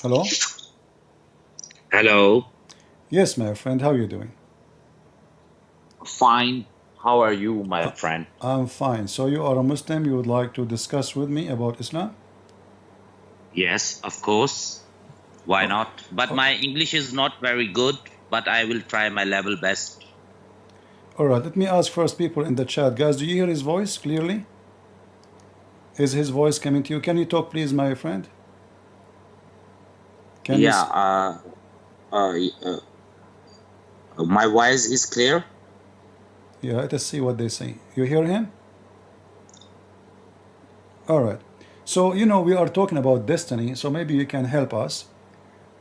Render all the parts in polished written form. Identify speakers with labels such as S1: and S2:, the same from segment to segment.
S1: Hello?
S2: Hello,
S1: Yes, my friend, how are you doing?
S2: fine. How are you, my
S1: Uh,
S2: friend?
S1: I'm fine. So you are a Muslim, you would like to discuss with me about Islam?
S2: Yes, of course. Why
S1: Oh,
S2: not? But
S1: oh,
S2: my English is not very good, but I will try my level best.
S1: all right, let me ask first people in the chat. Guys, do you hear his voice clearly? Is his voice coming to you? Can you talk, please, my friend? Can you?
S2: Yeah, uh, uh, my voice is clear.
S1: Yeah, let us see what they say. You hear him? All right. So, we are talking about destiny, so maybe you can help us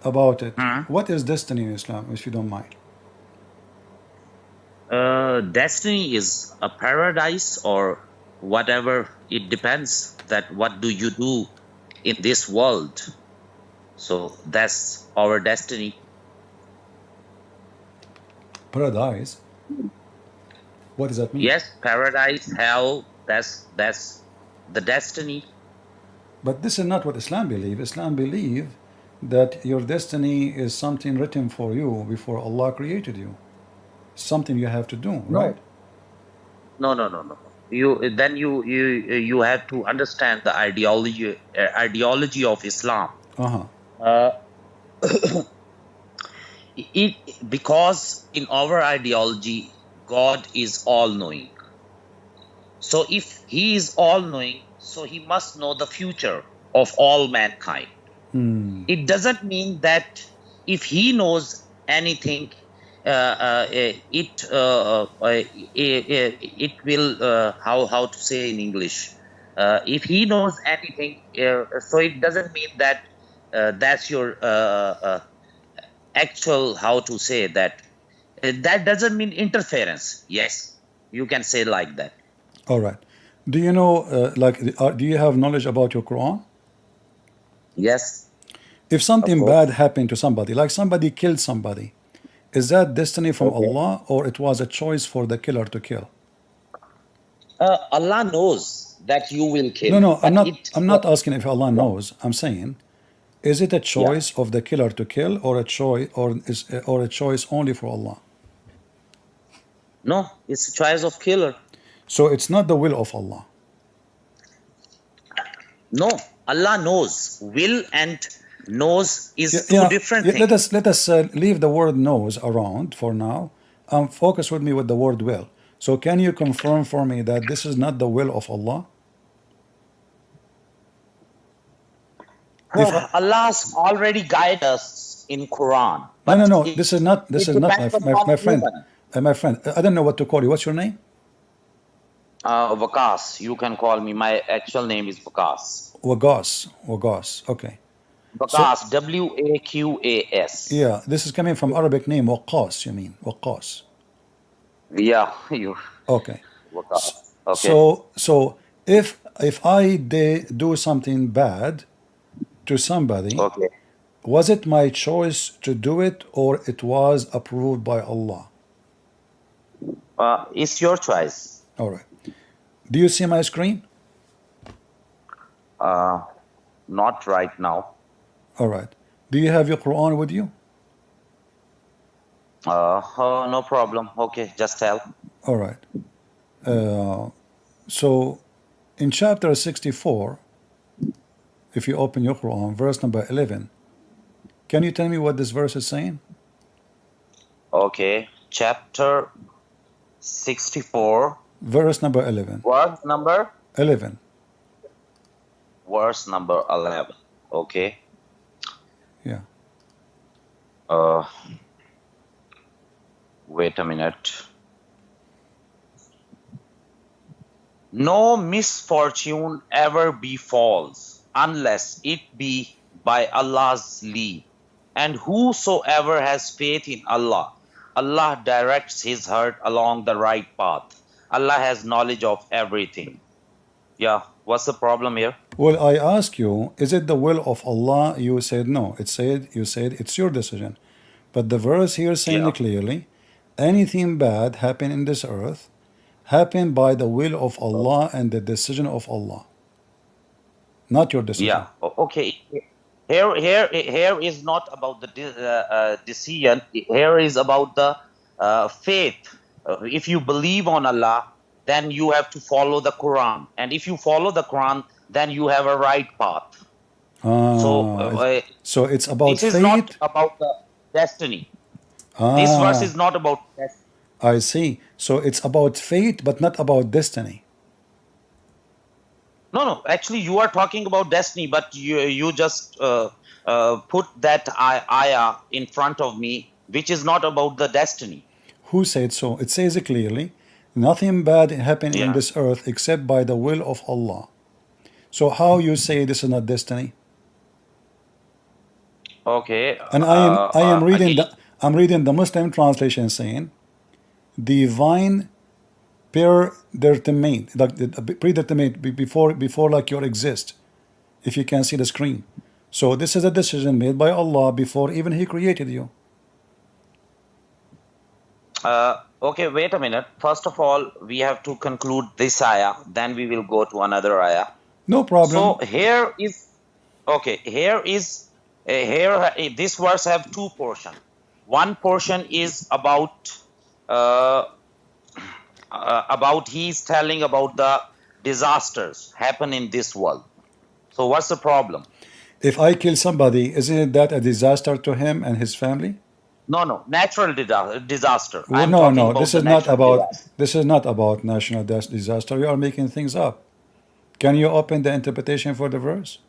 S1: about it.
S2: Hmm.
S1: What is destiny in Islam, if you don't mind?
S2: Destiny is a paradise or whatever. It depends that what do you do in this world. So that's our destiny.
S1: Paradise? What does that mean?
S2: Yes, paradise, hell, that's the destiny.
S1: But this is not what Islam believe. Islam believe that your destiny is something written for you before Allah created you. Something you have to do, right?
S2: No. No. You have to understand the ideology of Islam.
S1: Uh-huh.
S2: Uh, it because in our ideology, God is all knowing. So if He is all knowing, so He must know the future of all mankind. It doesn't mean that if He knows anything, it will how to say in English. If He knows anything, so it doesn't mean that that's your actual how to say that. That doesn't mean interference. Yes, you can say like that.
S1: All right. Do you know, do you have knowledge about your Quran?
S2: Yes,
S1: If
S2: of
S1: something bad
S2: course.
S1: happened to somebody, like somebody killed somebody, is that destiny from
S2: Okay.
S1: Allah or it was a choice for the killer to kill?
S2: Allah knows that you will
S1: No,
S2: kill,
S1: no, I'm
S2: but
S1: not.
S2: it
S1: I'm not asking if Allah
S2: yeah,
S1: knows. I'm saying, is it a
S2: yeah.
S1: choice of the killer to kill, or a choice only for Allah?
S2: No, it's a choice of killer.
S1: So it's not the will of Allah.
S2: No, Allah knows. Will and knows
S1: Yeah,
S2: is two
S1: yeah,
S2: different
S1: yeah,
S2: things.
S1: let us leave the word knows around for now. Focus with me with the word will. So can you confirm for me that this is not the will of Allah? If I,
S2: Allah's already guide us in Quran,
S1: no, no,
S2: but
S1: no,
S2: it,
S1: this
S2: it
S1: is not
S2: depends upon
S1: my friend,
S2: human.
S1: my friend. I don't know what to call you. What's your name?
S2: Vakas, you can call me. My actual name is Vakas.
S1: Wagas. Wagas. Okay. So
S2: Vakas, Waqas.
S1: yeah, this is coming from Arabic name Waqas. You mean Waqas?
S2: Yeah, you
S1: Okay.
S2: Vakas. Okay.
S1: So if I do something bad to somebody,
S2: Okay.
S1: was it my choice to do it or it was approved by Allah?
S2: It's your choice.
S1: All right. Do you see my screen?
S2: Uh, not right now.
S1: All right. Do you have your Quran with you?
S2: No problem. Okay, just tell.
S1: All right. So in chapter 64, if you open your Quran, verse number 11, can you tell me what this verse is saying?
S2: Okay, chapter 64,
S1: Verse number 11.
S2: verse number
S1: 11.
S2: verse number 11. Okay.
S1: Yeah.
S2: Uh, wait a minute. No misfortune ever befalls unless it be by Allah's leave. And whosoever has faith in Allah, Allah directs his heart along the right path. Allah has knowledge of everything. Yeah, what's the problem here?
S1: Well, I ask you, is it the will of Allah? You said no. You said it's your decision. But the verse here saying
S2: Yeah.
S1: clearly, anything bad happen in this earth happen by the will of Allah and the decision of Allah, not your decision.
S2: Yeah. Okay. Here is not about the decision. Here is about the faith. If you believe on Allah, then you have to follow the Quran, and if you follow the Quran, then you have a right path. So
S1: So it's about
S2: this is not
S1: faith.
S2: about the destiny. This verse
S1: Ah,
S2: is not about destiny.
S1: I see. So it's about fate, but not about destiny.
S2: No. Actually, you are talking about destiny, but you just put that ayah in front of me, which is not about the destiny.
S1: Who said so? It says clearly, nothing bad happened in
S2: Yeah.
S1: this earth except by the will of Allah. So how you say this is not destiny?
S2: Okay.
S1: And I am reading
S2: Again,
S1: I'm reading the Muslim translation saying divine predetermined, like predetermined before like you exist. If you can see the screen, so this is a decision made by Allah before even He created you.
S2: okay, wait a minute. First of all, we have to conclude this ayah, then we will go to another ayah.
S1: No problem.
S2: So here is, okay, this verse have two portions. One portion is about he's telling about the disasters happen in this world. So what's the problem?
S1: If I kill somebody, isn't that a disaster to him and his family?
S2: No, natural disaster.
S1: Well,
S2: I'm
S1: no,
S2: talking
S1: no.
S2: about
S1: This
S2: the
S1: is not
S2: natural
S1: about.
S2: disaster.
S1: This is not about national disaster. You are making things up. Can you open the interpretation for the verse?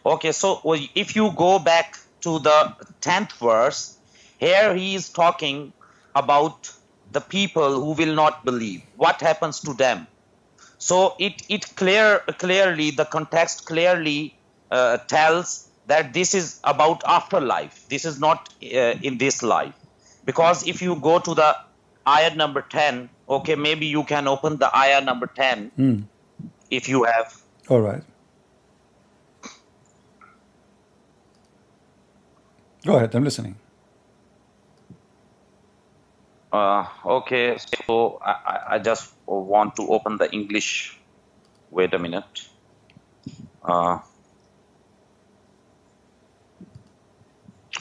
S2: Okay, so if you go back to the 10th verse, here he is talking about the people who will not believe. What happens to them? So clearly, the context clearly tells that this is about afterlife. This is not in this life. Because if you go to the ayah number 10, okay, maybe you can open the ayah number 10 if you have.
S1: All right. Go ahead. I'm listening.
S2: Okay, so I just want to open the English. Wait a minute.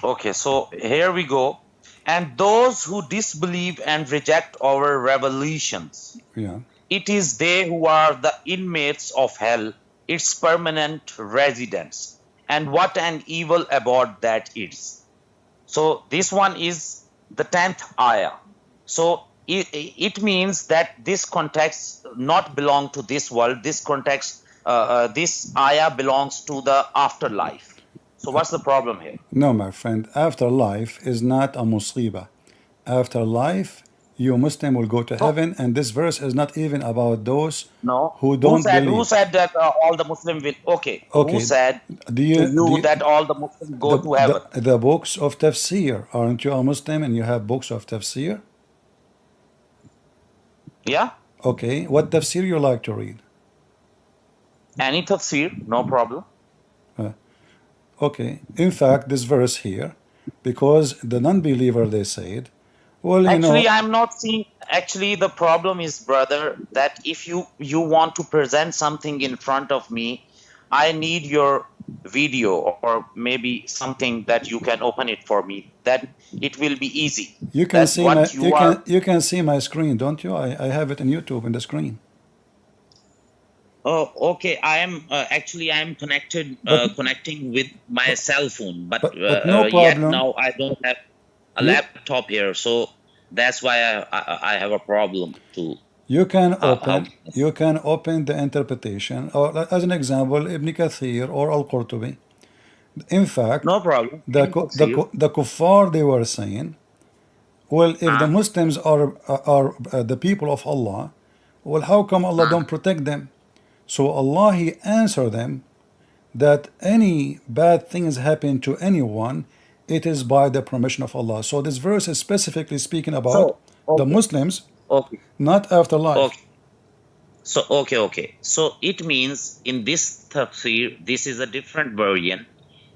S2: Okay, so here we go. And those who disbelieve and reject our revelations,
S1: Yeah.
S2: it is they who are the inmates of hell, its permanent residents. And what an evil abode that is. So this one is the 10th ayah. So it means that this context not belong to this world. This context, this ayah belongs to the afterlife. So what's the problem here?
S1: No, my friend. Afterlife is not a musiba. Afterlife, you Muslim will go to heaven, and this verse is not even about those
S2: No.
S1: who don't believe.
S2: Who said that all the Muslim will? Okay.
S1: Okay.
S2: Who said
S1: Do you
S2: that all the Muslims go to heaven?
S1: The books of tafsir? Aren't you a Muslim and you have books of tafsir?
S2: Yeah.
S1: Okay. What tafsir you like to read?
S2: Any tafsir, no problem.
S1: Okay. In fact, this verse here, because the non-believer, they said, well, you
S2: Actually,
S1: know.
S2: I'm not seeing. Actually, the problem is, brother, that if you want to present something in front of me, I need your video or maybe something that you can open it for me. That it will be easy.
S1: You can
S2: That's
S1: see
S2: what
S1: my you can see my screen, don't you? I have it on YouTube in the screen.
S2: Oh, okay. I am actually connecting with my cell phone, but
S1: no
S2: yet
S1: problem.
S2: now I don't have a laptop here, so that's why I have a problem too.
S1: You can open the interpretation, or as an example, Ibn Kathir or Al-Qurtubi. In fact,
S2: No problem.
S1: the kuffar, they were saying, well, if the Muslims are the people of Allah, well, how come Allah don't protect them? So Allah, He answered them that any bad things happen to anyone, it is by the permission of Allah. So this verse is specifically speaking about the Muslims, not afterlife.
S2: Okay. So okay. So it means in this tafsir, this is a different version.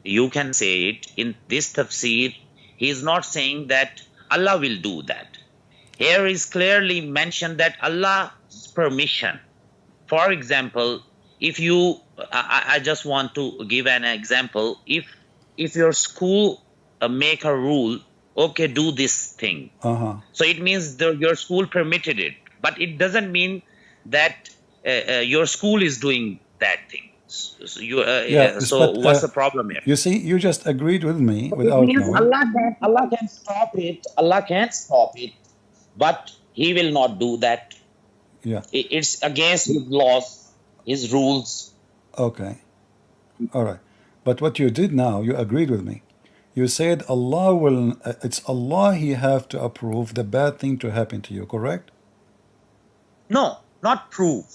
S2: You can say it in this tafsir. He is not saying that Allah will do that. Here is clearly mentioned that Allah's permission. For example, if you, I just want to give an example. If your school make a rule, okay, do this thing. So it means your school permitted it, but it doesn't mean that your school is doing that thing. So you,
S1: Yeah,
S2: so
S1: but
S2: what's the problem here?
S1: you see, you just agreed with me
S2: It
S1: without
S2: means
S1: knowing.
S2: Allah can stop it. Allah can't stop it, but He will not do that.
S1: Yeah.
S2: It's against His laws, His rules.
S1: Okay. All right. But what you did now, you agreed with me. You said Allah will, it's Allah He have to approve the bad thing to happen to you, correct?
S2: No, not prove.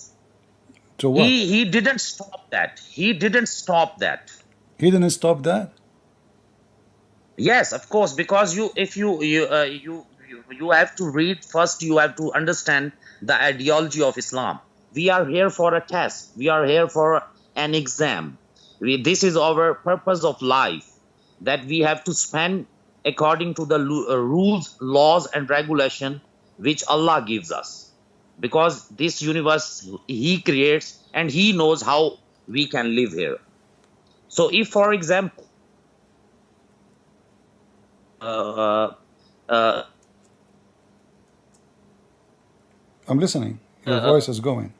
S1: To what?
S2: He didn't stop that. He didn't stop that.
S1: He didn't stop that?
S2: Yes, of course, because you have to read first. You have to understand the ideology of Islam. We are here for a test. We are here for an exam. This is our purpose of life, that we have to spend according to the rules, laws, and regulation which Allah gives us. Because this universe He creates, and He knows how we can live here. So if, for example,
S1: I'm listening. Your voice is going.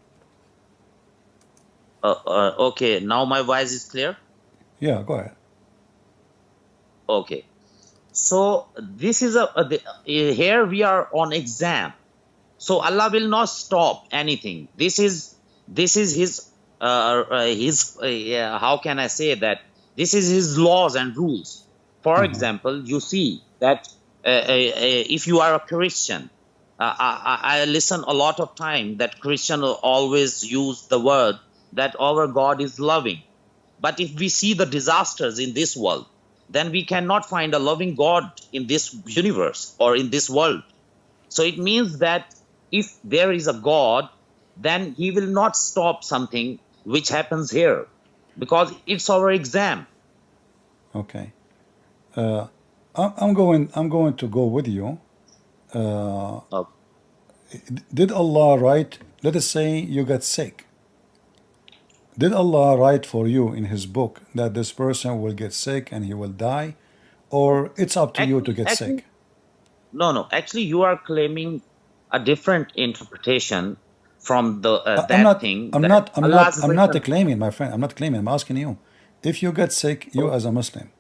S2: okay, now my voice is clear.
S1: Yeah, go ahead.
S2: Okay, so this is here we are on exam. So Allah will not stop anything. This is His how can I say that? This is His laws and rules. For example, you see that if you are a Christian, I listen a lot of time that Christian will always use the word that our God is loving. But if we see the disasters in this world, then we cannot find a loving God in this universe or in this world. So it means that if there is a God, then He will not stop something which happens here, because it's our exam.
S1: Okay. I'm going to go with you.
S2: Okay.
S1: Did Allah write, let us say you get sick. Did Allah write for you in His book that this person will get sick and he will die? Or it's up to you to get sick?
S2: No. Actually, you are claiming a different interpretation from the
S1: I'm not claiming, my friend. I'm not claiming. I'm asking you. If you get sick, you as a Muslim,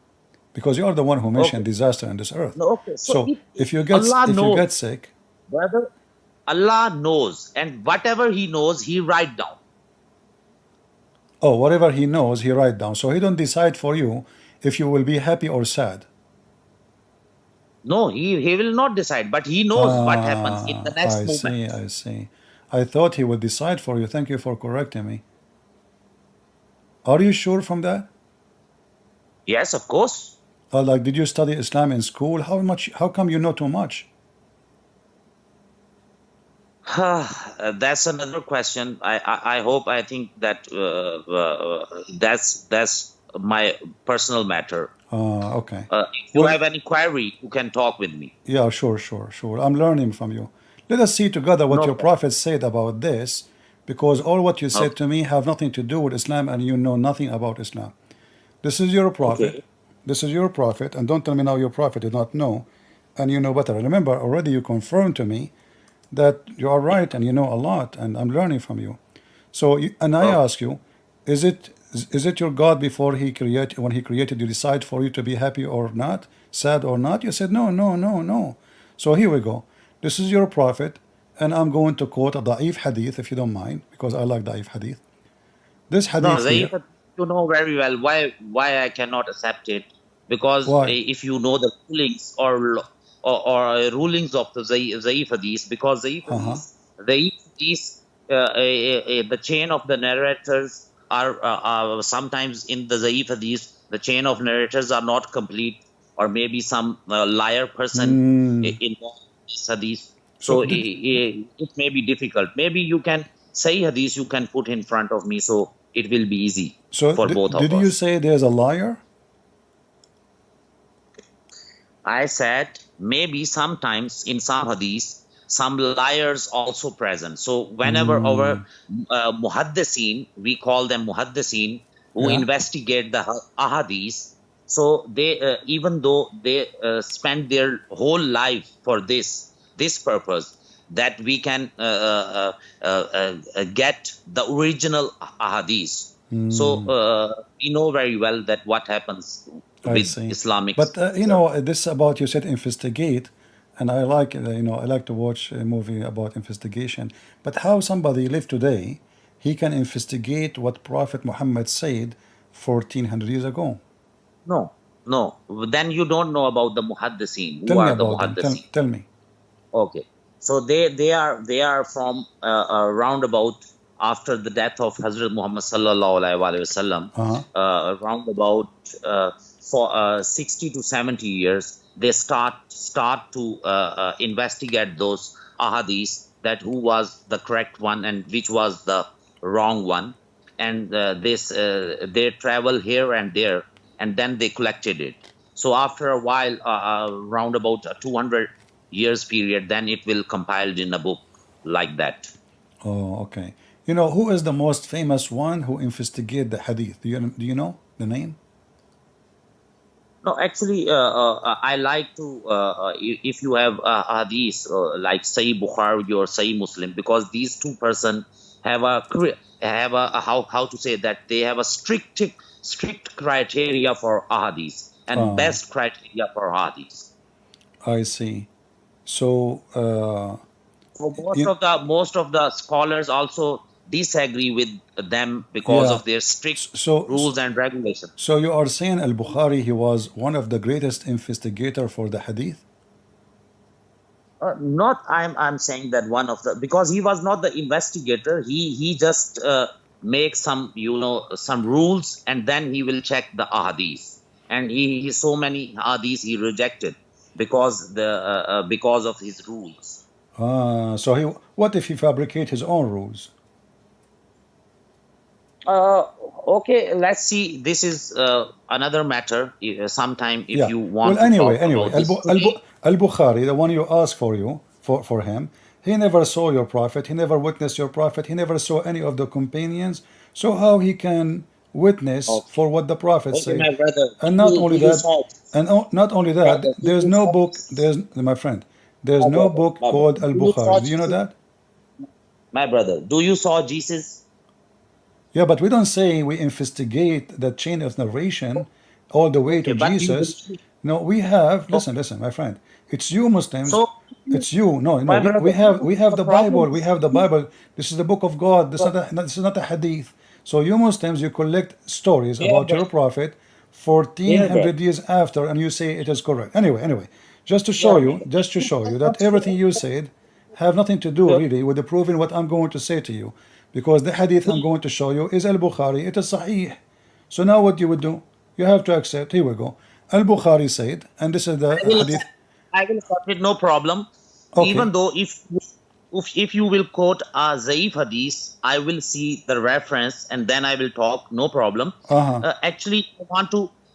S1: because you are the one who mentioned disaster on this earth.
S2: No, okay.
S1: So if you get sick,
S2: brother, Allah knows, and whatever He knows, He write down.
S1: Oh, whatever He knows, He write down. So He don't decide for you if you will be happy or sad.
S2: No, He will not decide, but He knows what happens in the next moment.
S1: I see. I thought He would decide for you. Thank you for correcting me. Are you sure from that?
S2: Yes, of course.
S1: Like, did you study Islam in school? How come you know too much?
S2: That's another question. I think that that's my personal matter.
S1: Okay.
S2: If you have any query, you can talk with me.
S1: Yeah, sure. I'm learning from you. Let us see together what your prophet said about this, because all what you said to me have nothing to do with Islam, and you know nothing about Islam. This is your prophet. Okay. This is your prophet, and don't tell me now your prophet did not know, and you know better. Remember, already you confirmed to me that you are right and you know a lot, and I'm learning from you. So, I ask you, is it your God before when He created you, decide for you to be happy or not, sad or not? You said no. So here we go. This is your prophet, and I'm going to quote a da'if hadith, if you don't mind, because I like da'if hadith. This hadith here,
S2: you know very well why I cannot accept it, because if you know the rulings or rulings of the Za'if hadith, because the chain of the narrators are sometimes in the Za'if hadith, the chain of narrators are not complete, or maybe some liar person involved in this hadith. So it may be difficult. Maybe you can say hadith, you can put in front of me, so it will be easy for both of us.
S1: Did you say there's a liar?
S2: I said maybe sometimes in some hadith some liars also present. So whenever our muhaddiseen, we call them muhaddiseen, who
S1: Yeah.
S2: investigate the ahadith, so they even though they spend their whole life for this purpose, that we can get the original ahadith. So we know very well that what happens
S1: I
S2: with
S1: see.
S2: Islamic.
S1: But you know, this about you said investigate, and I like you know I like to watch a movie about investigation. But how somebody live today, he can investigate what Prophet Muhammad said 1400 years ago.
S2: No, no. Then you don't know about the muhaddiseen. Who
S1: Tell me
S2: are the
S1: about them.
S2: muhaddiseen?
S1: Tell me.
S2: Okay, so they are from around about after the death of Hazrat Muhammad sallallahu alaihi wasallam, around about for 60 to 70 years. They start to investigate those ahadith, that who was the correct one and which was the wrong one, and they travel here and there, and then they collected it. So after a while, around about a 200 years period, then it will compiled in a book like that.
S1: Oh, okay. You know who is the most famous one who investigate the hadith? Do you know the name?
S2: No, actually, I like to if you have hadith like Sahih Bukhari or Sahih Muslim, because these two person have a how to say that, they have a strict criteria for hadith and best criteria for hadith.
S1: I see. So
S2: So
S1: you,
S2: most of the scholars also disagree with them because
S1: yeah.
S2: of their strict
S1: So
S2: rules and regulations.
S1: so you are saying Al-Bukhari, he was one of the greatest investigator for the hadith?
S2: Not I'm saying that one of the, because he was not the investigator. He just makes some some rules, and then he will check the ahadith. And he so many hadiths he rejected because of his rules.
S1: So he, what if he fabricate his own rules?
S2: Okay, let's see. This is another matter. Sometime if
S1: Yeah.
S2: you want
S1: Well,
S2: to talk
S1: anyway,
S2: about this.
S1: Al-Bukhari, the one you asked for him, he never saw your prophet, he never witnessed your prophet, he never saw any of the companions. So how he can witness for what the prophet
S2: Okay,
S1: said?
S2: my brother.
S1: And not only
S2: Do you
S1: that,
S2: saw?
S1: and not only that,
S2: Brother, do
S1: there's
S2: you
S1: no
S2: saw?
S1: book. There's my friend. There's
S2: My
S1: no
S2: brother,
S1: book
S2: my brother.
S1: called
S2: Do you
S1: Al-Bukhari.
S2: saw
S1: Do you know
S2: Jesus?
S1: that?
S2: My brother, do you saw Jesus?
S1: Yeah, but we don't say we investigate the chain of narration all the way to
S2: Okay, but you
S1: Jesus.
S2: believe.
S1: No, we have.
S2: Okay.
S1: Listen, my friend. It's you Muslims.
S2: So,
S1: It's you. No,
S2: my brother,
S1: we have
S2: the
S1: the
S2: problem
S1: Bible. We
S2: is
S1: have the Bible. This is the book of God. This is not a hadith. So you Muslims, you collect stories
S2: there,
S1: about
S2: brother,
S1: your prophet
S2: there, brother.
S1: 1400 years after, and you say it is correct. Anyway, just to show you, that everything you said have nothing to do really with the proving what I'm going to say to you, because the hadith I'm going to show you is Al-Bukhari. It is Sahih. So now what you would do? You have to accept. Here we go. Al-Bukhari said, and this is the hadith.
S2: I will accept it, no problem.
S1: Okay.
S2: Even though if you will quote a Zaif hadith, I will see the reference and then I will talk, no problem. Actually,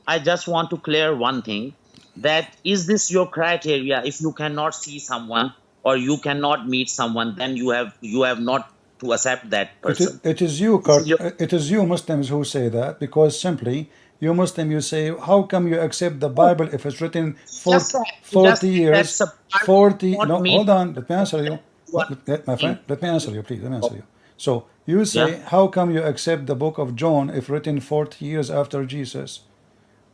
S2: I just want to clear one thing, that is this your criteria? If you cannot see someone or you cannot meet someone, then you have not to accept that person.
S1: It is you Muslims who say that, because simply you Muslim, you say, how come you accept the Bible if it's written 40 years? 40. No, hold on. Let me answer you. My friend, let me answer you, please. Let me answer you. So you say, how come you accept the book of John if written 40 years after Jesus?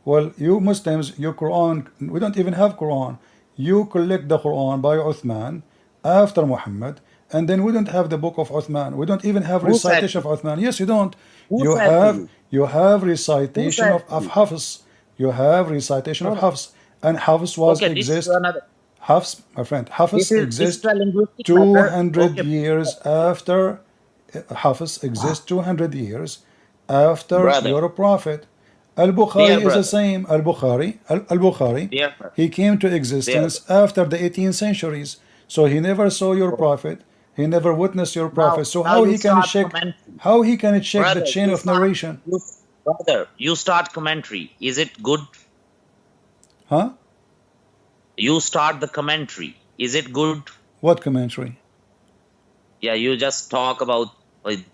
S1: Well, you Muslims, your Quran, we don't even have Quran. You collect the Quran by Uthman after Muhammad, and then we don't have the book of Uthman. We don't even have recitation of Uthman. Yes, you don't. You have recitation of Hafiz. You have recitation of Hafiz, and Hafiz was exist. Hafiz, my friend, Hafiz exists 200 years after. Hafiz exists 200 years after your prophet. Al-Bukhari is the same. Al-Bukhari, he came to existence after the 18th centuries. So he never saw your prophet. He never witnessed your prophet. So how he can check the chain of narration?
S2: Brother, you start commentary. Is it good?
S1: Huh?
S2: You start the commentary. Is it good?
S1: What commentary?
S2: Yeah, you just talk about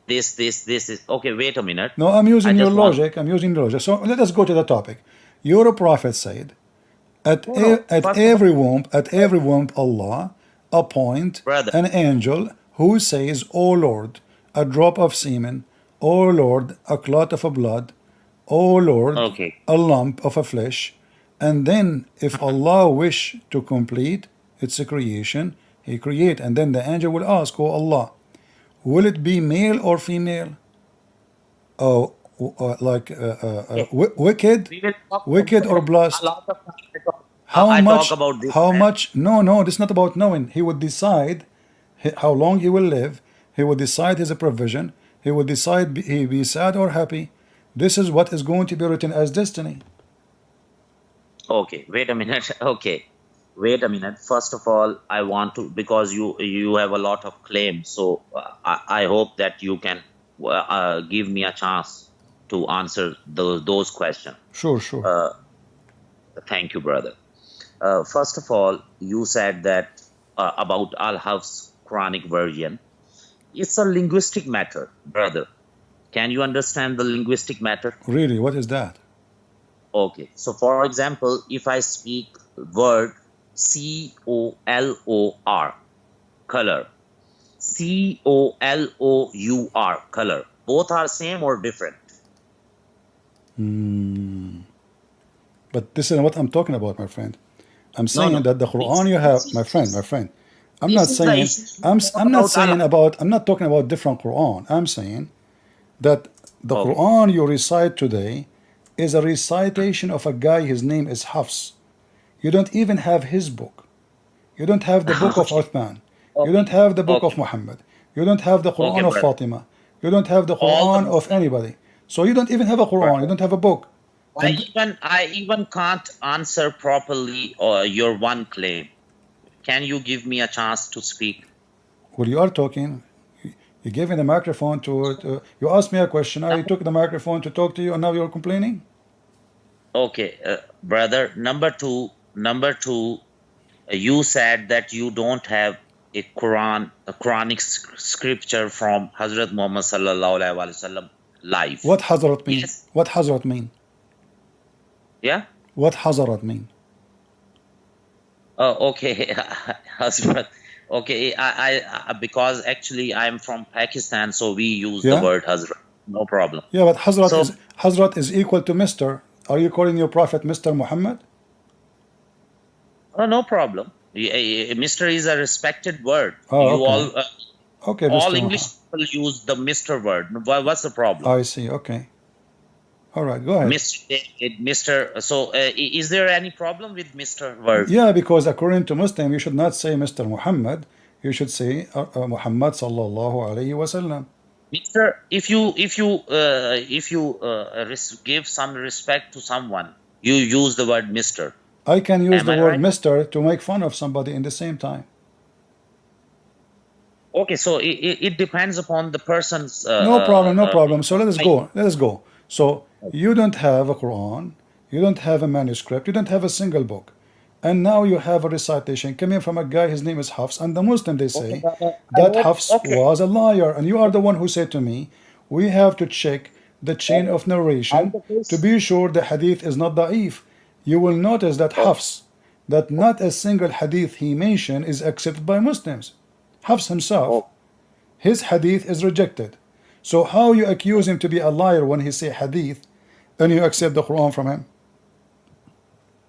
S2: this is okay. Wait a minute.
S1: No, I'm using
S2: I
S1: your
S2: just want.
S1: logic. I'm using your logic. So let us go to the topic. Your prophet said, at
S2: No,
S1: at
S2: first of
S1: every
S2: all,
S1: womb, at every womb, Allah appoint
S2: brother.
S1: an angel who says, "O Lord, a drop of semen, O Lord, a clot of a blood, O Lord,
S2: Okay.
S1: a lump of a flesh." And then, if Allah wish to complete its creation, He create. And then the angel will ask, "O Allah, will it be male or female? Oh, like
S2: Okay.
S1: wicked,
S2: We will talk
S1: wicked or
S2: a
S1: blessed?
S2: lot of times.
S1: How
S2: I talk
S1: much?
S2: about this.
S1: How much? No, no, this is not about knowing. He would decide how long he will live. He will decide his provision. He will decide he be sad or happy. This is what is going to be written as destiny.
S2: Okay, wait a minute. Okay, wait a minute. First of all, I want to, because you have a lot of claims, so I hope that you can give me a chance to answer those questions.
S1: Sure, sure.
S2: Thank you, brother. First of all, you said that about Al-Hafs Quranic version. It's a linguistic matter, brother. Can you understand the linguistic matter?
S1: Really, what is that?
S2: Okay. So, for example, if I speak word COLOR, color, COLOUR, color, both are same or different?
S1: But this is what I'm talking about, my friend. I'm
S2: No,
S1: saying
S2: no.
S1: that the Quran you have, my friend, I'm not
S2: This is the
S1: saying
S2: issue.
S1: I'm not
S2: About
S1: saying
S2: Allah.
S1: about I'm not talking about different Quran. I'm saying that the
S2: Okay.
S1: Quran you recite today is a recitation of a guy. His name is Hafs. You don't even have his book. You don't have the book of
S2: Okay.
S1: Uthman. You don't have the book of
S2: Okay.
S1: Muhammad. You don't have the Quran
S2: Okay,
S1: of
S2: brother.
S1: Fatima. You don't have the
S2: All the
S1: Quran of
S2: Muslims,
S1: anybody. So you don't even have a Quran. You
S2: brother.
S1: don't have a book. And
S2: I even can't answer properly your one claim. Can you give me a chance to speak?
S1: when you are talking, you gave me the microphone you asked me a question. I took the microphone to talk to you, and now you're complaining.
S2: Okay, brother. Number two, you said that you don't have a Quranic scripture from Hazrat Muhammad sallallahu alaihi wasallam life.
S1: What Hazrat mean?
S2: Yes.
S1: What Hazrat mean?
S2: Yeah.
S1: What Hazrat mean?
S2: Okay, Hazrat. Okay, I because actually I'm from Pakistan, so we use the
S1: Yeah,
S2: word Hazrat. No problem.
S1: yeah, but
S2: So,
S1: Hazrat is equal to Mister. Are you calling your prophet Mr. Muhammad?
S2: no problem. Mr. is a respected word.
S1: Oh,
S2: You
S1: okay, okay,
S2: all
S1: Mr.
S2: English people use the Mr. word. What's the problem?
S1: I see. Okay, all right, go ahead.
S2: Mr. David, Mr. So, is there any problem with Mr. word?
S1: Yeah, because according to Muslim, you should not say Mr. Muhammad. You should say Muhammad sallallahu alaihi wasallam.
S2: Mr. If you give some respect to someone, you use the word Mr.
S1: I can use
S2: Am
S1: the
S2: I
S1: word
S2: right?
S1: Mister to make fun of somebody in the same time.
S2: Okay, so it depends upon the person's.
S1: No problem, no problem. So let us go. Let us go. So you don't have a Quran, you don't have a manuscript, you don't have a single book. And now you have a recitation coming from a guy, his name is Hafs, and the Muslim they say that Hafs was a liar. And you are the one who said to me, we have to check the chain of narration to be sure the hadith is not da'if. You will notice that Hafs, that not a single hadith he mentioned is accepted by Muslims. Hafs himself, his hadith is rejected. So how you accuse him to be a liar when he say hadith and you accept the Quran from him?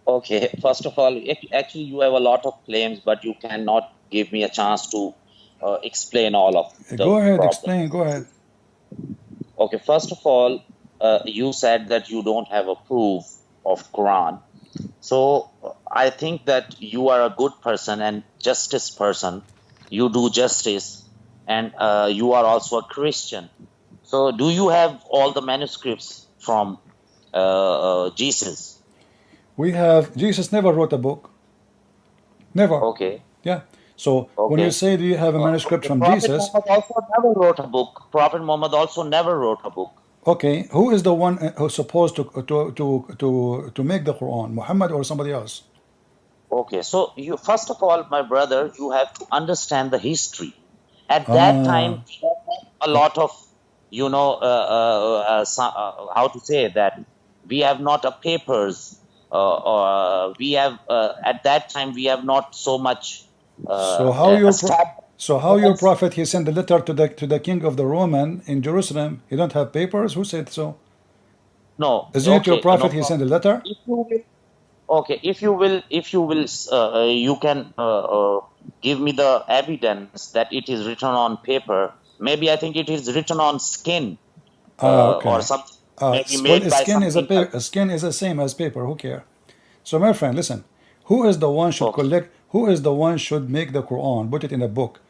S2: Okay, first of all, actually you have a lot of claims, but you cannot give me a chance to explain all of the
S1: Go ahead,
S2: problems.
S1: explain, go ahead.
S2: Okay, first of all, you said that you don't have a proof of Quran. So I think that you are a good person and justice person. You do justice, and you are also a Christian. So do you have all the manuscripts from Jesus?
S1: Jesus never wrote a book. Never.
S2: Okay.
S1: Yeah. So when you
S2: Okay.
S1: say, do you have a manuscript from
S2: Prophet
S1: Jesus?
S2: Muhammad also never wrote a book. Prophet Muhammad also never wrote a book.
S1: Okay, who is the one who's supposed to make the Quran? Muhammad or somebody else?
S2: Okay, so you first of all, my brother, you have to understand the history. At that time,
S1: Ah,
S2: we don't have a lot of, how to say that, we have not a papers, or we have at that time we have not so much
S1: so how your
S2: established.
S1: so how your prophet he sent a letter to the king of the Roman in Jerusalem? He don't have papers. Who said so?
S2: No,
S1: Isn't it your
S2: okay, no
S1: prophet? He sent
S2: problem.
S1: a letter.
S2: If you will, okay, if you will, you can give me the evidence that it is written on paper. Maybe I think it is written on skin,
S1: Ah,
S2: or
S1: okay.
S2: something, maybe
S1: Well,
S2: made by something else.
S1: skin is the same as paper. Who care? So, my friend, listen. Who is the one should
S2: Okay,
S1: collect? Who is the one should make the Quran? Put it in a book.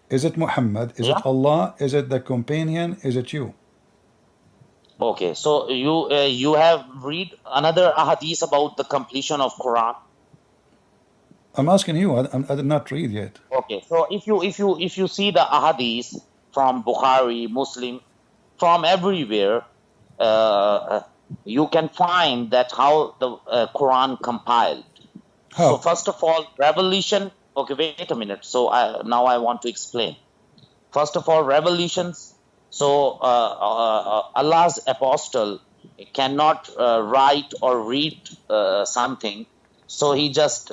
S1: Is it Muhammad? Is it
S2: yeah.
S1: Allah? Is it the companion? Is it you?
S2: Okay, so you have read another ahadith about the completion of Quran.
S1: I'm asking you. I did not read yet.
S2: Okay, so if you see the ahadith from Bukhari, Muslim, from everywhere, uh, you can find that how the Quran compiled. So
S1: How?
S2: first of all, revelation. Okay, wait a minute. So now I want to explain. First of all, revelations. So Allah's apostle cannot write or read something. So he just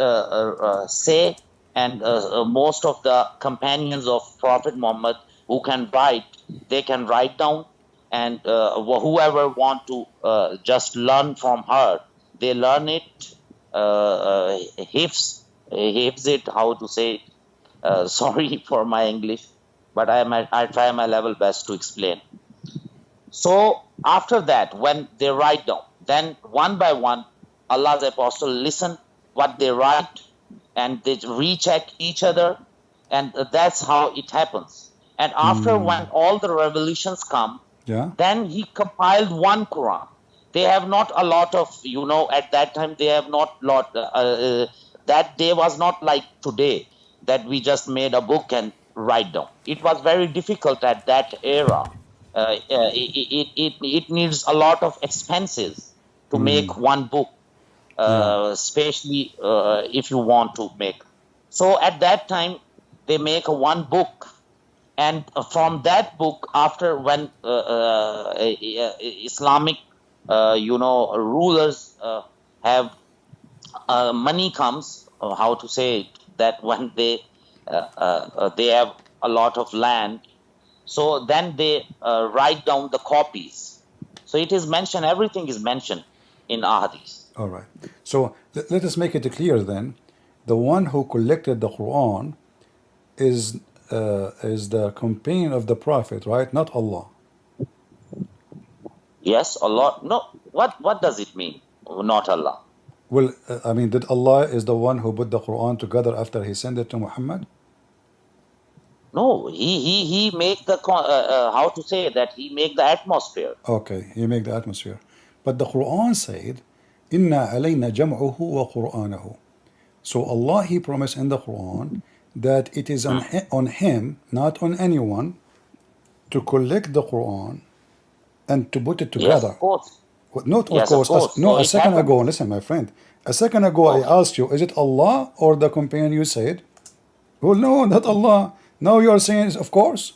S2: say, and most of the companions of Prophet Muhammad who can write, they can write down, and whoever want to just learn from her, they learn it, hifz it, how to say it. Sorry for my English, but I try my level best to explain. So after that, when they write down, then one by one, Allah's apostle listen what they write, and they recheck each other, and that's how it happens. And after, when all the revelations come,
S1: Yeah.
S2: then he compiled one Quran. They have not a lot of, at that time they have not lot. That day was not like today, that we just made a book and write down. It was very difficult at that era. It needs a lot of expenses to make one book,
S1: Yeah.
S2: especially if you want to make. So at that time, they make a one book, and from that book, after, when Islamic, rulers have money comes, how to say it, that when they have a lot of land, so then they write down the copies. So it is mentioned, everything is mentioned in ahadith.
S1: All right. So let us make it clear then. The one who collected the Quran is the companion of the Prophet, right? Not Allah.
S2: Yes, Allah. No, what does it mean? Not Allah.
S1: Well, I mean, did Allah is the one who put the Quran together after He sent it to Muhammad?
S2: No, he make the how to say that, he make the atmosphere.
S1: Okay, He make the atmosphere. But the Quran said, "Inna alayna jam'uhu wa Qur'anahu." So Allah He promised in the Quran that it is on Him, not on anyone, to collect the Quran and to put it
S2: Yes,
S1: together.
S2: of course.
S1: Not of
S2: Yes, of
S1: course.
S2: course.
S1: No,
S2: So
S1: a
S2: it
S1: second ago.
S2: happened.
S1: Listen, my friend. A second ago, I
S2: Okay.
S1: asked you, is it Allah or the companion you said? Well, no, not Allah. Now you are saying, of course.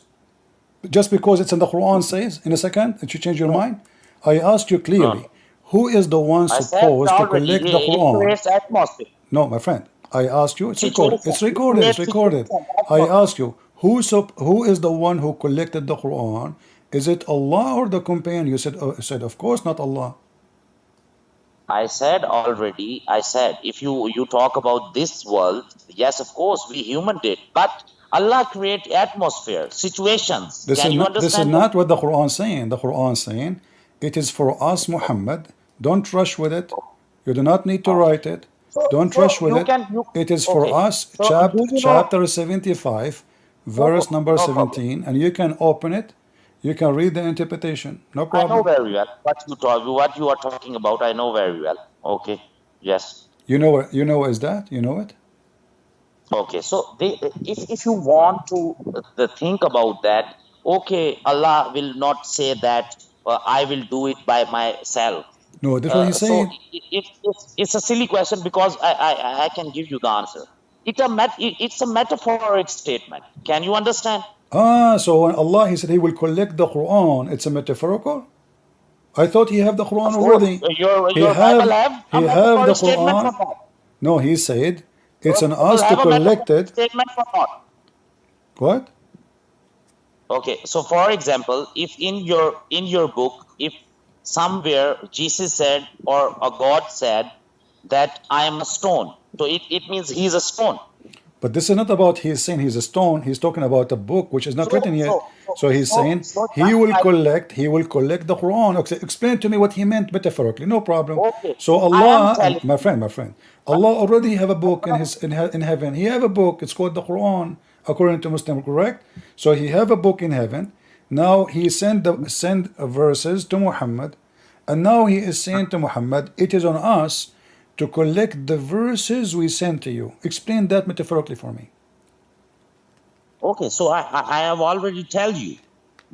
S1: Just because it's in the Quran says in a second that you change your
S2: No,
S1: mind. I asked you clearly,
S2: no.
S1: who is the one
S2: I said
S1: supposed to
S2: already,
S1: collect the
S2: it
S1: Quran?
S2: creates atmosphere.
S1: No, my friend. I asked you. It's recorded.
S2: Situation.
S1: It's
S2: It
S1: recorded. It's
S2: creates
S1: recorded.
S2: situation,
S1: I
S2: atmosphere.
S1: asked you, who is the one who collected the Quran? Is it Allah or the companion? You said, of course, not Allah.
S2: I said already, if you talk about this world, yes, of course, we human did, but Allah create atmosphere, situations.
S1: This
S2: Can
S1: is
S2: you
S1: not
S2: understand that?
S1: what the Quran is saying. The Quran is saying it is for us, Muhammad. Don't rush with it. You do not need to write it. Don't rush with it. It is for
S2: Okay.
S1: us,
S2: So do you know?
S1: chapter 75,
S2: No
S1: verse
S2: problem.
S1: number
S2: No problem.
S1: 17, and you can open it. You can read the interpretation. No
S2: I know
S1: problem.
S2: very well what you are talking about. I know very well. Okay. Yes.
S1: You know what? You know what is that? You know it?
S2: Okay. So if you want to think about that, okay, Allah will not say that I will do it by myself.
S1: No, that's what he's
S2: So
S1: saying.
S2: it's a silly question because I can give you the answer. It's a metaphoric statement. Can you understand?
S1: So when Allah, he said he will collect the Quran, it's a metaphorical? I thought he have the Quran
S2: Of course,
S1: already.
S2: your Bible have a
S1: He have the
S2: metaphoric statement for
S1: Quran.
S2: that.
S1: No, he said it's
S2: Your
S1: on
S2: Bible
S1: us to
S2: have a
S1: collect
S2: metaphoric
S1: it.
S2: statement for that.
S1: What?
S2: Okay, so for example, if in your book, if somewhere Jesus said or a God said that I am a stone, so it means he's a stone.
S1: But this is not about he's saying he's a stone. He's talking about a book which is not
S2: So
S1: written yet.
S2: so so
S1: So he's
S2: so,
S1: saying
S2: so
S1: he will
S2: I,
S1: collect the Quran. Okay, explain to me what he meant metaphorically. No problem.
S2: okay,
S1: So
S2: I am
S1: Allah,
S2: telling
S1: my
S2: you.
S1: friend, Allah already have a book in in heaven. He have a book. It's called the Quran, according to Muslim, correct? So he have a book in heaven. Now he send verses to Muhammad, and now he is saying to Muhammad, it is on us to collect the verses we send to you. Explain that metaphorically for me.
S2: Okay, so I have already tell you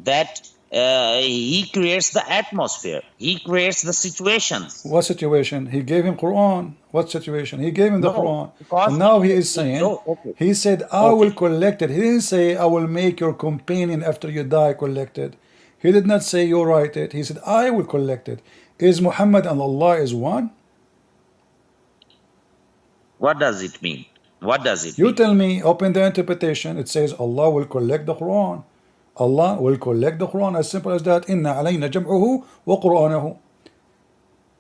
S2: that he creates the atmosphere. He creates the situations.
S1: What situation? He gave him Quran. What situation? He gave him the
S2: No,
S1: Quran.
S2: because
S1: And now he is saying,
S2: no. Okay,
S1: he said, I will
S2: okay.
S1: collect it. He didn't say, I will make your companion after you die collect it. He did not say, you write it. He said, I will collect it. Is Muhammad and Allah is one?
S2: What does it mean? What does it
S1: You
S2: mean?
S1: tell me, open the interpretation. It says, Allah will collect the Quran. Allah will collect the Quran. As simple as that. Inna alayna jam'uhu wa Qur'anahu.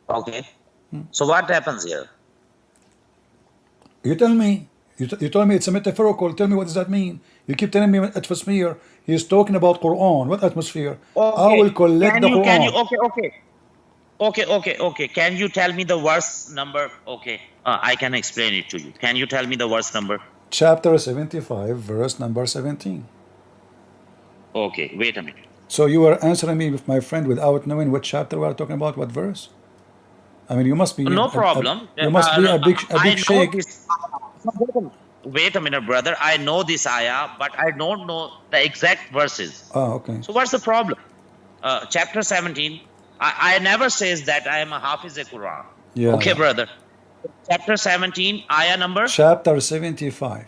S2: Okay. So what happens here?
S1: You tell me. You tell me it's a metaphorical. Tell me what does that mean? You keep telling me atmosphere. He's talking about Quran. What atmosphere? I will
S2: Okay.
S1: collect the
S2: Can you
S1: Quran.
S2: okay. Can you tell me the verse number? Okay. I can explain it to you. Can you tell me the verse number?
S1: Chapter 75, verse number 17.
S2: Okay, wait a minute.
S1: So you are answering me, with my friend, without knowing what chapter we are talking about, what verse? I mean, you must be
S2: No problem.
S1: you must be a
S2: I
S1: big
S2: know
S1: sheikh.
S2: this. Wait a minute, brother. I know this ayah, but I don't know the exact verses.
S1: Ah, okay.
S2: So what's the problem? Chapter 17. I never says that I am a Hafiz Quran.
S1: Yeah,
S2: Okay,
S1: yeah.
S2: brother. Chapter 17, ayah number?
S1: Chapter 75,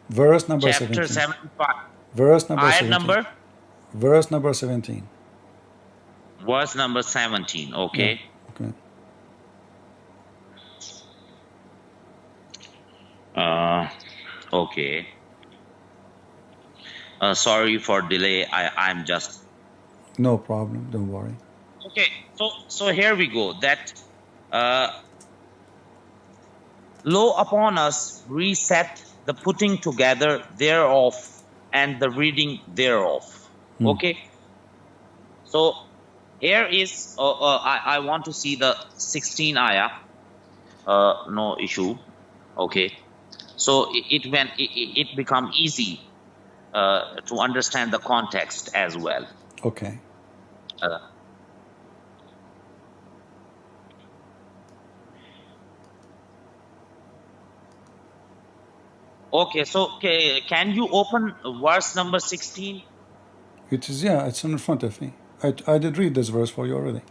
S1: verse number
S2: Chapter
S1: 17.
S2: 75.
S1: Verse number
S2: Ayah
S1: 17.
S2: number?
S1: Verse number 17.
S2: Verse number 17. Okay.
S1: Okay.
S2: Okay. Sorry for delay. I'm just
S1: No problem. Don't worry.
S2: okay. So here we go. That lo upon us reset the putting together thereof and the reading thereof. Okay. So here is I want to see the 16 ayah. No issue. Okay. So it become easy to understand the context as well.
S1: Okay.
S2: Okay, so can you open verse number 16?
S1: It is, yeah, it's in front of me. I did read this verse for you already.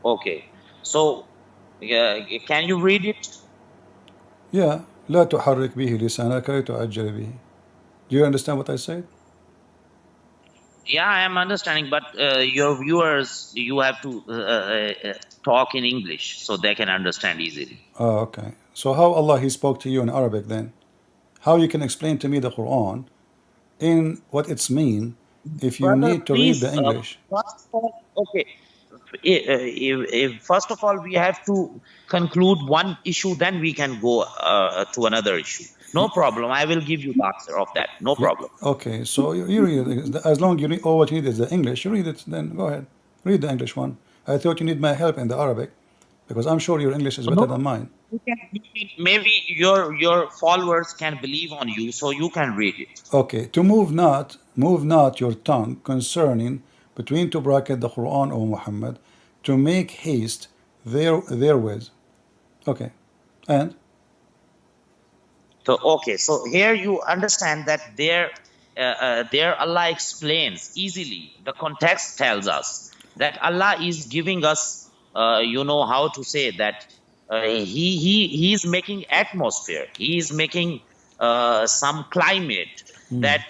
S2: Okay, so can you read it?
S1: Yeah. لا تحرك به لسانك لتعجل به. Do you understand what I said?
S2: Yeah, I am understanding, but your viewers, you have to talk in English so they can understand easily.
S1: Oh, okay. So how Allah he spoke to you in Arabic then? How you can explain to me the Quran in what it's mean if you
S2: Brother,
S1: need to read the
S2: please,
S1: English?
S2: first of all, okay. First of all, we have to conclude one issue, then we can go to another issue. No problem. I will give you the answer of that. No problem.
S1: Okay, so you read it. As long as you read, all what you need is the English, you read it, then go ahead. Read the English one. I thought you need my help in the Arabic, because I'm sure your English is better than mine.
S2: Maybe your followers can believe on you, so you can read it.
S1: Okay, to move not your tongue concerning between two bracket the Quran, O Muhammad, to make haste therewith. Okay, and
S2: So okay, so here you understand that there Allah explains easily. The context tells us that Allah is giving us, how to say that he is making atmosphere. He is making some climate that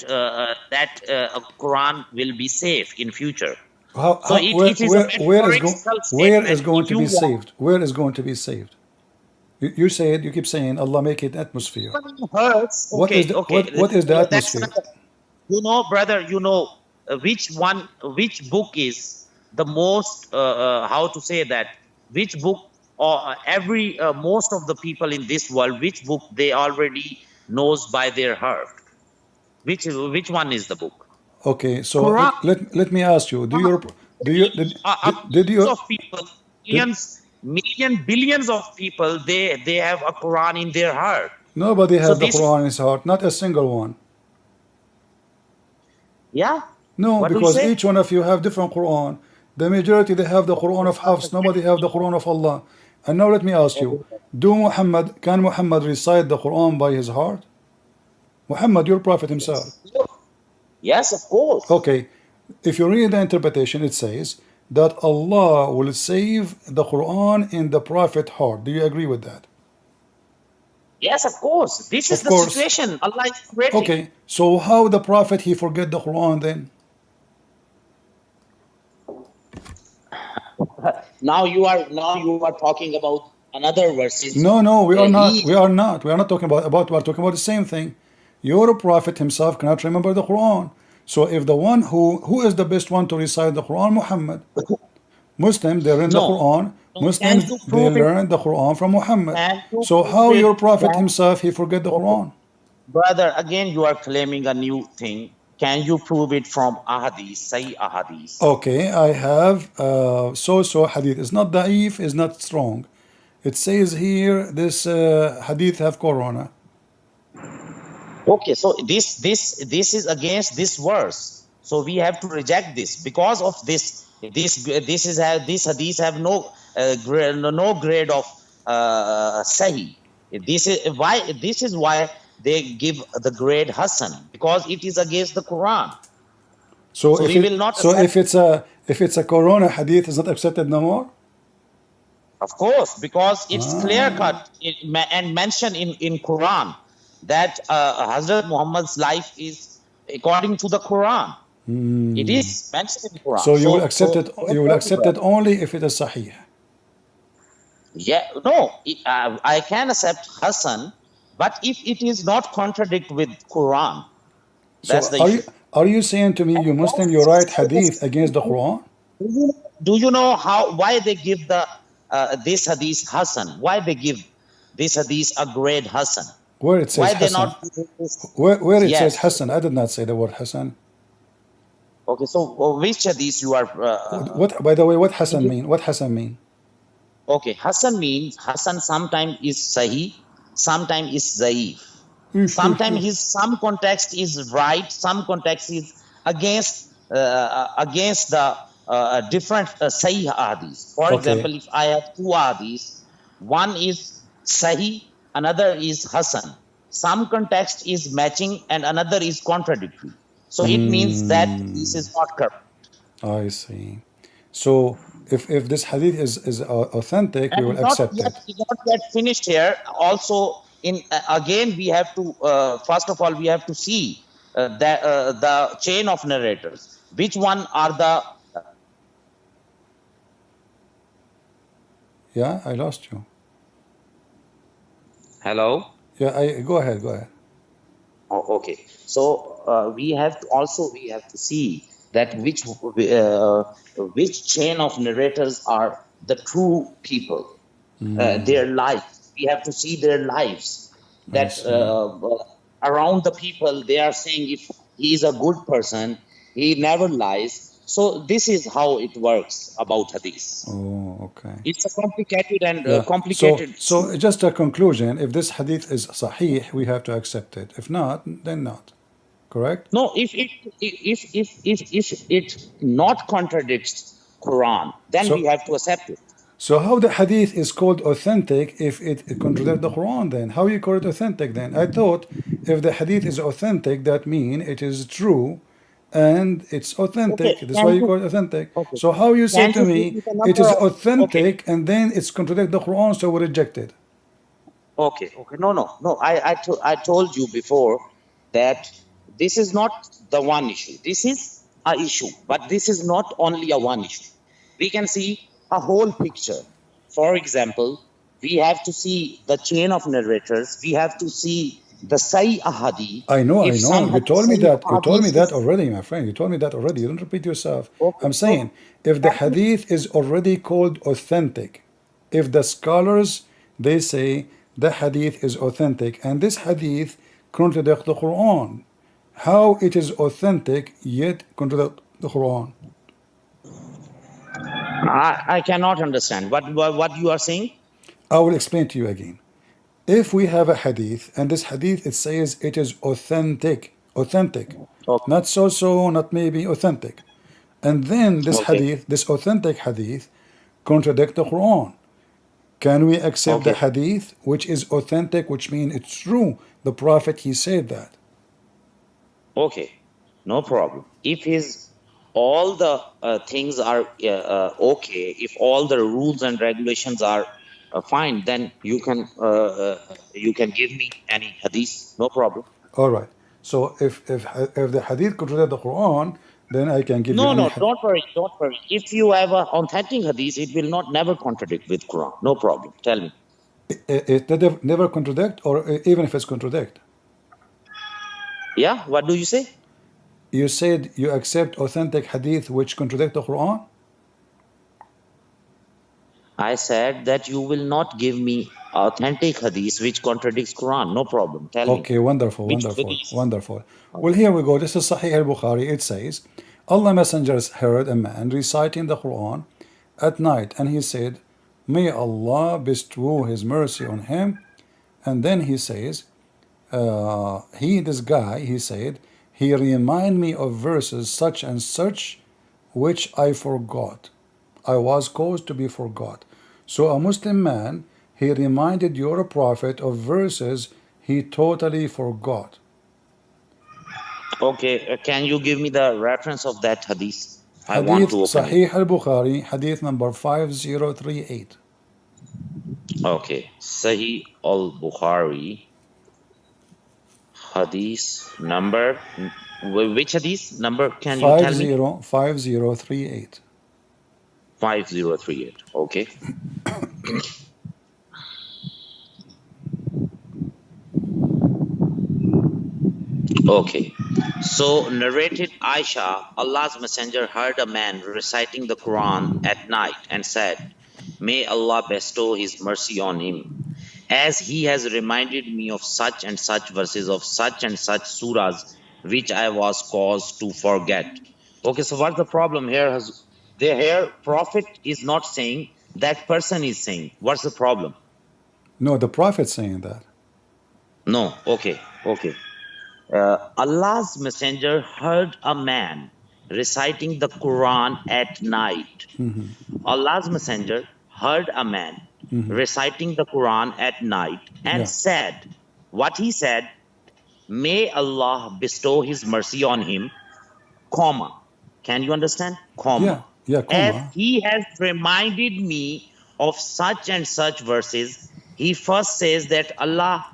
S2: Quran will be safe in future. So it is a metaphorical
S1: where is
S2: statement.
S1: going
S2: If
S1: to
S2: you
S1: be
S2: want,
S1: saved? Where is going to be saved? You keep saying Allah make it atmosphere.
S2: hurts.
S1: What is the what is the
S2: That's
S1: atmosphere?
S2: another. Brother, which book is the most, how to say that, which book, or every most of the people in this world, which book they already knows by their heart? Which one is the book?
S1: Okay, so
S2: Quran.
S1: let me ask you, do you did
S2: Billions
S1: you
S2: of people,
S1: did
S2: billions of people, they have a Quran in their heart.
S1: nobody
S2: So
S1: have the
S2: this,
S1: Quran in his heart? Not a single one.
S2: yeah.
S1: No,
S2: What do you
S1: because
S2: say?
S1: each one of you have different Quran. The majority they have the Quran of Hafs. Nobody have the Quran of Allah. And now let me ask you: can Muhammad recite the Quran by his heart? Muhammad, your prophet himself.
S2: Yes, of course.
S1: Okay, if you read the interpretation, it says that Allah will save the Quran in the prophet heart. Do you agree with that?
S2: Yes, of course. This is
S1: Of
S2: the
S1: course.
S2: situation Allah is creating.
S1: Okay, so how the prophet he forget the Quran then?
S2: Now you are talking about another verses.
S1: No, we are not.
S2: He,
S1: We are not. We are not talking about. We are talking about the same thing. Your prophet himself cannot remember the Quran. So if the one who is the best one to recite the Quran, Muhammad. Muslims they learn the
S2: no.
S1: Quran.
S2: No, can
S1: Muslims
S2: you
S1: they
S2: prove it?
S1: learn the Quran from Muhammad.
S2: Can you
S1: So
S2: prove
S1: how
S2: it?
S1: your prophet
S2: Can,
S1: himself he forget the
S2: okay.
S1: Quran?
S2: Brother, again you are claiming a new thing. Can you prove it from ahadith, say ahadith?
S1: Okay, I have so hadith. It's not da'if, it's not strong. It says here this hadith have corona.
S2: Okay, so this is against this verse. So we have to reject this because of this. This hadith have no grade of Sahih. This is why they give the grade Hasan, because it is against the Quran.
S1: So
S2: So
S1: if
S2: we will not accept.
S1: if it's a corona hadith, is not accepted no more.
S2: Of course, because it's clear cut and mentioned in Quran that Hazrat Muhammad's life is according to the Quran. It is mentioned in Quran.
S1: So you will accept it.
S2: don't
S1: You will
S2: worry,
S1: accept it
S2: brother.
S1: only if it is sahih.
S2: Yeah, no, I can accept Hassan, but if it is not contradict with Quran, that's
S1: So
S2: the issue.
S1: are you saying to me, you Muslim, you write hadith against the Quran?
S2: Do you know why they give the this hadith Hassan? Why they give this hadith a grade Hassan?
S1: Where it says
S2: Why they
S1: Hassan?
S2: not giving this?
S1: Where it says
S2: Yes.
S1: Hassan? I did not say the word Hassan.
S2: Okay, so which hadith you are?
S1: What? By the way, what Hassan mean? What Hassan mean?
S2: Okay, Hassan means Hassan sometimes is Sahih, sometimes is Zaif. Sometimes his some context is right, some context is against the different Sahih hadith. For
S1: Okay.
S2: example, if I have two hadiths, one is Sahih, another is Hassan. Some context is matching and another is contradictory. So it means that this is not correct.
S1: I see. So if this hadith is authentic, we will
S2: And
S1: accept it.
S2: not yet finished here. Also, in again, we have to first of all we have to see the chain of narrators. Which one are the?
S1: Yeah, I lost you.
S2: Hello.
S1: Yeah, I go ahead. Go ahead.
S2: Oh, okay. So we have to see that which chain of narrators are the true people. Their lives. We have to see their lives. That around the people, they are saying if he is a good person, he never lies. So this is how it works about hadith.
S1: Oh, okay.
S2: It's a complicated and
S1: Yeah.
S2: complicated.
S1: So just a conclusion. If this hadith is sahih, we have to accept it. If not, then not. Correct?
S2: No, if it not contradicts Quran, then
S1: So-
S2: we have to accept it.
S1: So how the hadith is called authentic if it contradicts the Quran then? How you call it authentic then? I thought if the hadith is authentic, that means it is true and it's authentic.
S2: Okay,
S1: That's why
S2: can
S1: you
S2: you
S1: call it authentic.
S2: okay?
S1: So how you say
S2: Can
S1: to
S2: you give
S1: me
S2: me the
S1: it
S2: number
S1: is
S2: of okay?
S1: authentic and then it's contradict the Quran, so we reject it?
S2: Okay, okay. No, no, no. I told you before that this is not the one issue. This is a issue, but this is not only a one issue. We can see a whole picture. For example, we have to see the chain of narrators. We have to see the Sahih Ahadi.
S1: I know, I
S2: If
S1: know.
S2: some
S1: You told me
S2: Sahih
S1: that. You told me
S2: Ahadith
S1: that
S2: is
S1: already, my friend. You told me that already. You don't repeat yourself.
S2: okay,
S1: I'm
S2: no,
S1: saying if the
S2: can you
S1: hadith is already called authentic, if the scholars they say the hadith is authentic and this hadith contradicts the Quran, how it is authentic yet contradict the Quran?
S2: I cannot understand what you are saying.
S1: I will explain to you again. If we have a hadith and this hadith it says it is authentic,
S2: Okay,
S1: not so, not maybe, authentic. And then this
S2: okay,
S1: hadith, this authentic hadith, contradict the Quran. Can we accept the
S2: okay.
S1: hadith which is authentic, which means it's true? The Prophet he said that.
S2: Okay, no problem. If his all the things are okay, if all the rules and regulations are fine, then you can give me any hadith, no problem.
S1: All right. So if the hadith contradict the Quran, then I can give you
S2: No,
S1: any
S2: no,
S1: hadith.
S2: don't worry, don't worry. If you have a authentic hadith, it will not never contradict with Quran. No problem. Tell me.
S1: It never contradict, or even if it's contradict.
S2: Yeah, what do you say?
S1: You said you accept authentic hadith which contradict the Quran.
S2: I said that you will not give me authentic hadith which contradicts Quran. No problem. Tell me.
S1: Okay, wonderful,
S2: Which
S1: wonderful,
S2: hadith?
S1: wonderful. Well, here we go. This is Sahih al-Bukhari. It says, Allah messengers heard a man reciting the Quran at night, and he said, may Allah bestow his mercy on him. And then he says, this guy, he said, he remind me of verses such and such, which I forgot. I was caused to be forgot. So a Muslim man, he reminded your prophet of verses he totally forgot.
S2: Okay, can you give me the reference of that hadith? I want
S1: Hadith
S2: to open it.
S1: Sahih al-Bukhari, hadith number 5038.
S2: Okay, Sahih al-Bukhari, hadith number, which hadith number can you tell me?
S1: 5038.
S2: 5038. Okay. Okay. So narrated Aisha, Allah's messenger heard a man reciting the Quran at night and said, may Allah bestow his mercy on him, as he has reminded me of such and such verses of such and such surahs, which I was caused to forget. Okay, so what's the problem here? The here prophet is not saying, that person is saying. What's the problem?
S1: No, the prophet saying that.
S2: No, okay, okay. Allah's messenger heard a man reciting the Quran at night. Allah's messenger heard a man reciting the Quran at night and
S1: Yeah.
S2: said, what he said, may Allah bestow his mercy on him, comma. Can you understand? Comma.
S1: Yeah,
S2: As
S1: comma.
S2: he has reminded me of such and such verses, he first says that Allah,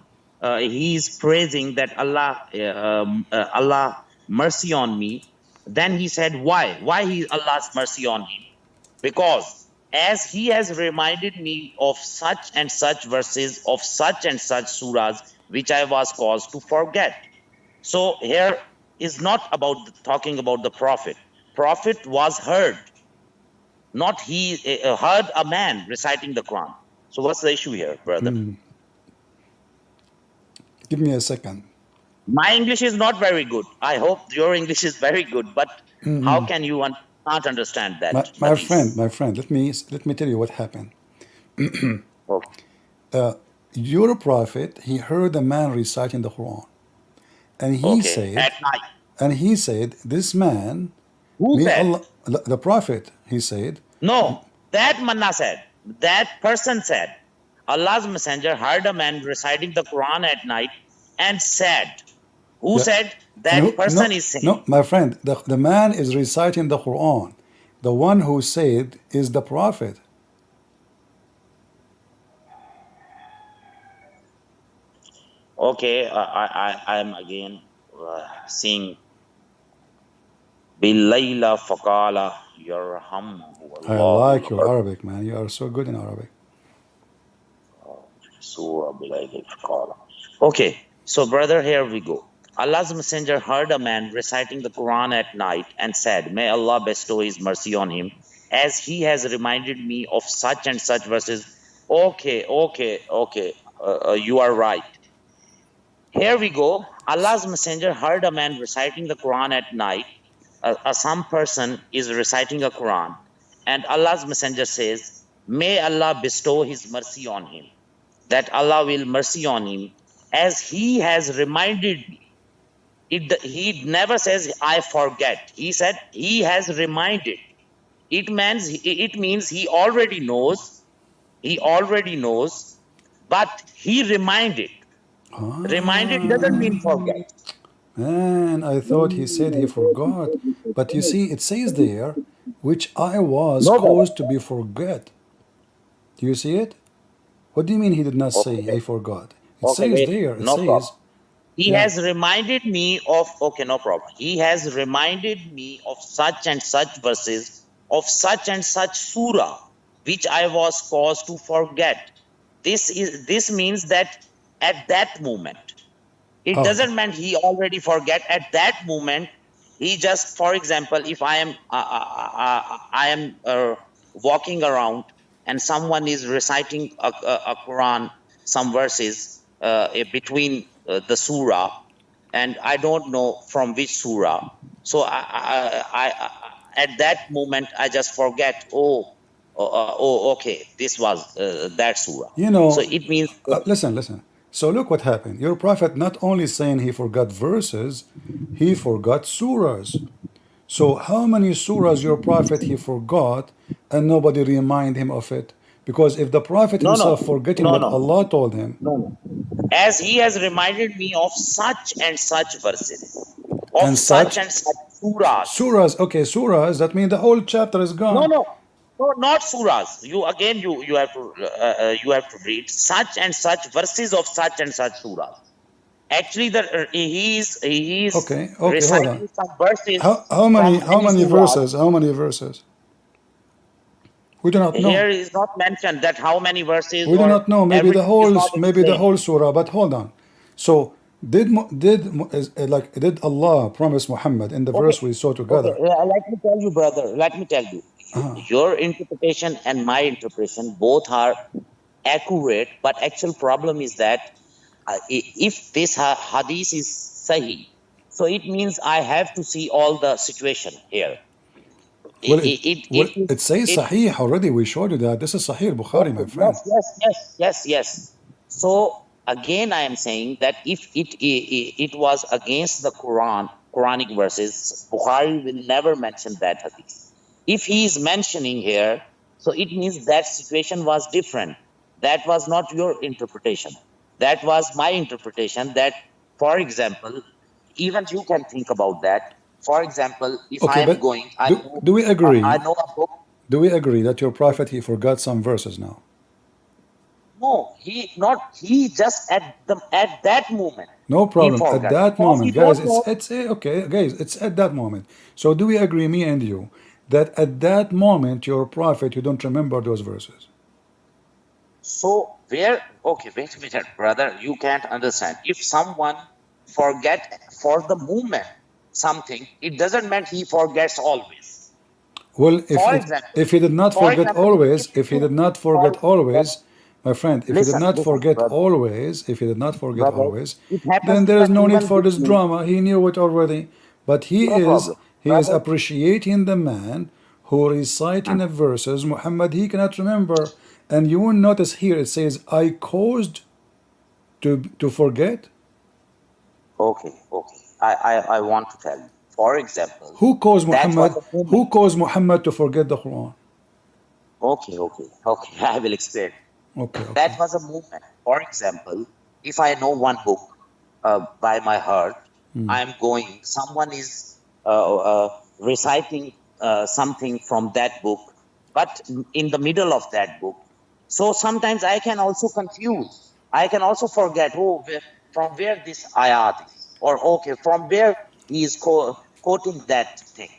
S2: he is praising that Allah mercy on me. Then he said, why? Why Allah's mercy on him? Because as he has reminded me of such and such verses of such and such surahs, which I was caused to forget. So here is not about talking about the prophet. Prophet was heard, not he heard a man reciting the Quran. So what's the issue here, brother?
S1: Give me a second.
S2: My English is not very good. I hope your English is very good, but how can you not understand that?
S1: My
S2: hadith?
S1: friend, let me tell you what happened.
S2: Okay.
S1: Your prophet, he heard a man reciting the Quran. And
S2: Okay. At night.
S1: this man,
S2: Who
S1: may
S2: said?
S1: Allah, the prophet, he said,
S2: No, that manna said, that person said, Allah's messenger heard a man reciting the Quran at night and said, Who
S1: Yeah.
S2: said
S1: And
S2: that
S1: who,
S2: person
S1: no,
S2: is saying?
S1: no, my friend, the man is reciting the Quran. The one who said is the Prophet.
S2: Okay, I am again seeing Billayla Faqala Yarhamhu
S1: I
S2: Allahul
S1: like your Arabic, man. You are so good in Arabic.
S2: Surah Billayla Faqala. Okay, so brother, here we go. Allah's messenger heard a man reciting the Quran at night and said, May Allah bestow his mercy on him, as he has reminded me of such and such verses. Okay, you are right. Here we go. Allah's messenger heard a man reciting the Quran at night. Some person is reciting a Quran, and Allah's messenger says, May Allah bestow his mercy on him, that Allah will mercy on him, as he has reminded me. He never says, I forget. He said, he has reminded. It means he already knows. He already knows, but he reminded. Reminded doesn't mean forget.
S1: Man, I thought he said he forgot. But you see, it says there, which I was
S2: No, brother.
S1: caused to be forget. Do you see it? What do you mean he did not
S2: Okay,
S1: say I
S2: wait.
S1: forgot? It
S2: Okay,
S1: says
S2: wait.
S1: there, it
S2: No problem.
S1: says,
S2: He
S1: yeah.
S2: has reminded me of, okay, no problem. He has reminded me of such and such verses, of such and such surah, which I was caused to forget. This means that at that moment, it
S1: Oh,
S2: doesn't mean he already forget. At that moment, he just, for example, if I am walking around and someone is reciting a Quran, some verses between the surah, and I don't know from which surah. So at that moment I just forget. Okay, this was that surah.
S1: you
S2: So
S1: know,
S2: it means
S1: listen. So look what happened. Your prophet not only saying he forgot verses, he forgot surahs. So how many surahs your prophet he forgot and nobody remind him of it? Because if the prophet
S2: no,
S1: himself
S2: no,
S1: forgetting
S2: no,
S1: what
S2: no.
S1: Allah told him,
S2: No. As he has reminded me of such and such verses, of
S1: and
S2: such
S1: such
S2: and such surahs.
S1: surahs, okay, surahs, that means the whole chapter is
S2: No,
S1: gone.
S2: no, no, not surahs. You have to read such and such verses of such and such surahs. Actually, he is
S1: Okay, hold on.
S2: reciting some verses
S1: How many
S2: from
S1: how
S2: many
S1: many
S2: surahs.
S1: verses? How many verses? We do not know.
S2: Here is not mentioned that how many verses
S1: We do
S2: or
S1: not know.
S2: everything is not
S1: Maybe the
S2: explained.
S1: whole surah. But hold on. So did Allah promise Muhammad in the
S2: Okay,
S1: verse we saw
S2: okay.
S1: together?
S2: Let me tell you, brother. Let me tell you. Your interpretation and my interpretation both are accurate, but actual problem is that if this hadith is sahih, so it means I have to see all the situation here.
S1: Well,
S2: It is
S1: it says
S2: it.
S1: Sahih already. We showed you that. This is Sahih Bukhari,
S2: Okay,
S1: my friend.
S2: yes. So again, I am saying that if it was against the Quranic verses, Bukhari will never mention that hadith. If he is mentioning here, so it means that situation was different. That was not your interpretation. That was my interpretation. That, for example, even you can think about that. For example, if I
S1: Okay,
S2: am
S1: but
S2: going,
S1: do we
S2: I
S1: agree?
S2: know a book.
S1: Do we agree that your prophet he forgot some verses now?
S2: No, he just at that moment
S1: No
S2: he
S1: problem. At
S2: forgot
S1: that
S2: because he
S1: moment, guys,
S2: don't know.
S1: okay, guys, it's at that moment. So do we agree, me and you, that at that moment your prophet you don't remember those verses?
S2: So where? Okay, wait a minute, brother. You can't understand. If someone forget for the moment something, it doesn't mean he forgets always.
S1: Well,
S2: For example,
S1: if he did not forget always, if he did not forget
S2: brother,
S1: always, my friend, if he did not
S2: listen,
S1: forget
S2: brother,
S1: always, if he did not forget
S2: brother.
S1: always,
S2: It happens
S1: then there is
S2: that
S1: no need
S2: even
S1: for
S2: with
S1: this
S2: me,
S1: drama. He knew it already. But
S2: no problem,
S1: he is
S2: brother.
S1: appreciating the man who reciting the verses. Muhammad, he cannot remember. And you will notice here it says, I caused to forget.
S2: Okay. I want to tell you. For example,
S1: Who caused
S2: that was
S1: Muhammad?
S2: a moment.
S1: Who caused Muhammad to forget the Quran?
S2: Okay. I will explain.
S1: Okay.
S2: That was a movement. For example, if I know one book by my heart, I'm going, someone is reciting something from that book, but in the middle of that book. So sometimes I can also confuse. I can also forget, from where this ayat is, or okay, from where he is quoting that thing.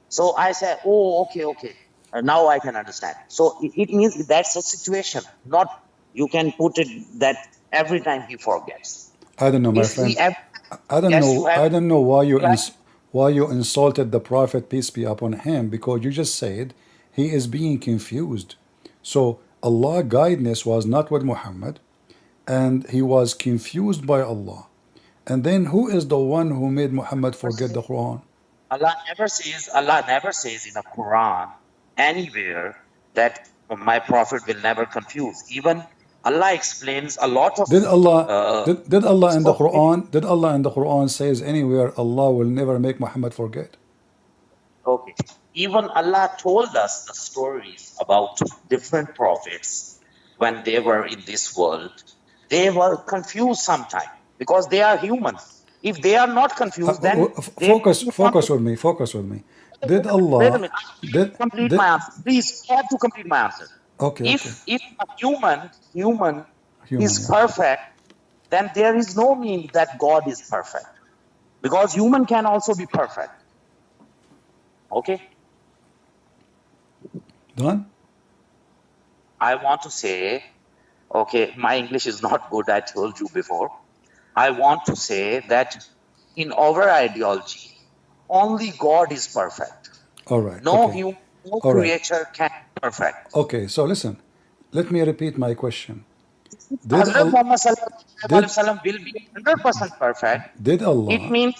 S2: So I say, oh, okay. Now I can understand. So it means that's a situation, not you can put it that every time he forgets.
S1: I don't know, my
S2: If
S1: friend.
S2: he ever
S1: I don't
S2: yes, you
S1: know.
S2: have
S1: I don't know why you
S2: you have
S1: why you insulted the Prophet, peace be upon him, because you just said he is being confused. So Allah guidance was not with Muhammad, and he was confused by Allah. And then who is the one who made Muhammad forget the Quran?
S2: Allah never says in the Quran anywhere that my prophet will never confuse. Even Allah explains a lot of
S1: Did Allah
S2: uh,
S1: did Allah in the
S2: so
S1: Quran says anywhere Allah will never make Muhammad forget?
S2: okay. Even Allah told us the stories about different prophets when they were in this world. They were confused sometimes because they are humans. If they are not confused, then they will be
S1: Focus with me. Focus with me. Did
S2: Wait a
S1: Allah
S2: minute. I have
S1: did
S2: to complete
S1: did
S2: my answer. Please, I have to complete my answer.
S1: okay.
S2: If a human
S1: Human,
S2: is
S1: yeah.
S2: perfect, then there is no mean that God is perfect. Because human can also be perfect. Okay?
S1: Done?
S2: I want to say, okay, my English is not good, I told you before. I want to say that in our ideology, only God is perfect.
S1: All right.
S2: No
S1: Okay.
S2: human, no
S1: All right.
S2: creature can be perfect.
S1: Okay. So listen. Let me repeat my question. Did
S2: Hazrat
S1: al
S2: Muhammad sallallahu alaihi
S1: did
S2: wasallam will be 100% perfect.
S1: did
S2: It
S1: Allah,
S2: means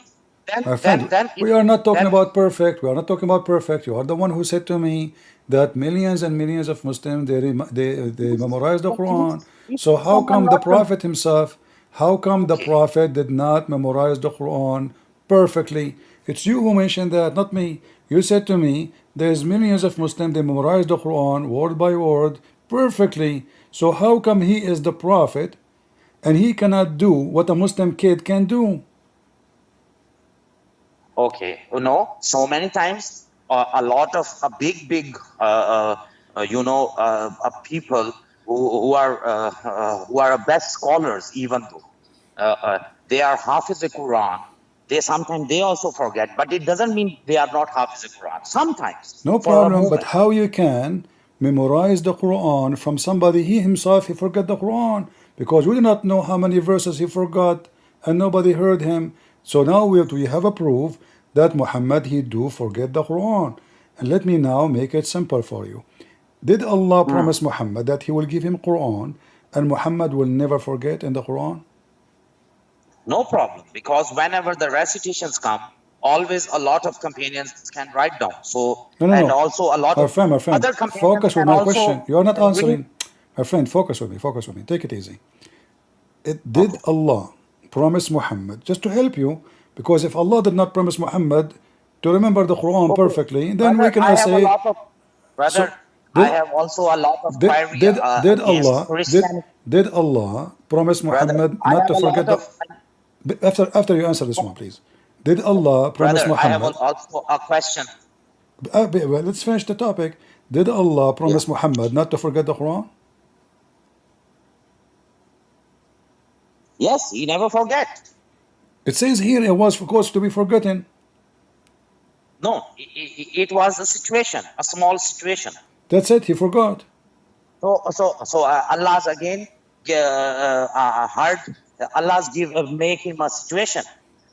S1: my friend,
S2: then it
S1: we are not talking
S2: then
S1: about perfect. We are not talking about perfect. You are the one who said to me that millions and millions of Muslims they memorize the Quran.
S2: if
S1: So how
S2: someone
S1: come the
S2: not
S1: Prophet himself? How come the
S2: okay.
S1: Prophet did not memorize the Quran perfectly? It's you who mentioned that, not me. You said to me there's millions of Muslims they memorize the Quran word by word perfectly. So how come he is the Prophet and he cannot do what a Muslim kid can do?
S2: Okay, so many times a lot of a big people who are best scholars, even though they are Hafiz the Quran, they sometimes they also forget, but it doesn't mean they are not Hafiz the Quran. Sometimes
S1: No
S2: for a
S1: problem, but
S2: moment.
S1: how you can memorize the Quran from somebody he himself he forgot the Quran because we do not know how many verses he forgot and nobody heard him. So now we have a proof that Muhammad he do forget the Quran. And let me now make it simple for you. Did Allah
S2: Hmm.
S1: promise Muhammad that he will give him Quran and Muhammad will never forget in the Quran?
S2: No problem, because whenever the recitations come, always a lot of companions can write down. So,
S1: No, no,
S2: and
S1: no.
S2: also a lot of
S1: My friend,
S2: other companions
S1: focus with
S2: can
S1: my question.
S2: also
S1: You are not
S2: read.
S1: answering. My friend, focus with me. Take it easy. Did
S2: Okay.
S1: Allah promise Muhammad just to help you? Because if Allah did not promise Muhammad to remember the Quran
S2: Okay.
S1: perfectly, then we
S2: Brother,
S1: cannot say.
S2: brother,
S1: So
S2: I
S1: did
S2: have also a lot of
S1: did
S2: query
S1: did did
S2: against
S1: Allah
S2: Christianity.
S1: did Allah promise
S2: Brother,
S1: Muhammad
S2: I
S1: not
S2: have
S1: to
S2: a
S1: forget
S2: lot
S1: the?
S2: of,
S1: After you answer this one, please. Did Allah promise
S2: brother, I have
S1: Muhammad?
S2: also a question.
S1: Well, let's finish the topic. Did Allah
S2: Yeah.
S1: promise Muhammad not to forget the Quran?
S2: Yes, he never forget.
S1: It says here it was supposed to be forgotten.
S2: No, it was a situation, a small situation.
S1: That's it. He forgot.
S2: So Allah's again heard. Allah's make him a situation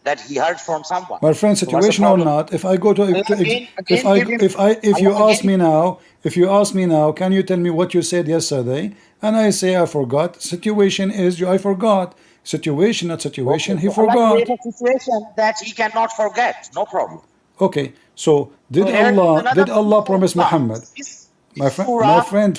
S2: that he heard from someone.
S1: My friend,
S2: So what's the
S1: situation or
S2: problem?
S1: not, if I go to,
S2: Allah
S1: if
S2: again
S1: I
S2: give him.
S1: if you
S2: Allah
S1: ask
S2: again.
S1: me now, can you tell me what you said yesterday? And I say I forgot. Situation is I forgot. Situation, not
S2: Okay.
S1: situation. He
S2: So Allah create
S1: forgot.
S2: a situation that he cannot forget. No problem.
S1: Okay. So
S2: So here is another
S1: did
S2: proof
S1: Allah
S2: from
S1: promise
S2: Allah.
S1: Muhammad?
S2: This
S1: My
S2: surah,
S1: friend,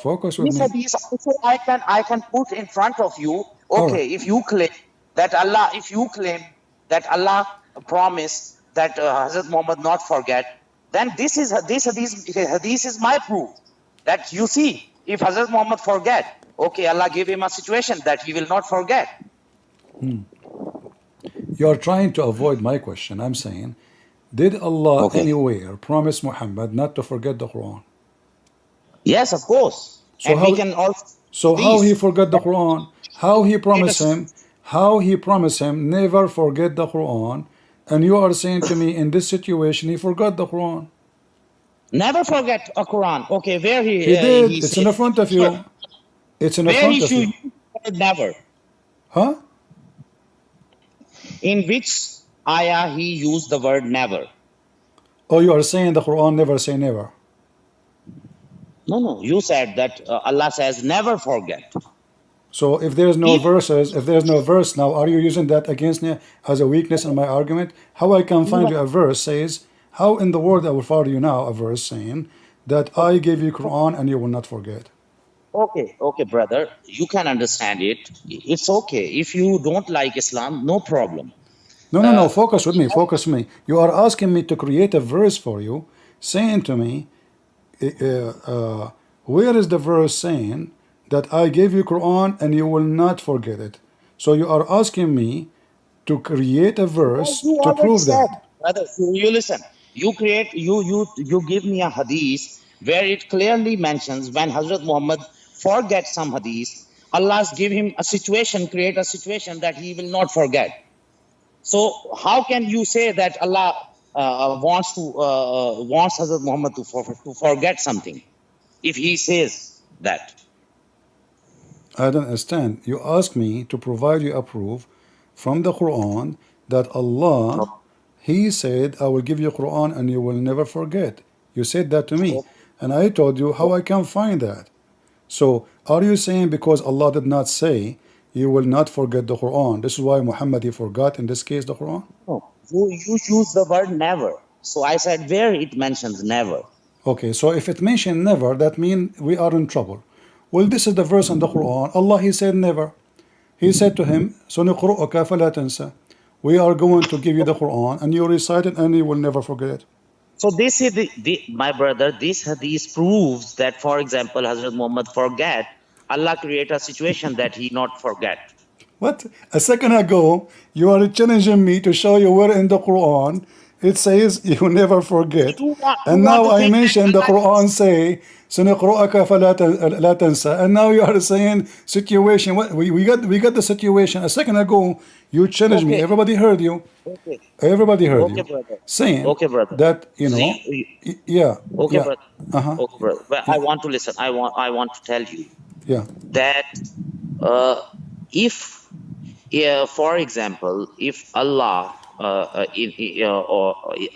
S1: focus with
S2: this
S1: me.
S2: hadith also I can put in front of you.
S1: All right.
S2: Okay, if you claim that Allah promised that Hazrat Muhammad not forget, then this hadith is my proof that you see if Hazrat Muhammad forget, okay, Allah give him a situation that he will not forget.
S1: You are trying to avoid my question. I'm saying, did Allah
S2: Okay.
S1: anywhere promise Muhammad not to forget the Quran?
S2: Yes, of course.
S1: So
S2: And we
S1: how
S2: can also
S1: so how he
S2: this.
S1: forgot the Quran? How he
S2: Create a
S1: promised him? How he promised him never forget the Quran? And you are saying to me in this situation he forgot the Quran.
S2: never forget a Quran. Okay, where
S1: He
S2: he
S1: did. It's in
S2: said
S1: the front of you. It's in the
S2: where he
S1: front of
S2: should
S1: you.
S2: use the word never.
S1: Huh?
S2: In which ayah he used the word never?
S1: Oh, you are saying the Quran never say never.
S2: No, no. You said that Allah says never forget.
S1: So if there's no
S2: If
S1: verses, if there's no verse now, are you using that against me as a weakness in my argument? How I can find you a verse says, how in the world I will find you now a verse saying that I gave you Quran and you will not forget?
S2: okay, okay, brother, you can understand it. It's okay. If you don't like Islam, no problem.
S1: No. Focus with me. Focus with me. You are asking me to create a verse for you, saying to me, where is the verse saying that I gave you Quran and you will not forget it? So you are asking me to create a
S2: Because
S1: verse
S2: you
S1: to
S2: already
S1: prove
S2: said,
S1: that.
S2: brother, you listen. You give me a hadith where it clearly mentions when Hazrat Muhammad forgets some hadith, Allah's give him a situation, create a situation that he will not forget. So how can you say that Allah wants Hazrat Muhammad to forget something if he says that?
S1: I don't understand. You ask me to provide you a proof from the Quran that Allah, He said, I will give you Quran and you will never forget. You said that to me. And I told you how I can find that. So are you saying because Allah did not say you will not forget the Quran, this is why Muhammad he forgot in this case the Quran?
S2: No, you use the word never. So I said where it mentions never.
S1: Okay, so if it mentioned never, that means we are in trouble. Well, this is the verse in the Quran. Allah he said never. He said to him, سَنُقْرُؤُكَ فَلَا تَنْسَى. We are going to give you the Quran and you recite it and you will never forget it.
S2: So this is my brother, this hadith proves that, for example, Hazrat Muhammad forget, Allah create a situation that he not forget.
S1: What? A second ago, you are challenging me to show you where in the Quran it says you never forget.
S2: You
S1: And
S2: want
S1: now
S2: to
S1: I
S2: think
S1: mentioned the
S2: that Allah
S1: Quran say, سنقرأك فلا لا تنسى. And now you are saying situation. What? We got the situation. A second ago, you challenged me.
S2: okay,
S1: Everybody heard you.
S2: okay,
S1: Everybody heard
S2: okay,
S1: you.
S2: brother.
S1: Saying
S2: Okay, brother.
S1: that,
S2: See,
S1: yeah,
S2: okay,
S1: yeah,
S2: brother.
S1: uh-huh,
S2: Okay, brother. But I want to listen. I want to tell you
S1: yeah.
S2: that if, for example, if Allah,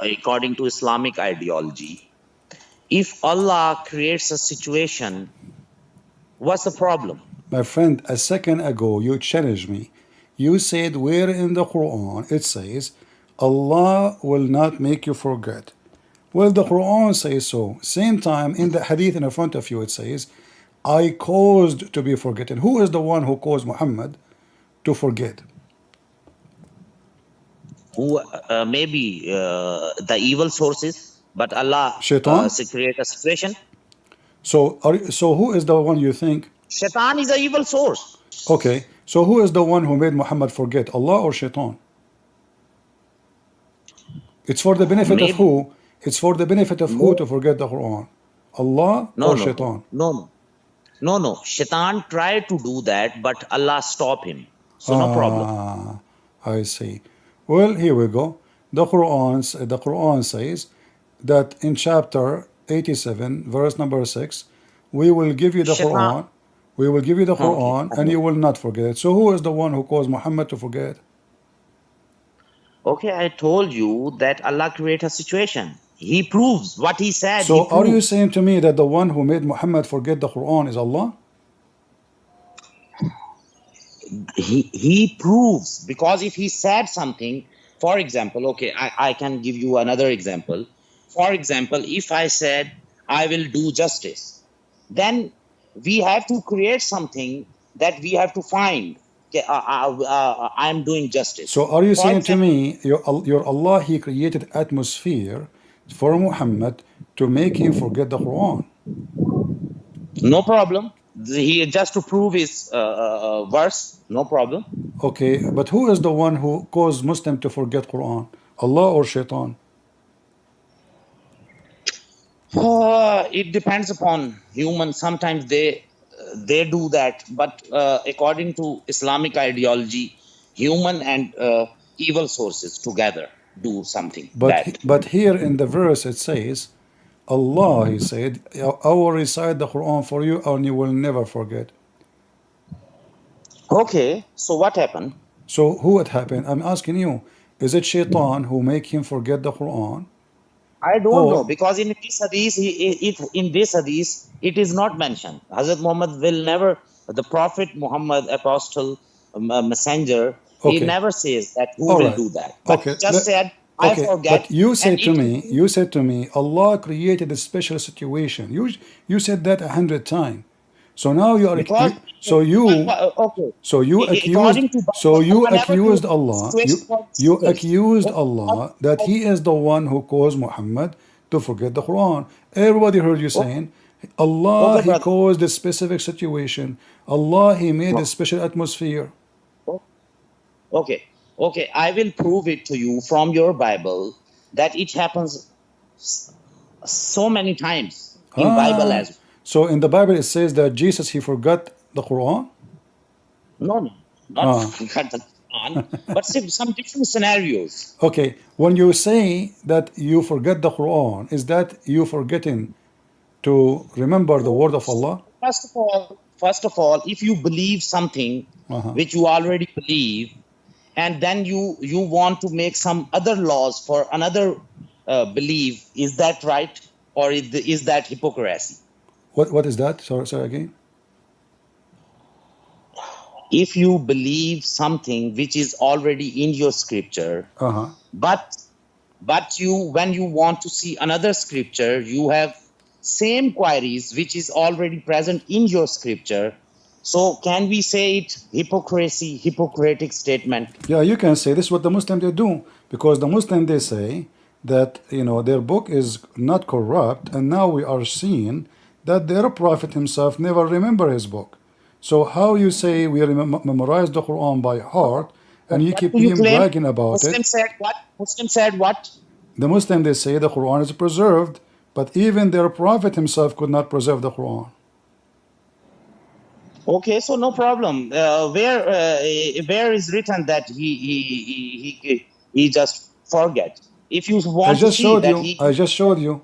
S2: according to Islamic ideology, if Allah creates a situation, what's the problem?
S1: My friend, a second ago you challenged me. You said where in the Quran it says Allah will not make you forget. Well, the Quran says so. Same time in the hadith in front of you it says, I caused to be forgotten. Who is the one who caused Muhammad to forget?
S2: Who maybe the evil sources, but Allah
S1: Shaitan?
S2: create a situation.
S1: So who is the one you think?
S2: Shaitan is an evil source.
S1: Okay, so who is the one who made Muhammad forget? Allah or Shaitan? It's for the benefit of
S2: Maybe
S1: who? It's for the benefit of who
S2: no,
S1: to forget the Quran? Allah
S2: no,
S1: or
S2: no,
S1: Shaitan?
S2: no, no, no, no. Shaitan tried to do that, but Allah stopped him. So no problem.
S1: Ah, I see. Well, here we go. The Quran says that in chapter 87, verse number 6, we will give you the
S2: Shaitan.
S1: Quran. We will give you the
S2: Okay.
S1: Quran and you will not forget it. So who is the one who caused Muhammad to forget?
S2: Okay, I told you that Allah create a situation. He proves what he said. He
S1: So are you
S2: proves.
S1: saying to me that the one who made Muhammad forget the Quran is Allah?
S2: He proves, because if he said something, for example, okay, I can give you another example. For example, if I said I will do justice, then we have to create something that we have to find. Okay, I'm doing justice.
S1: So are you
S2: For
S1: saying to
S2: example,
S1: me your Allah he created atmosphere for Muhammad to make him forget the Quran?
S2: no problem. He just to prove his verse, no problem.
S1: Okay, but who is the one who caused Muslim to forget Quran? Allah or Shaitan?
S2: It depends upon humans. Sometimes they do that, but according to Islamic ideology, human and evil sources together do something bad.
S1: But here in the verse it says, Allah, He said, I will recite the Quran for you and you will never forget.
S2: Okay, so what happened?
S1: So who it happened? I'm asking you, is it Shaitan who make him forget the Quran?
S2: I don't know,
S1: Or
S2: because in this hadith, in this hadith, it is not mentioned. Hazrat Muhammad will never, the Prophet Muhammad, apostle, messenger, he
S1: okay,
S2: never says that who
S1: all
S2: will
S1: right,
S2: do that. But he
S1: okay,
S2: just said, I
S1: okay.
S2: forget,
S1: But you
S2: and
S1: said to
S2: it
S1: me, you said to me, Allah created a special situation. You said that 100 times. So now you are
S2: because
S1: so you
S2: okay,
S1: so you accused
S2: according to
S1: so
S2: Bible,
S1: you
S2: Allah never
S1: accused
S2: created
S1: Allah
S2: situation for
S1: you
S2: deceivers.
S1: accused Allah that He is the one who caused Muhammad to forget the Quran. Everybody heard you saying Allah
S2: Okay,
S1: He
S2: brother.
S1: caused this specific situation. Allah He made a special atmosphere.
S2: Okay, okay, I will prove it to you from your Bible that it happens so many times in Bible
S1: Ah,
S2: as well.
S1: so in the Bible it says that Jesus He forgot the Quran.
S2: No, not
S1: Ah,
S2: forgot the Quran, but some different scenarios.
S1: okay. When you say that you forget the Quran, is that you forgetting to remember the word of Allah?
S2: First of all, if you believe something
S1: Uh-huh.
S2: which you already believe, and then you want to make some other laws for another belief, is that right, or is that hypocrisy?
S1: What is that? Sorry again.
S2: If you believe something which is already in your scripture,
S1: Uh-huh.
S2: but you, when you want to see another scripture, you have same queries which is already present in your scripture. So can we say it hypocritic statement?
S1: Yeah, you can say this is what the Muslim they do, because the Muslim they say that their book is not corrupt, and now we are seeing that their prophet himself never remember his book. So how you say we memorize the Quran by heart, and you
S2: What
S1: keep
S2: do you claim?
S1: bragging about it?
S2: Muslim said what? Muslim said what?
S1: The Muslim they say the Quran is preserved, but even their prophet himself could not preserve the Quran.
S2: Okay, so no problem. Where is written that he just forget? If you
S1: I
S2: want to
S1: just
S2: see
S1: showed
S2: that
S1: you. I just showed you.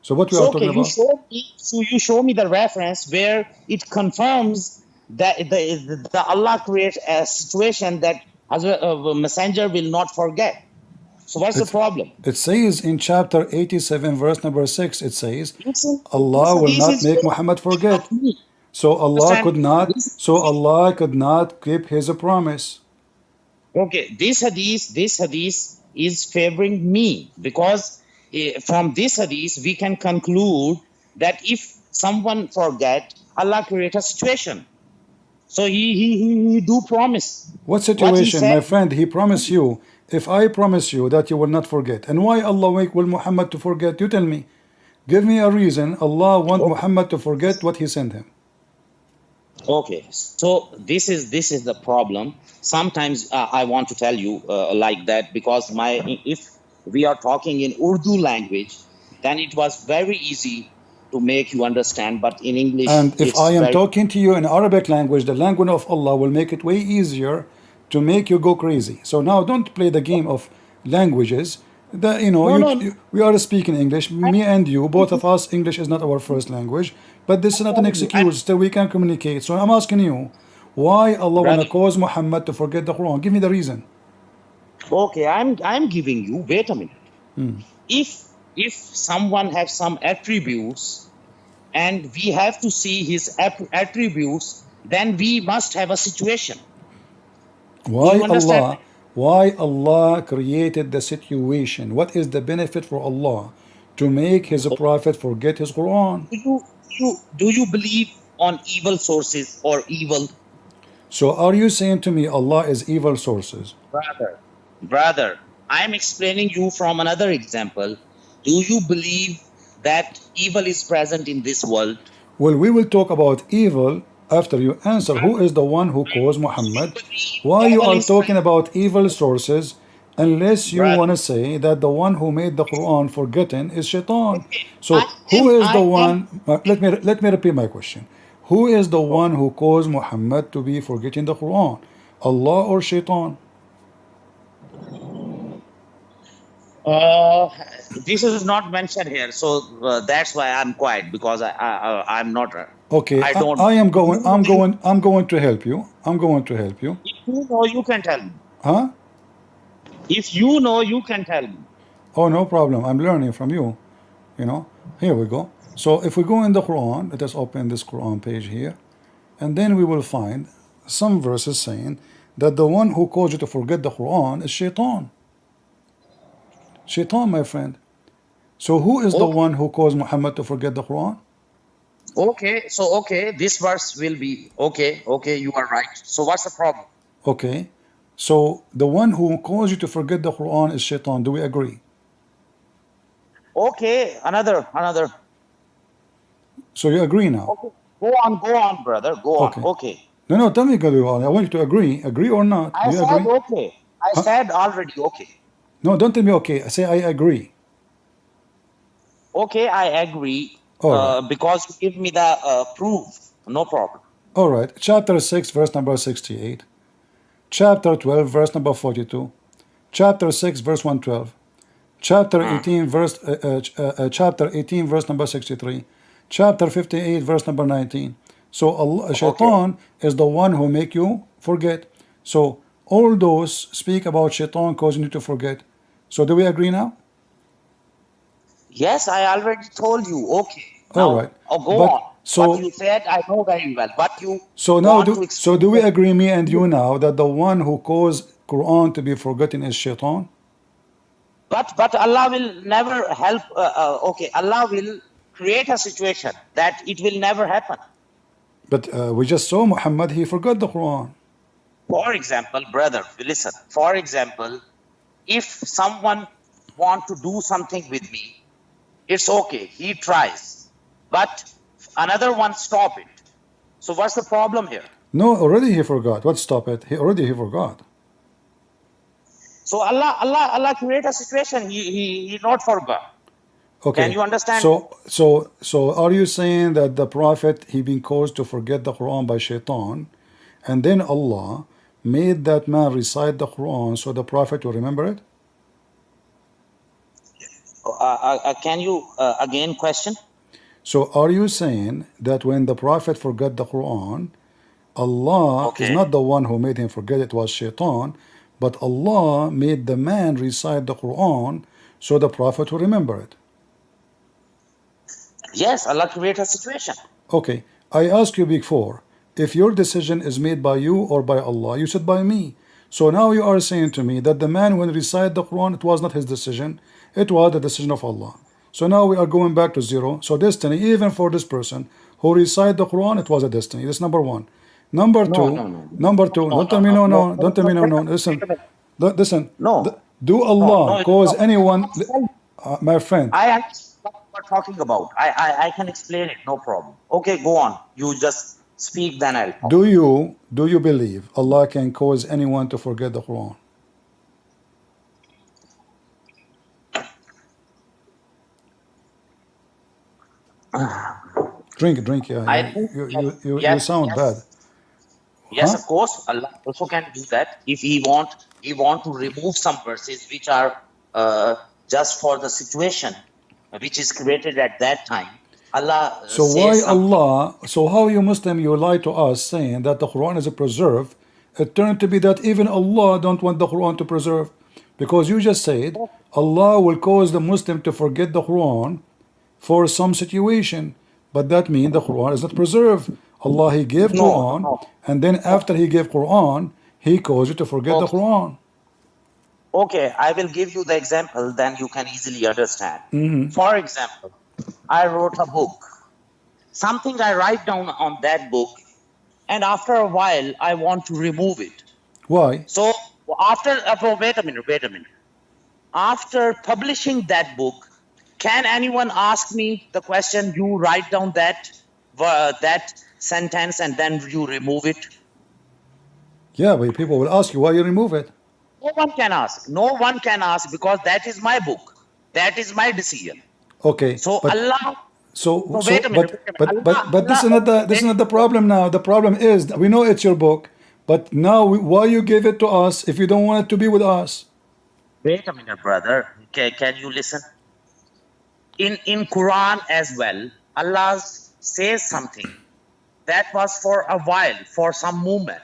S1: So what we
S2: so
S1: are
S2: okay,
S1: talking about?
S2: you show me the reference where it confirms that the Allah creates a situation that a messenger will not forget. So what's the problem?
S1: It says in chapter 87, verse number 6, it says,
S2: Listen,
S1: Allah will
S2: this
S1: not
S2: is
S1: make Muhammad forget.
S2: of me.
S1: So Allah
S2: Understand?
S1: could not, keep his promise.
S2: Okay, this hadith is favoring me, because from this hadith we can conclude that if someone forget, Allah create a situation. So he do promise.
S1: What
S2: What he
S1: situation, my
S2: said,
S1: friend? He promised you, if I promise you that you will not forget. And why Allah will Muhammad to forget? You tell me. Give me a reason Allah want Muhammad to forget what he sent him.
S2: okay, so this is the problem. Sometimes I want to tell you like that, because if we are talking in Urdu language, then it was very easy to make you understand, but in English
S1: And if
S2: it's
S1: I am
S2: very
S1: talking to you in Arabic language, the language of Allah will make it way easier to make you go crazy. So now don't play the game of languages.
S2: no.
S1: We are speaking English, me and you, both of us. English is not our first language, but this is not an excuse. Still, we can communicate. So I'm asking you, why Allah wanna
S2: Brother,
S1: cause Muhammad to forget the Quran? Give me the reason.
S2: okay, I'm giving you. Wait a minute. If someone has some attributes, and we have to see his attributes, then we must have a situation. Do
S1: Why
S2: you understand?
S1: Allah? Why Allah created the situation? What is the benefit for Allah to make His prophet forget his Quran?
S2: Do you believe on evil sources or evil?
S1: So are you saying to me Allah is evil sources?
S2: Brother, I'm explaining you from another example. Do you believe that evil is present in this world?
S1: Well, we will talk about evil after you answer who is the one who caused Muhammad. Why you
S2: Devil
S1: are
S2: is
S1: talking about evil sources unless you
S2: brother.
S1: want to say that the one who made the Quran forgotten is Shaitan?
S2: Okay,
S1: So who is the
S2: I am.
S1: one? Let me repeat my question. Who is the one who caused Muhammad to be forgetting the Quran? Allah or Shaitan?
S2: Uh, this is not mentioned here, so that's why I'm quiet because I'm not.
S1: Okay,
S2: I don't
S1: I
S2: know.
S1: am
S2: If
S1: going.
S2: you know,
S1: I'm going to help you. I'm going to help you.
S2: if you know, you can tell me.
S1: Huh?
S2: If you know, you can tell me.
S1: Oh, no problem. I'm learning from you. You know, here we go. So if we go in the Quran, let us open this Quran page here, and then we will find some verses saying that the one who caused you to forget the Quran is Shaitan. Shaitan, my friend. So who is the
S2: Okay,
S1: one who caused Muhammad to forget the Quran?
S2: okay. So okay, this verse will be okay. Okay, you are right. So what's the problem?
S1: Okay. So the one who caused you to forget the Quran is Shaitan. Do we agree?
S2: Okay, another.
S1: So you agree now?
S2: Okay, go on, brother. Go on.
S1: Okay.
S2: Okay.
S1: No, tell me, Gabriel. I want you to agree. Agree or not?
S2: I
S1: Do you
S2: said
S1: agree?
S2: okay. I
S1: Huh?
S2: said already okay.
S1: No, don't tell me okay. I say I agree.
S2: Okay, I agree.
S1: All right.
S2: Because you give me the proof. No problem.
S1: All right. Chapter 6, verse number 68. Chapter 12, verse number 42. Chapter 6, verse 112. Chapter
S2: Hmm.
S1: 18, chapter 18, verse number 63. Chapter 58, verse number 19. So Allah,
S2: Okay.
S1: Shaitan is the one who make you forget. So all those speak about Shaitan causing you to forget. So do we agree now?
S2: Yes, I already told you. Okay.
S1: All
S2: Now,
S1: right.
S2: go
S1: But
S2: on. What you said, I know very well. But you
S1: so now
S2: want to explain.
S1: do we agree, me and you, now that the one who caused Quran to be forgotten is Shaitan?
S2: But Allah will never help. Okay, Allah will create a situation that it will never happen.
S1: But we just saw Muhammad, he forgot the Quran.
S2: For example, brother, listen. For example, if someone want to do something with me, it's okay. He tries, but another one stop it. So what's the problem here?
S1: No, already he forgot. What stop it? He forgot.
S2: So Allah create a situation. He not forgot.
S1: Okay.
S2: Can you understand?
S1: So are you saying that the Prophet he been caused to forget the Quran by Shaitan, and then Allah made that man recite the Quran so the Prophet will remember it?
S2: Can you again question?
S1: So are you saying that when the Prophet forgot the Quran, Allah is
S2: Okay.
S1: not the one who made him forget, it was Shaitan, but Allah made the man recite the Quran so the Prophet will remember it?
S2: Yes, Allah create a situation.
S1: Okay, I asked you before, if your decision is made by you or by Allah, you said by me. So now you are saying to me that the man when recite the Quran, it was not his decision, it was the decision of Allah. So now we are going back to zero. So destiny, even for this person who recite the Quran, it was a destiny. That's number one. Number two, don't tell me no. Don't tell me no. Listen, listen.
S2: No.
S1: Do Allah cause anyone,
S2: No.
S1: my friend?
S2: I understand what you are talking about. I can explain it. No problem. Okay, go on. You just speak, then I'll talk.
S1: Do you believe Allah can cause anyone to forget the Quran? Drink. Yeah,
S2: I think
S1: you sound bad.
S2: Yes,
S1: Huh?
S2: of course, Allah also can do that if He want to remove some verses which are just for the situation which is created at that time. Allah
S1: So
S2: says
S1: why
S2: something.
S1: Allah? So how you Muslim you lie to us saying that the Quran is a preserve? It turned to be that even Allah don't want the Quran to preserve, because you just said Allah will cause the Muslim to forget the Quran for some situation, but that means the Quran is not preserved. Allah He gave Quran, and then after He gave Quran, He caused you to forget the Quran.
S2: Okay, I will give you the example, then you can easily understand. For example, I wrote a book. Something I write down on that book, and after a while, I want to remove it.
S1: Why?
S2: So after, wait a minute. After publishing that book, can anyone ask me the question, you write down that that sentence and then you remove it?
S1: Yeah, but people will ask you why you remove it.
S2: No one can ask. No one can ask because that is my book. That is my decision.
S1: Okay,
S2: So
S1: but
S2: Allah.
S1: so
S2: So
S1: so
S2: wait a minute.
S1: but this is not the problem now. The problem is that we know it's your book, but now why you give it to us if you don't want it to be with us?
S2: Wait a minute, brother. Can you listen? In Quran as well, Allah says something that was for a while, for some moment.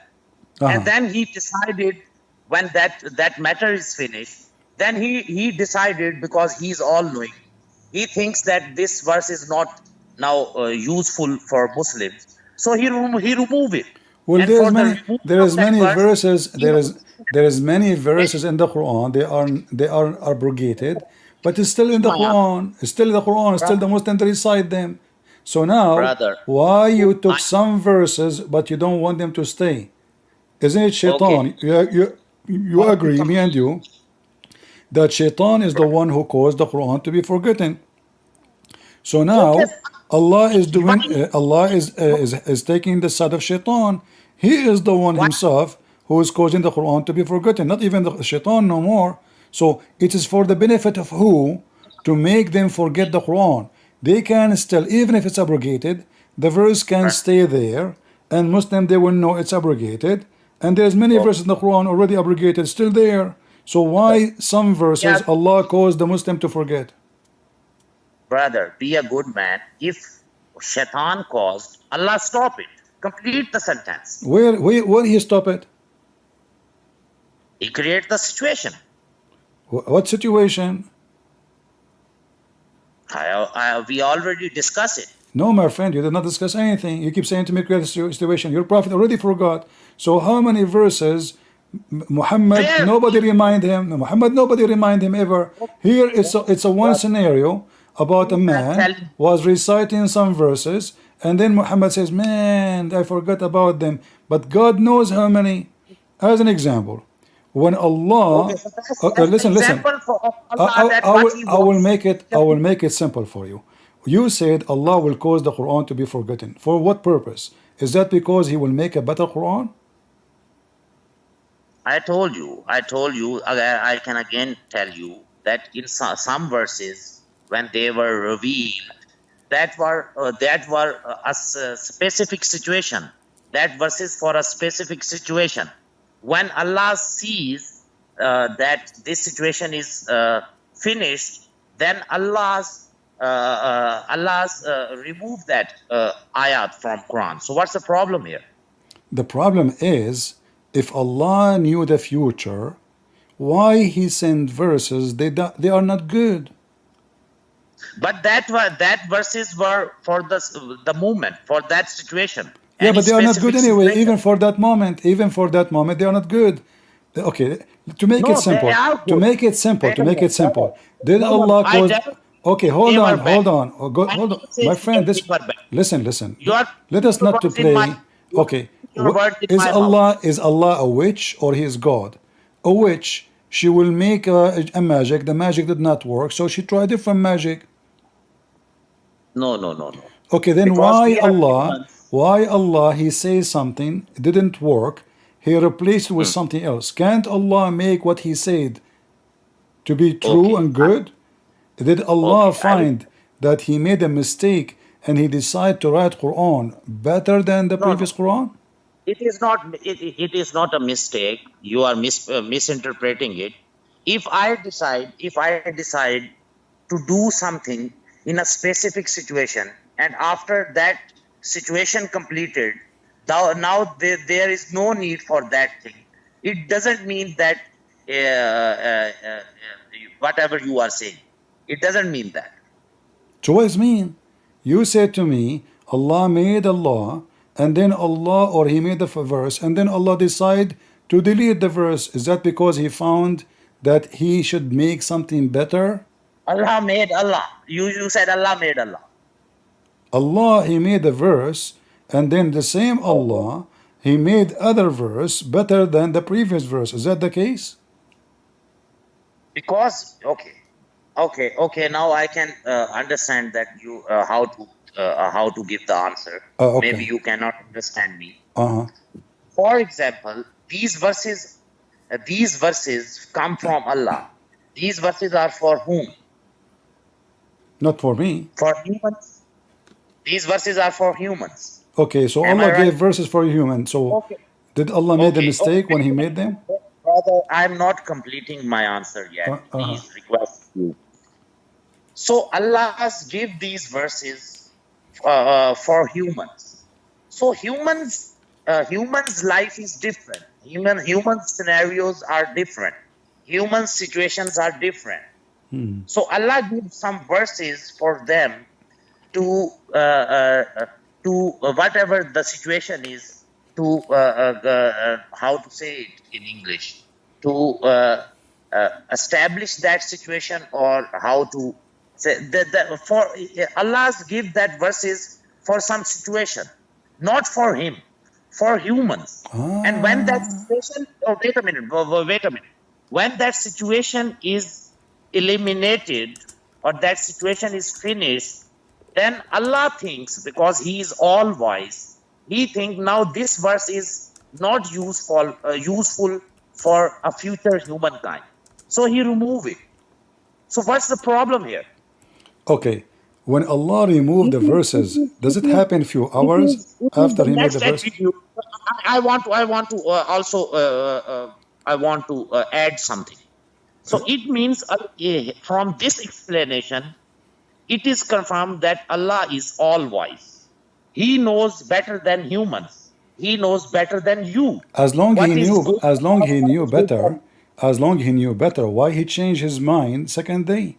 S2: And then he decided when that matter is finished, then he decided because he's all knowing. He thinks that this verse is not now useful for Muslims. So he remove it.
S1: Well,
S2: And for the removal
S1: there
S2: of
S1: is
S2: that
S1: many
S2: verse,
S1: verses.
S2: he was
S1: There is many verses in the Quran. They are abrogated, but it's still in the
S2: my
S1: Quran. It's still in the Quran. It's still the Muslims recite them. So now,
S2: brother.
S1: why you took
S2: I,
S1: some verses but you don't want them to stay? Isn't it
S2: okay.
S1: shaitan? You agree, me and you, that shaitan is the one who caused the Quran to be forgotten. So
S2: Okay.
S1: now Allah is doing
S2: Why?
S1: Allah is taking the side of shaitan. He is the one
S2: Why?
S1: himself who is causing the Quran to be forgotten, not even the shaitan no more. So it is for the benefit of who? To make them forget the Quran. They can still, even if it's abrogated, the verse can stay there, and Muslim they will know it's abrogated. And there's many
S2: Oh,
S1: verses in the Quran already abrogated, still there. So why some
S2: yeah,
S1: verses Allah caused the Muslim to forget?
S2: brother, be a good man. If shaitan caused, Allah stop it. Complete the sentence.
S1: Where he stop it?
S2: He create the situation.
S1: What situation?
S2: We already discussed it.
S1: No, my friend, you did not discuss anything. You keep saying to me, create a situation. Your prophet already forgot. So how many verses? Muhammad,
S2: Where?
S1: nobody remind him. Muhammad, nobody remind him ever. Here it's a one scenario about a
S2: I'm
S1: man
S2: telling
S1: was reciting some verses, and then Muhammad says, "Man, I forgot about them." But God knows how many. As an example, when
S2: okay,
S1: Allah,
S2: so that's the
S1: listen.
S2: example for Allah that what he
S1: I will
S2: wants.
S1: make it. I will make it simple for you. You said Allah will cause the Quran to be forgotten. For what purpose? Is that because He will make a better Quran?
S2: I told you, I can again tell you that in some verses, when they were revealed, that were a specific situation. That verse is for a specific situation. When Allah sees that this situation is finished, then Allah's remove that ayat from Quran. So what's the problem here?
S1: The problem is, if Allah knew the future, why He sent verses? They are not good.
S2: But that verses were for the moment, for that situation.
S1: Yeah,
S2: Any
S1: but they are not good
S2: specific
S1: anyway.
S2: situation.
S1: Even for that moment, they are not good. Okay, to make it
S2: No, they
S1: simple,
S2: are
S1: to
S2: good.
S1: make it simple,
S2: Wait
S1: to
S2: a
S1: make
S2: minute,
S1: it simple.
S2: brother.
S1: Did
S2: No,
S1: Allah
S2: I
S1: cause?
S2: never
S1: Okay,
S2: they were bad.
S1: hold on.
S2: I
S1: Hold on,
S2: never say
S1: my friend.
S2: they were bad.
S1: Listen.
S2: You are
S1: Let us
S2: your
S1: not to
S2: words in my
S1: play.
S2: you are
S1: Okay,
S2: putting your words in my mouth.
S1: Is Allah a witch or He is God? A witch, she will make a magic. The magic did not work, so she tried different magic.
S2: No.
S1: Okay, then
S2: Because we are humans.
S1: why Allah, He says something, it didn't work, He replaced it with something else. Can't Allah make what He said to be true
S2: Okay.
S1: and good? Did Allah
S2: Okay.
S1: find that He made a mistake and He decided to write Quran better than the
S2: No.
S1: previous Quran?
S2: It is not. It is not a mistake. You are misinterpreting it. If I decide to do something in a specific situation, and after that situation completed, now there is no need for that thing. It doesn't mean that whatever you are saying. It doesn't mean that.
S1: So what does it mean? You said to me, Allah made a law, and then Allah, or He made a verse, and then Allah decided to delete the verse. Is that because He found that He should make something better?
S2: Allah made Allah. You said Allah made Allah.
S1: Allah, He made a verse, and then the same Allah, He made other verse better than the previous verse. Is that the case?
S2: Because okay. Now I can understand that you how to how to give the answer.
S1: Oh,
S2: Maybe
S1: okay.
S2: you cannot understand me.
S1: Uh-huh.
S2: For example, these verses come from Allah. These verses are for whom?
S1: Not for me.
S2: For humans. These verses are for humans.
S1: Okay, so
S2: Am I
S1: Allah
S2: right?
S1: gave verses for human. So
S2: Okay.
S1: did Allah made a
S2: Okay.
S1: mistake when He made them?
S2: Brother, I'm not completing my answer yet.
S1: Uh-huh.
S2: Please request you. So Allah has give these verses for humans. So humans' life is different. Human scenarios are different. Human situations are different. So Allah gives some verses for them to whatever the situation is, to how to say it in English, to establish that situation, or how to say that for Allah's give that verses for some situation, not for him, for humans. And when that situation, oh, wait a minute, wait a minute. When that situation is eliminated, or that situation is finished, then Allah thinks, because He is all wise, He thinks now this verse is not useful for a future humankind. So He remove it. So what's the problem here?
S1: Okay. When Allah removed the verses, does it happen few hours after He made the
S2: Next
S1: verse?
S2: attitude. I want to also I want to add something. So it means from this explanation, it is confirmed that Allah is all wise. He knows better than humans. He knows better than you.
S1: As long
S2: What
S1: He
S2: is
S1: knew,
S2: good?
S1: as long He knew
S2: What is good for
S1: better,
S2: you?
S1: as long He knew better, why He changed His mind second day?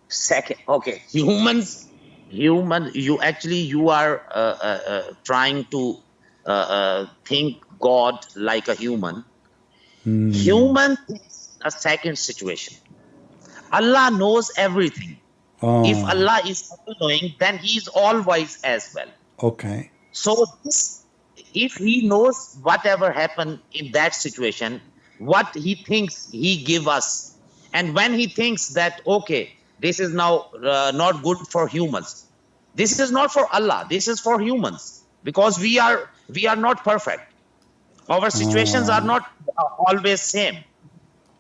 S2: Second, okay, you actually you are trying to think God like a human. Human thinks a second situation. Allah knows everything. If Allah is all knowing, then He is all wise as well.
S1: Okay.
S2: So if He knows whatever happened in that situation, what He thinks He give us, and when He thinks that okay, this is now not good for humans, this is not for Allah, this is for humans, because we are not perfect. Our situations are not always same.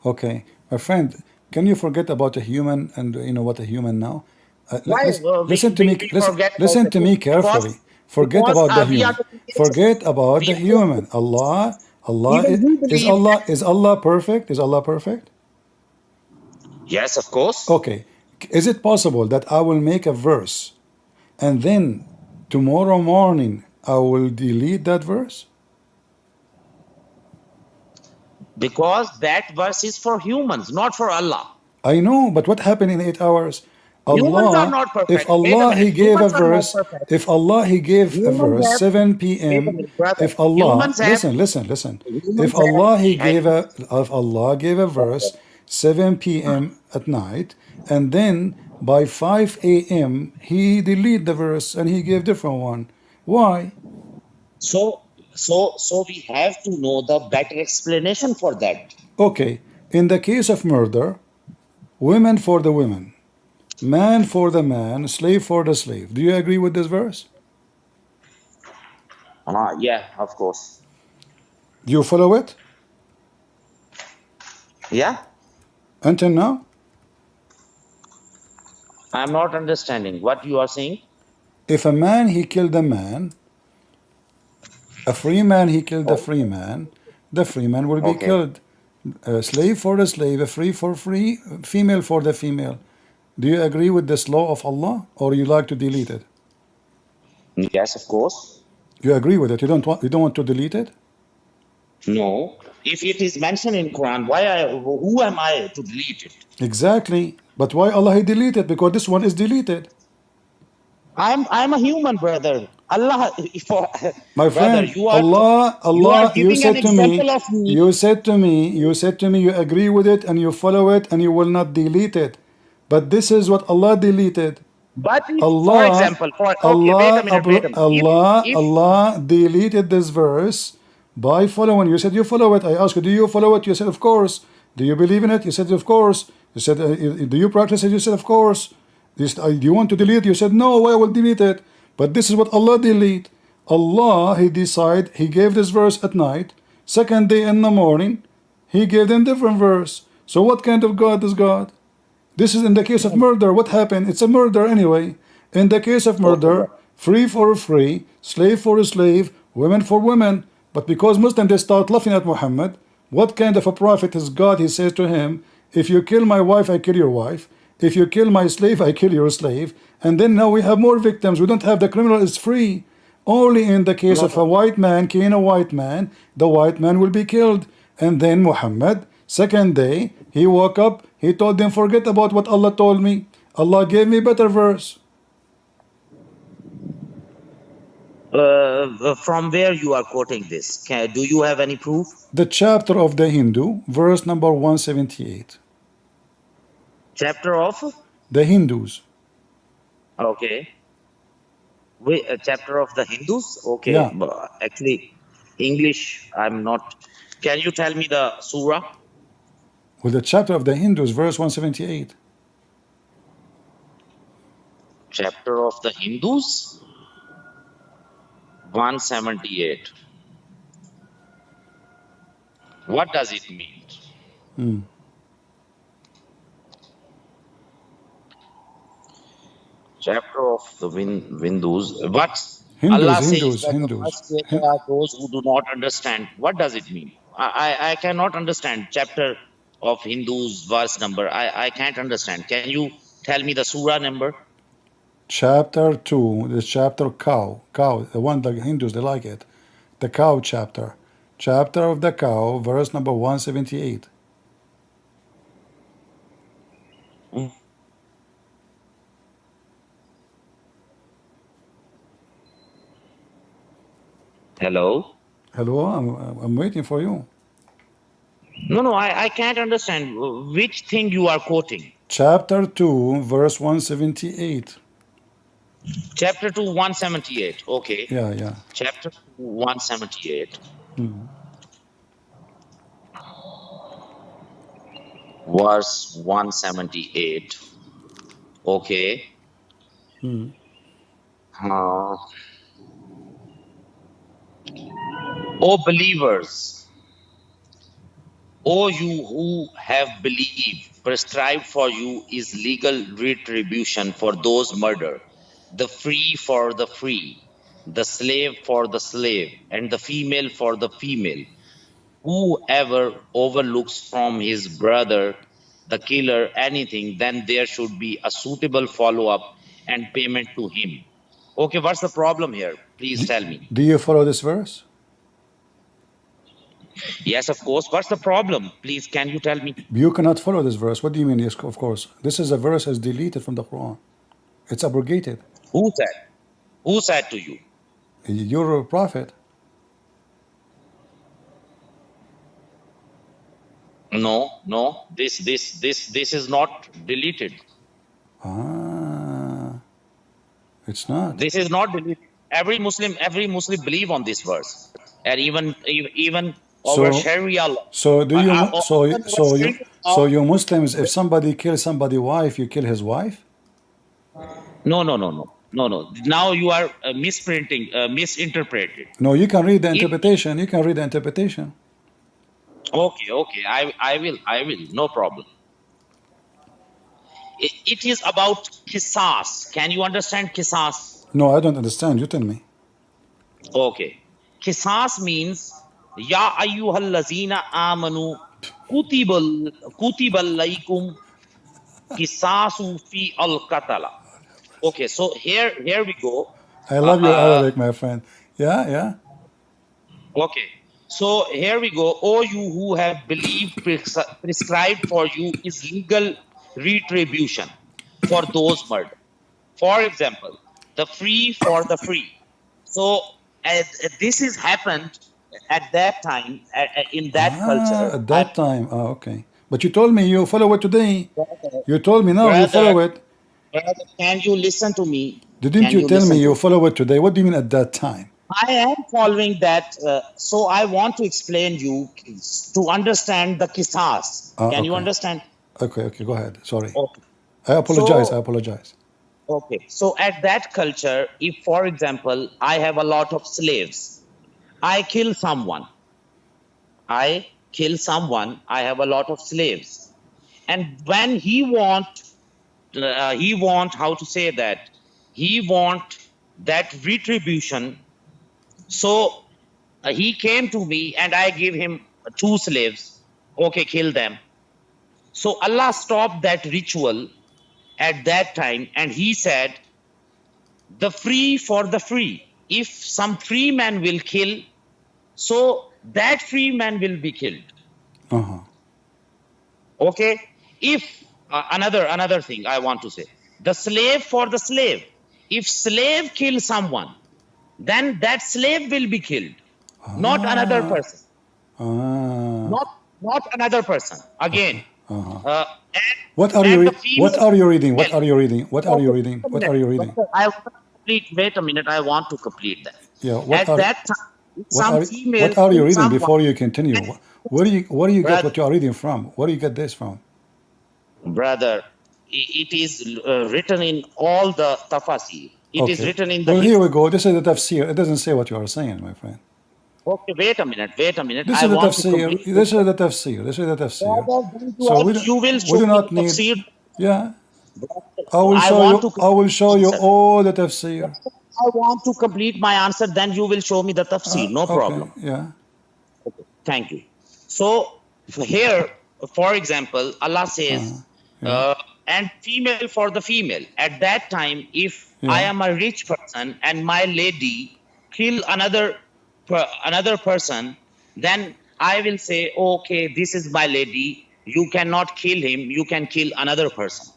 S1: Okay. My friend, can you forget about a human and you know what a human now?
S2: Why
S1: Listen to me.
S2: we forget about
S1: Listen
S2: the
S1: to me
S2: human?
S1: carefully. Forget
S2: Because
S1: about the
S2: we are
S1: human.
S2: the creators.
S1: Forget about the
S2: We are
S1: human. Allah
S2: even we believe that.
S1: Is Allah perfect? Is Allah perfect?
S2: Yes, of course.
S1: Okay. Is it possible that I will make a verse and then tomorrow morning I will delete that verse?
S2: Because that verse is for humans, not for Allah.
S1: I know, but what happened in 8 hours?
S2: Humans are
S1: Allah,
S2: not
S1: if
S2: perfect. Wait a
S1: Allah
S2: minute.
S1: He gave a
S2: Humans are not
S1: verse,
S2: perfect.
S1: if Allah He gave a
S2: Humans
S1: verse
S2: have,
S1: 7
S2: wait a
S1: p.m.
S2: minute, brother.
S1: If Allah,
S2: Humans have,
S1: listen. If
S2: humans
S1: Allah He
S2: have,
S1: gave a, if Allah gave a verse 7 p.m. at night, and then by 5 a.m. He delete the verse and He gave different one. Why?
S2: so we have to know the better explanation for that.
S1: Okay, in the case of murder, women for the women, man for the man, slave for the slave. Do you agree with this verse?
S2: Yeah, of course.
S1: Do you follow it
S2: Yeah,
S1: until now?
S2: I'm not understanding what you are saying.
S1: If a man he killed a man, a free man he killed a free man, the free man will be
S2: Okay.
S1: killed. A slave for the slave, a free for free, female for the female. Do you agree with this law of Allah, or you like to delete it?
S2: Yes, of course.
S1: You agree with it. You don't want to delete it?
S2: No. If it is mentioned in Quran, who am I to delete it?
S1: Exactly. But why Allah he deleted? Because this one is deleted.
S2: I'm a human, brother. Allah,
S1: My
S2: brother,
S1: friend,
S2: you are
S1: Allah, you
S2: giving an
S1: said to me,
S2: example of me.
S1: you said to me, you agree with it and you follow it and you will not delete it. But this is what Allah deleted.
S2: But if, for
S1: Allah,
S2: example, okay, wait a minute. If
S1: Allah deleted this verse by following. You said you follow it. I asked you, do you follow it? You said, of course. Do you believe in it? You said, of course. You said, do you practice it? You said, of course. You want to delete? You said, no, I will delete it. But this is what Allah delete. Allah, He decide, He gave this verse at night. Second day in the morning, He gave them different verse. So what kind of God is God? This is in the case of murder. What happened? It's a murder anyway. In the case of murder, free for free, slave for a slave, women for women. But because Muslims, they start laughing at Muhammad, what kind of a prophet is God? He says to him, if you kill my wife, I kill your wife. If you kill my slave, I kill your slave. And then now we have more victims. We don't have the criminal is free. Only in the case of a white man killing a white man, the white man will be killed. And then Muhammad, second day, he woke up, he told them, forget about what Allah told me. Allah gave me better verse.
S2: From where you are quoting this? Do you have any proof?
S1: The chapter of the Hindu, verse number 178.
S2: Chapter of?
S1: The Hindus.
S2: Okay. Wait, chapter of the Hindus? Okay.
S1: Yeah.
S2: Actually, English, I'm not. Can you tell me the surah?
S1: Well, the chapter of the Hindus, verse 178.
S2: Chapter of the Hindus? 178. What does it mean? Chapter of the Hindus. What? Allah says that the first created are those who do not understand. What does it mean? I cannot understand. Chapter of Hindus, verse number. I can't understand. Can you tell me the surah number?
S1: Chapter 2, the chapter cow, the one the Hindus, they like it. The cow chapter. Chapter of the cow, verse number 178.
S2: Hello?
S1: Hello, I'm waiting for you.
S2: No, I can't understand. Which thing you are quoting?
S1: Chapter 2, verse 178.
S2: Chapter 2, 178. Okay.
S1: Yeah.
S2: Chapter 2, 178. Verse 178. Okay. O believers, O you who have believed, prescribed for you is legal retribution for those murdered, the free for the free, the slave for the slave, and the female for the female. Whoever overlooks from his brother, the killer, anything, then there should be a suitable follow-up and payment to him. Okay, what's the problem here? Please tell me.
S1: Do you follow this verse?
S2: Yes, of course. What's the problem? Please, can you tell me?
S1: You cannot follow this verse. What do you mean? Yes, of course. This is a verse is deleted from the Quran. It's abrogated.
S2: Who said? Who said to you?
S1: You're a prophet.
S2: No. This is not deleted.
S1: It's not.
S2: This is not deleted. Every Muslim believe on this verse, and even over Sharia law.
S1: So do you? So you Muslims, if somebody kills somebody's wife, you kill his wife?
S2: No. Now you are misinterpreted.
S1: No, you can read the interpretation. You can read the interpretation.
S2: Okay. I will. No problem. It is about qisas. Can you understand qisas?
S1: No, I don't understand. You tell me.
S2: Okay. Qisas means Ya ayyuhal lazina amanu kutibal laikum qisasu fi al qatala. Okay, so here we go.
S1: I love your Arabic, my friend. Yeah.
S2: Okay. So here we go. O you who have believed, prescribed for you is legal retribution for those murdered. For example, the free for the free. So this has happened at that time, in that culture.
S1: At that time. Okay. But you told me you follow it today. You told me now you follow it.
S2: Brother, can you listen to me?
S1: Didn't you tell me you follow it today? What do you mean at that time?
S2: I am following that. So I want to explain you to understand the qisas. Can you understand?
S1: Okay, go ahead. Sorry.
S2: Okay.
S1: I apologize.
S2: Okay. So at that culture, if, for example, I have a lot of slaves, I kill someone. I kill someone. I have a lot of slaves, and when he want, how to say that, he want that retribution. So he came to me, and I give him two slaves. Okay, kill them. So Allah stopped that ritual at that time, and He said, the free for the free. If some free man will kill, so that free man will be killed.
S1: Uh-huh.
S2: Okay. If another thing I want to say, the slave for the slave. If slave kill someone, then that slave will be killed, not another
S1: Ah,
S2: person,
S1: ah,
S2: not another person. Again,
S1: uh-huh.
S2: and
S1: What are you
S2: and the
S1: what
S2: female.
S1: are you reading? What
S2: Well,
S1: are you reading? What are you
S2: okay,
S1: reading?
S2: wait a
S1: What
S2: minute.
S1: are you reading?
S2: I want to complete. Wait a minute. I want to complete that.
S1: Yeah,
S2: At that time,
S1: what
S2: some
S1: are
S2: female
S1: what are you
S2: killed
S1: reading
S2: someone.
S1: before you continue? Where do you get
S2: Brother,
S1: what you are reading from? Where do you get this from?
S2: brother, it is written in all the tafasir. It is
S1: Okay.
S2: written in the
S1: Well, here
S2: history.
S1: we go. This is the tafsir. It doesn't say what you are saying, my friend.
S2: Okay, wait a minute. Wait a minute.
S1: This
S2: I
S1: is the
S2: want to
S1: tafsir.
S2: complete this.
S1: This is the tafsir. This is the tafsir.
S2: Brother, then
S1: So
S2: you will
S1: we
S2: show
S1: do
S2: me
S1: not
S2: the
S1: need.
S2: tafsir.
S1: Yeah,
S2: Brother, I want to
S1: I will
S2: complete
S1: show
S2: my
S1: you
S2: answer.
S1: all the tafsir.
S2: I want to complete my answer. Then you will show me the tafsir. No
S1: Okay.
S2: problem.
S1: Yeah.
S2: Okay, thank you. So here, for example, Allah says,
S1: Yeah.
S2: and female for the female. At that time, if I
S1: Yeah.
S2: am a rich person and my lady kill another person, then I will say, okay, this is my lady. You cannot kill him. You can kill another person.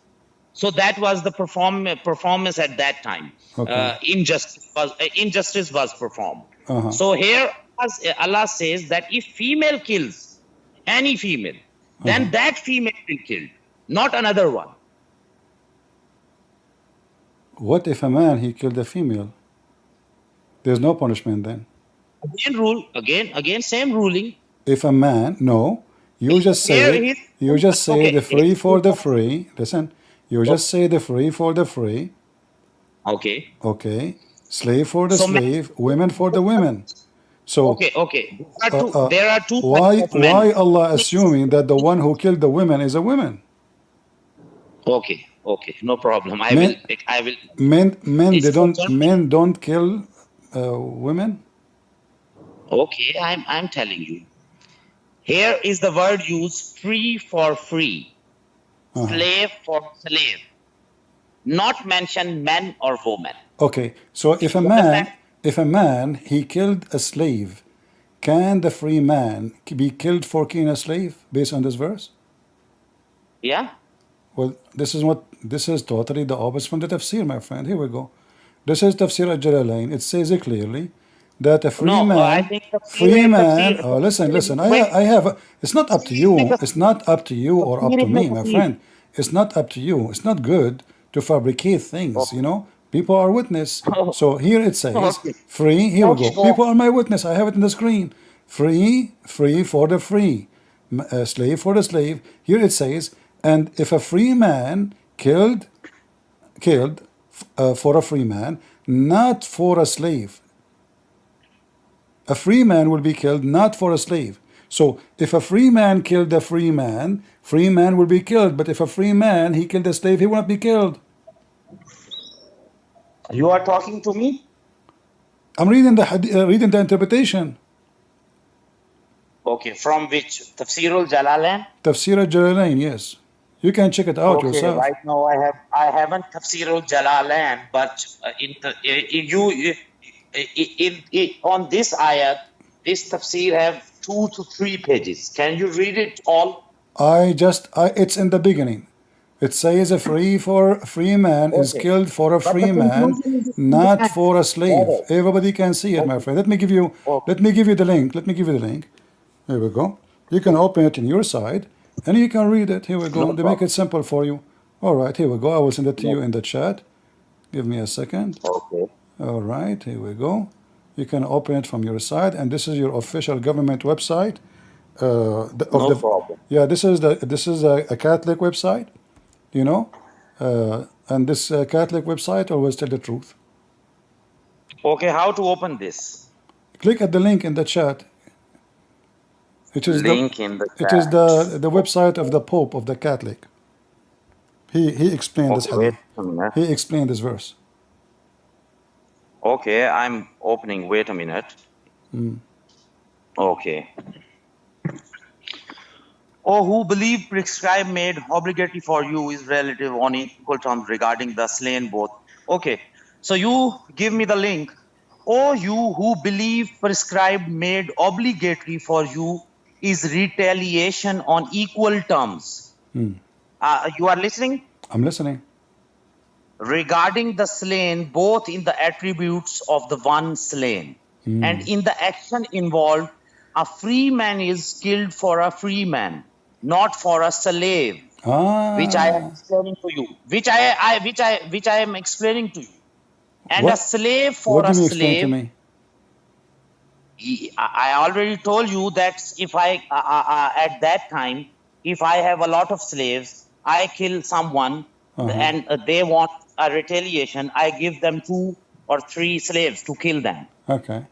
S2: So that was the performance at that time.
S1: Okay.
S2: Injustice was performed.
S1: Uh-huh.
S2: So here Allah says that if female kills any female, then that female will kill, not another one.
S1: What if a man he killed a female? There's no punishment then.
S2: Again, same ruling.
S1: If a man, no, you just
S2: Here
S1: say
S2: is
S1: the free for the
S2: okay.
S1: free. Listen, you just say the free for the free.
S2: Okay.
S1: Okay, slave for the
S2: So
S1: slave, women for the women. So
S2: okay. There are two
S1: why
S2: types of men.
S1: Allah assuming that the one who killed the women is a woman?
S2: Okay, no problem. I
S1: Men
S2: will.
S1: they
S2: It's for
S1: don't men don't kill women.
S2: Okay, I'm telling you. Here is the word used, free for free, slave for slave. Not mention men or women.
S1: Okay, so if a
S2: You
S1: man
S2: understand?
S1: he killed a slave, can the free man be killed for killing a slave based on this verse?
S2: Yeah.
S1: Well, this is totally the opposite from the tafsir, my friend. Here we go. This is tafsir al-Jalalain. It says it clearly that a free
S2: No, I
S1: man,
S2: think tafsir.
S1: listen.
S2: Wait,
S1: I have. It's not up to you.
S2: tafsir
S1: It's not up to you or up to
S2: is
S1: me, my
S2: tafsir.
S1: friend. It's not up to you. It's not good to fabricate things. You know, people are witness. So here it says
S2: Okay.
S1: free. Here we go.
S2: Okay.
S1: People are my witness. I have it on the screen. Free for the free, slave for the slave. Here it says, and if a free man killed for a free man, not for a slave. A free man will be killed, not for a slave. So if a free man killed a free man will be killed. But if a free man he killed a slave, he will not be killed.
S2: You are talking to me?
S1: I'm reading the interpretation.
S2: Okay, from which? Tafsirul Jalalain?
S1: Tafsir al-Jalalain, yes. You can check it out
S2: Okay,
S1: yourself.
S2: right now I haven't Tafsirul Jalalain, but on this ayat, this tafsir have 2 to 3 pages. Can you read it all?
S1: It's in the beginning. It says a free man is
S2: Okay.
S1: killed for a
S2: But the
S1: free man,
S2: conclusion is
S1: not
S2: different.
S1: for a slave.
S2: Brother.
S1: Everybody can see it, my friend. Let me give you the link. Here we go. You can open it in your side and you can read it. Here we go.
S2: No
S1: They make
S2: problem.
S1: it simple for you. All right, here we go. I will send it to you in the chat. Give me a second.
S2: Okay.
S1: All right, here we go. You can open it from your side, and this is your official government website.
S2: No problem.
S1: Yeah, this is a Catholic website. You know, And this Catholic website always tell the truth.
S2: Okay, how to open this?
S1: Click at the link in the chat. It is
S2: Link in the
S1: it is
S2: chat.
S1: the website of the Pope of the Catholic. He explained this
S2: Okay, wait
S1: hadith.
S2: a minute.
S1: He explained this verse.
S2: Okay, I'm opening. Wait a minute. Okay. Oh, who believe prescribed made obligatory for you is relative on equal terms regarding the slain both. Okay, so you give me the link. Oh, you who believe prescribed made obligatory for you is retaliation on equal terms. You are listening?
S1: I'm listening.
S2: Regarding the slain, both in the attributes of the one slain and in the action involved, a free man is killed for a free man, not for a slave, which I am explaining to you. Which I am explaining to you. And a slave for
S1: What
S2: a
S1: do you explain to
S2: slave.
S1: me?
S2: I already told you that if I at that time, if I have a lot of slaves, I kill someone and they want a retaliation, I give them 2 or 3 slaves to kill them.
S1: Okay.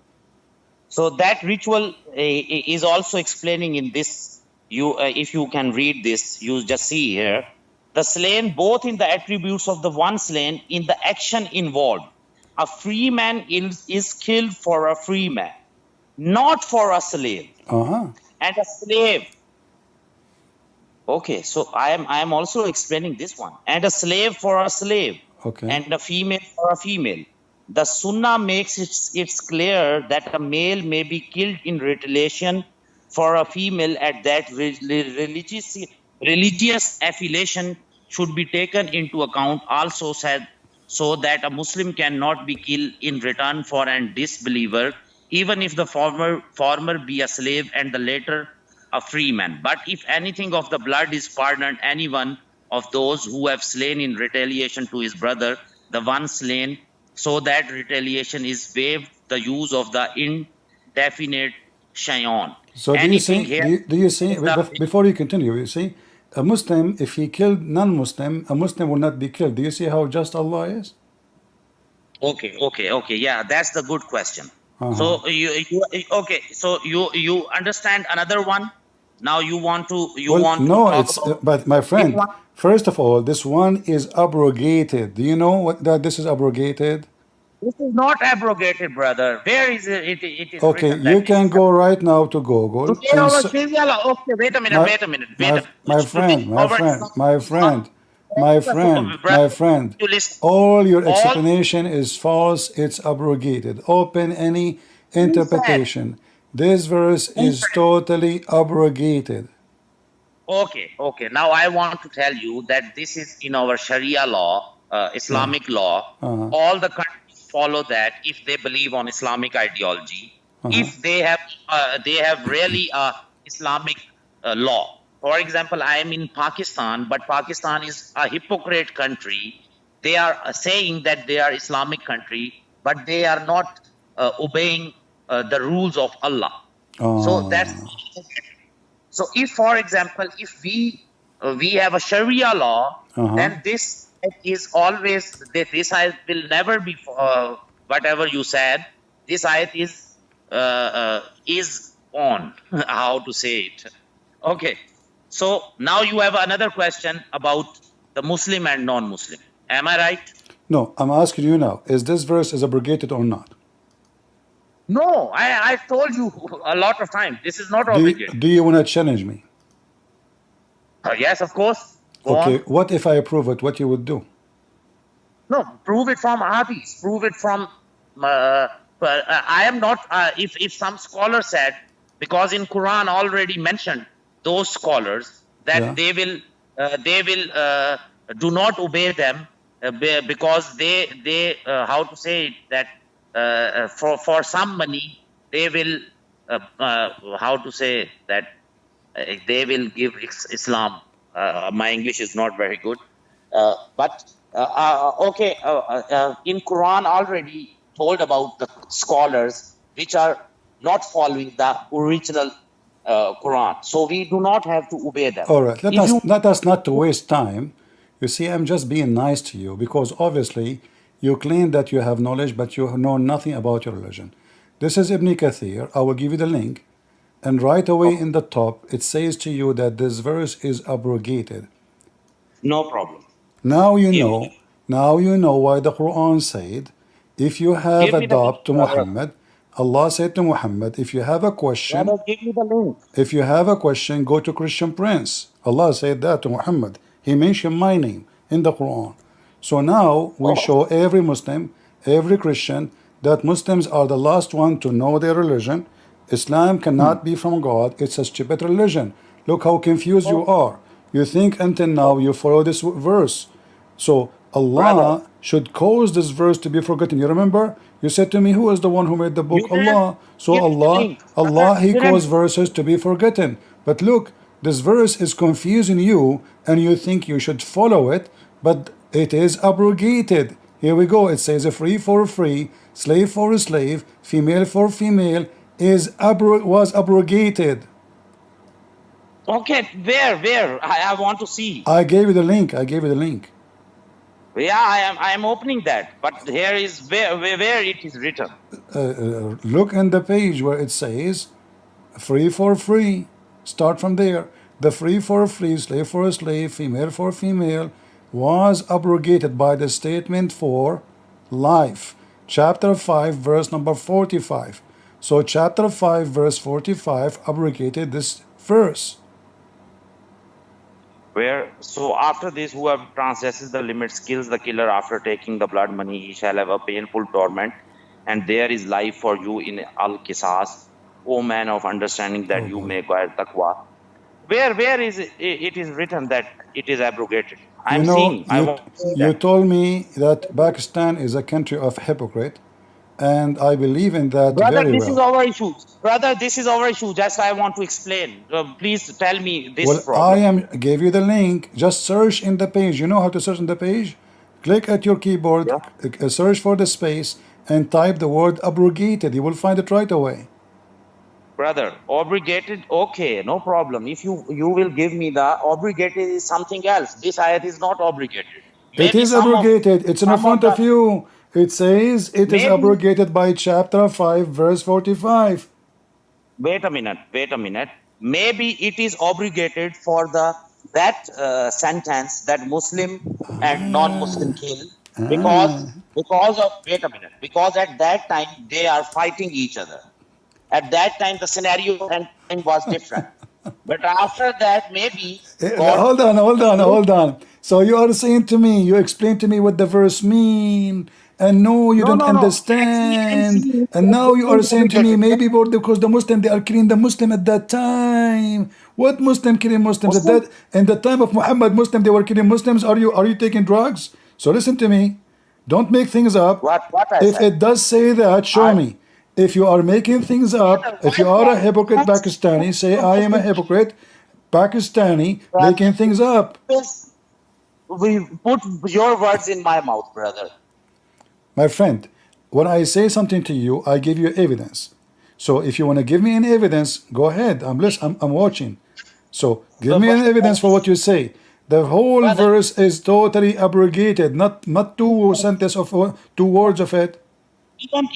S2: So that ritual is also explaining in this. You, if you can read this, you just see here. The slain, both in the attributes of the one slain, in the action involved. A free man is killed for a free man, not for a slave. And a slave. Okay, so I am also explaining this one. And a slave for a slave.
S1: Okay.
S2: And a female for a female. The Sunnah makes it clear that a male may be killed in retaliation for a female, at that religious affiliation should be taken into account. Also said, so that a Muslim cannot be killed in return for a disbeliever, even if the former be a slave and the later a free man. But if anything of the blood is pardoned anyone of those who have slain in retaliation to his brother, the one slain, so that retaliation is waived, the use of the indefinite shayon.
S1: So do you see, before you continue, you see, a Muslim, if he killed non-Muslim, a Muslim will not be killed. Do you see how just Allah is?
S2: Okay. Yeah, that's the good question. So so you understand another one? Now you want to
S1: but my friend, first of all, this one is abrogated. Do you know that this is abrogated?
S2: This is not abrogated, brother. Where is it? It is
S1: okay, you can go right now to Google.
S2: Okay, wait a minute.
S1: My friend, all your explanation is false. It's abrogated. Open any interpretation. This verse is totally abrogated.
S2: Okay. Now I want to tell you that this is in our Sharia law, Islamic law. All the countries follow that if they believe on Islamic ideology. If they have really Islamic law. For example, I am in Pakistan, but Pakistan is a hypocrite country. They are saying that they are Islamic country, but they are not obeying the rules of Allah. So that's so. If, for example, if we have a Sharia law, then this is always this ayat will never be whatever you said. This ayat is on how to say it. Okay. So now you have another question about the Muslim and non-Muslim. Am I right?
S1: No, I'm asking you now. Is this verse is abrogated or not?
S2: No, I told you a lot of times. This is not obligated.
S1: Do you want to challenge me?
S2: Yes, of course. Go
S1: okay,
S2: on.
S1: What if I approve it? What you would do?
S2: No, prove it from Hadith. Prove it from... I am not... if some scholar said, because in Quran already mentioned those scholars, that they will do not obey them because they how to say it, that for some money they will how to say that they will give Islam. My English is not very good, but okay. In Quran already told about the scholars which are not following the original Quran, so we do not have to obey them.
S1: All right, let us not to waste time. You see, I'm just being nice to you because obviously you claim that you have knowledge, but you know nothing about your religion. This is Ibn Kathir. I will give you the link. And right away in the top, it says to you that this verse is abrogated.
S2: No problem.
S1: Now you
S2: Give
S1: know,
S2: me,
S1: now you know why the Quran said, if you have
S2: give
S1: a
S2: me the link,
S1: doubt to
S2: brother.
S1: Muhammad, Allah said to Muhammad, if you have a question,
S2: Brother, give me the link.
S1: if you have a question, go to Christian Prince. Allah said that to Muhammad. He mentioned my name in the Quran. So now we
S2: Oh,
S1: show every Muslim, every Christian, that Muslims are the last one to know their religion. Islam cannot be from God. It's a stupid religion. Look how confused you
S2: oh,
S1: are. You think until now you follow this verse. So
S2: brother,
S1: Allah should cause this verse to be forgotten. You remember? You said to me, who is the one who made the
S2: you
S1: book?
S2: didn't
S1: Allah. So
S2: give me the
S1: Allah,
S2: link. Brother,
S1: Allah, He
S2: you didn't.
S1: caused verses to be forgotten. But look, this verse is confusing you and you think you should follow it, but it is abrogated. Here we go. It says, free for free, slave for slave, female for female, was abrogated.
S2: Okay, where? I want to see.
S1: I gave you the link. I gave you the link.
S2: Yeah, I am opening that. But here is where it is written.
S1: Look in the page where it says free for free. Start from there. The free for free, slave for slave, female for female was abrogated by the statement for life. Chapter 5, verse number 45. So chapter 5, verse 45 abrogated this verse.
S2: Where so after this, whoever transgresses the limits kills the killer after taking the blood money, he shall have a painful torment, and there is life for you in al-Qisas, O man of understanding, that
S1: Oh
S2: you
S1: God.
S2: may acquire taqwa. Where is it is written that it is abrogated?
S1: You
S2: I'm
S1: know,
S2: seeing. I want to see
S1: you
S2: that.
S1: told me that Pakistan is a country of hypocrite, and I believe in that
S2: Brother,
S1: very
S2: this is
S1: well.
S2: our issue. Brother, this is our issue. Just I want to explain. Please tell me this
S1: Well, I
S2: problem.
S1: gave you the link. Just search in the page. You know how to search in the page? Click at your keyboard,
S2: Yeah.
S1: search for the space, and type the word abrogated. You will find it right away.
S2: Brother, obligated, okay, no problem. If you will give me the obligated is something else. This ayat is not obligated.
S1: It
S2: Maybe
S1: is abrogated. It's in
S2: some of
S1: front
S2: the
S1: of you. It says it is
S2: maybe
S1: abrogated by chapter 5, verse 45.
S2: wait a minute. Maybe it is obligated for that sentence that Muslim and non-Muslim kill because of wait a minute, because at that time they are fighting each other. At that time the scenario and time was different. But after that, maybe God
S1: Hold on. So you are saying to me, you explain to me what the verse mean, and no, you don't
S2: no. Actually, I'm
S1: understand.
S2: seeing
S1: And
S2: that
S1: now
S2: it
S1: you are
S2: is
S1: saying to me,
S2: obligated.
S1: maybe because the Muslim, they are killing the Muslim at that time. What Muslim killing Muslims at
S2: Muslim,
S1: that? In the time of Muhammad, Muslim, they were killing Muslims. Are you taking drugs? So listen to me. Don't make things up.
S2: what I
S1: If
S2: said.
S1: it does say that, show
S2: I
S1: me. If you are making things up,
S2: brother,
S1: if you are a hypocrite Pakistani, say I am a
S2: why
S1: hypocrite Pakistani making things up.
S2: we put your words in my mouth, brother.
S1: My friend, when I say something to you, I give you evidence. So if you want to give me an evidence, go ahead. I'm listening. I'm watching. So give me an evidence for what you say. The whole
S2: Brother,
S1: verse is totally abrogated, not two sentences of 2 words of it.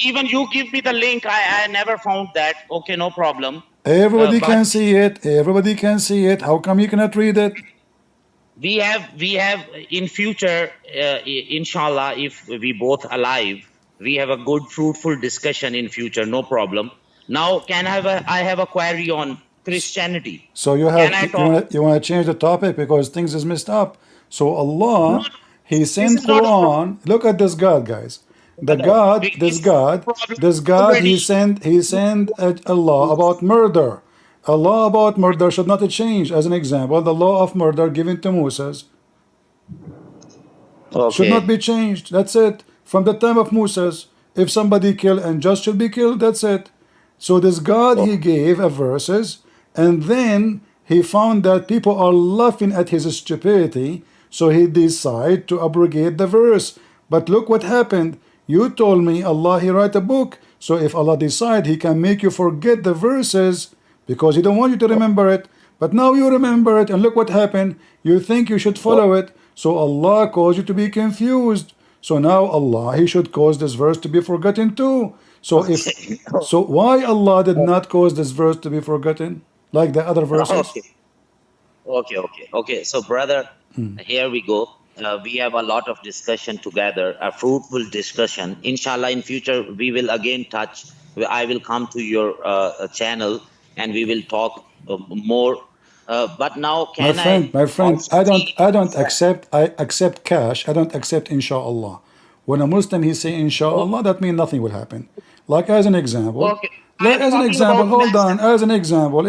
S2: even you give me the link. I never found that. Okay, no problem.
S1: Everybody
S2: But
S1: can see it. Everybody can see it. How come you cannot read it?
S2: we have in future, inshallah, if we both alive, we have a good fruitful discussion in future. No problem. Now, I have a query on Christianity.
S1: So you
S2: Can
S1: have
S2: I talk?
S1: you want to change the topic because things is messed up. So
S2: No,
S1: Allah, He
S2: this
S1: sent
S2: is not a problem,
S1: Quran. Look at this God, guys. The
S2: brother.
S1: God, this
S2: This is
S1: God,
S2: a problem
S1: this God,
S2: already.
S1: He sent a law about murder. A law about murder should not change. As an example, the law of murder given to Moses should not
S2: Okay.
S1: be changed. That's it. From the time of Moses, if somebody kill and just should be killed, that's it. So this God, He gave a verses, and then He found that people are laughing at His stupidity, so He decided to abrogate the verse. But look what happened. You told me Allah, He write a book. So if Allah decide, He can make you forget the verses because He don't want you to remember it. But now you remember it, and look what happened. You think you should follow it. So Allah caused you to be confused. So now Allah, He should cause this verse to be forgotten too. So if
S2: Okay.
S1: so, why Allah did not cause this verse to be forgotten like the other verses?
S2: Okay. Okay. So, brother, here we go. We have a lot of discussion together, a fruitful discussion. Inshallah, in future, we will again touch. I will come to your channel and we will talk more. But now, can I
S1: My friend,
S2: also see?
S1: I accept cash. I don't accept inshallah. When a Muslim he say
S2: Okay.
S1: inshallah, that means nothing will happen. Like as an example,
S2: Okay. I'm talking about
S1: hold on,
S2: Master.
S1: as an example,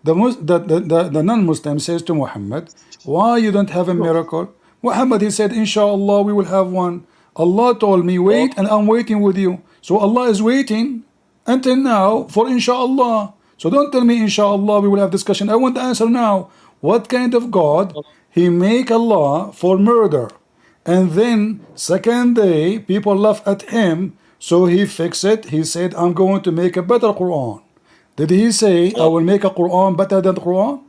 S1: the non-Muslim says to Muhammad, why you don't have a miracle? Muhammad he said, inshallah we will have one. Allah told me wait, and
S2: Okay.
S1: I'm waiting with you. So Allah is waiting until now for inshallah. So don't tell me inshallah we will have discussion. I want the answer now. What kind of God he make Allah for murder? And then second day people laugh at him, so he fixed it. He said, I'm going to make a better Quran. Did he say I will
S2: Okay.
S1: make a Quran better than the Quran?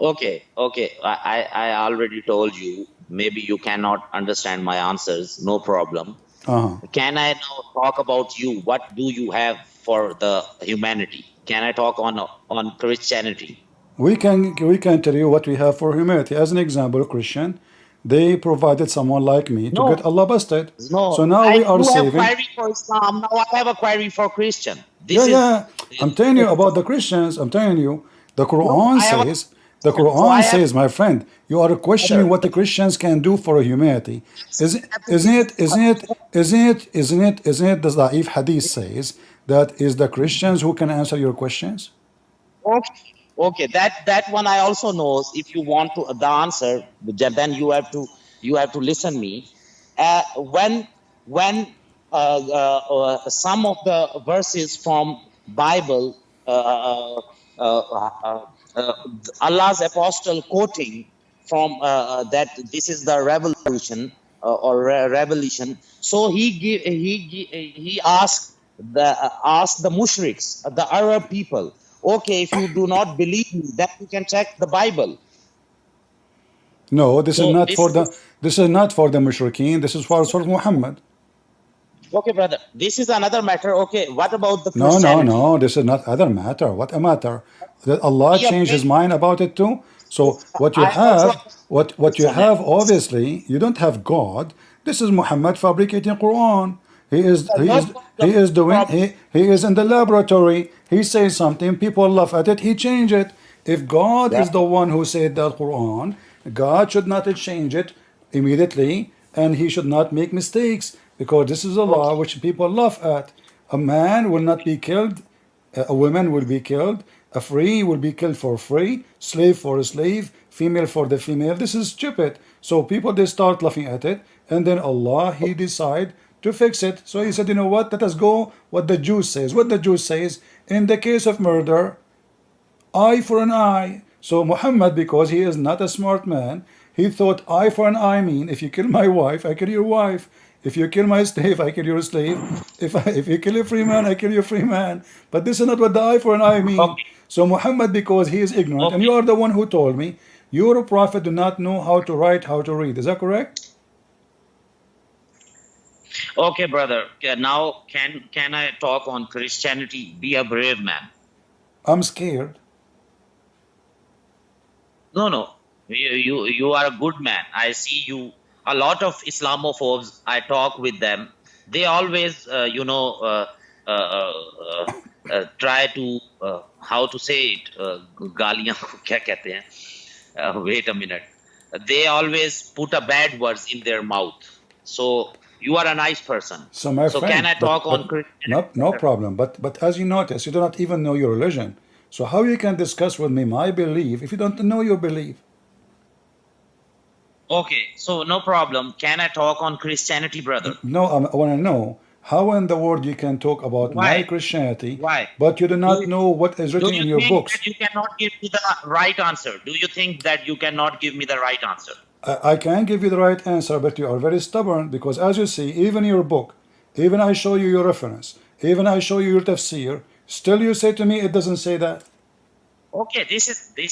S2: Okay. Okay. I already told you. Maybe you cannot understand my answers. No problem.
S1: Uh-huh.
S2: Can I now talk about you? What do you have for the humanity? Can I talk on Christianity?
S1: We can tell you what we have for humanity. As an example, Christian, they provided someone like me to get
S2: No,
S1: Allah busted. So
S2: no.
S1: now we are
S2: You have
S1: saving.
S2: query for Islam. Now I have a query for Christian.
S1: Yeah,
S2: This is
S1: yeah. I'm telling you about the Christians. I'm telling you, the
S2: no.
S1: Quran
S2: I have a
S1: says,
S2: so I have
S1: my friend, you are questioning
S2: other.
S1: what the Christians can do for humanity. Is it, isn't it the Da'if Hadith says that is the Christians who can answer your questions?
S2: Okay. That one I also knows. If you want to the answer, then you have to listen me. When some of the verses from Bible, Allah's apostle quoting from that this is the revolution or revelation. So he asked the mushriks, the Arab people. Okay, if you do not believe me, then you can check the Bible.
S1: No,
S2: So
S1: this is not for the Mushrikeen. This is for Surah Muhammad.
S2: okay, brother. This is another matter. Okay, what about the
S1: No, no,
S2: Christianity?
S1: no. This is not other matter. What a matter? That Allah
S2: Be a
S1: changed His
S2: brave.
S1: mind about it too. So what you
S2: I also
S1: have, what you
S2: understand that.
S1: have, obviously, you don't have God. This is Muhammad fabricating Quran.
S2: No problem.
S1: He is in the laboratory. He says something, people laugh at it. He changed it. If God
S2: Yeah.
S1: is the one who said that Quran, God should not change it immediately, and He should not make mistakes because this is a law
S2: Okay.
S1: which people laugh at. A man will not be killed, a woman will be killed, a free will be killed for free, slave for a slave, female for the female. This is stupid. So people they start laughing at it, and then Allah He decide to fix it. So He said, you know what? Let us go what the Jews says. What the Jews says in the case of murder, eye for an eye. So Muhammad, because he is not a smart man, he thought eye for an eye mean if you kill my wife, I kill your wife. If you kill my slave, I kill your slave. If you kill a free man, I kill your free man. But this is not what the eye for an eye mean.
S2: Okay.
S1: So Muhammad, because he is ignorant, and you
S2: Okay.
S1: are the one who told me, you're a prophet, do not know how to write, how to read. Is that correct?
S2: Okay, brother. Okay, now can I talk on Christianity? Be a brave man.
S1: I'm scared.
S2: No. You are a good man. I see you. A lot of Islamophobes. I talk with them. They always, try to how to say it. गालियाँ को क्या कहते हैं? Wait a minute. They always put a bad words in their mouth. So you are a nice person.
S1: So my
S2: So can
S1: friend,
S2: I talk on
S1: no,
S2: Christianity?
S1: no problem. But as you notice, you do not even know your religion. So how you can discuss with me my belief if you don't know your belief?
S2: Okay, so no problem. Can I talk on Christianity, brother?
S1: No, I want to know how in the world you can talk about my
S2: Why?
S1: Christianity,
S2: Why?
S1: but you do
S2: Do
S1: not
S2: you,
S1: know what is
S2: do
S1: written
S2: you
S1: in your
S2: think
S1: books.
S2: that you cannot give me the right answer? Do you think that you cannot give me the right answer?
S1: I can give you the right answer, but you are very stubborn because, as you see, even your book, even I show you your reference, even I show you your tafsir, still you say to me it doesn't say that.
S2: Okay, this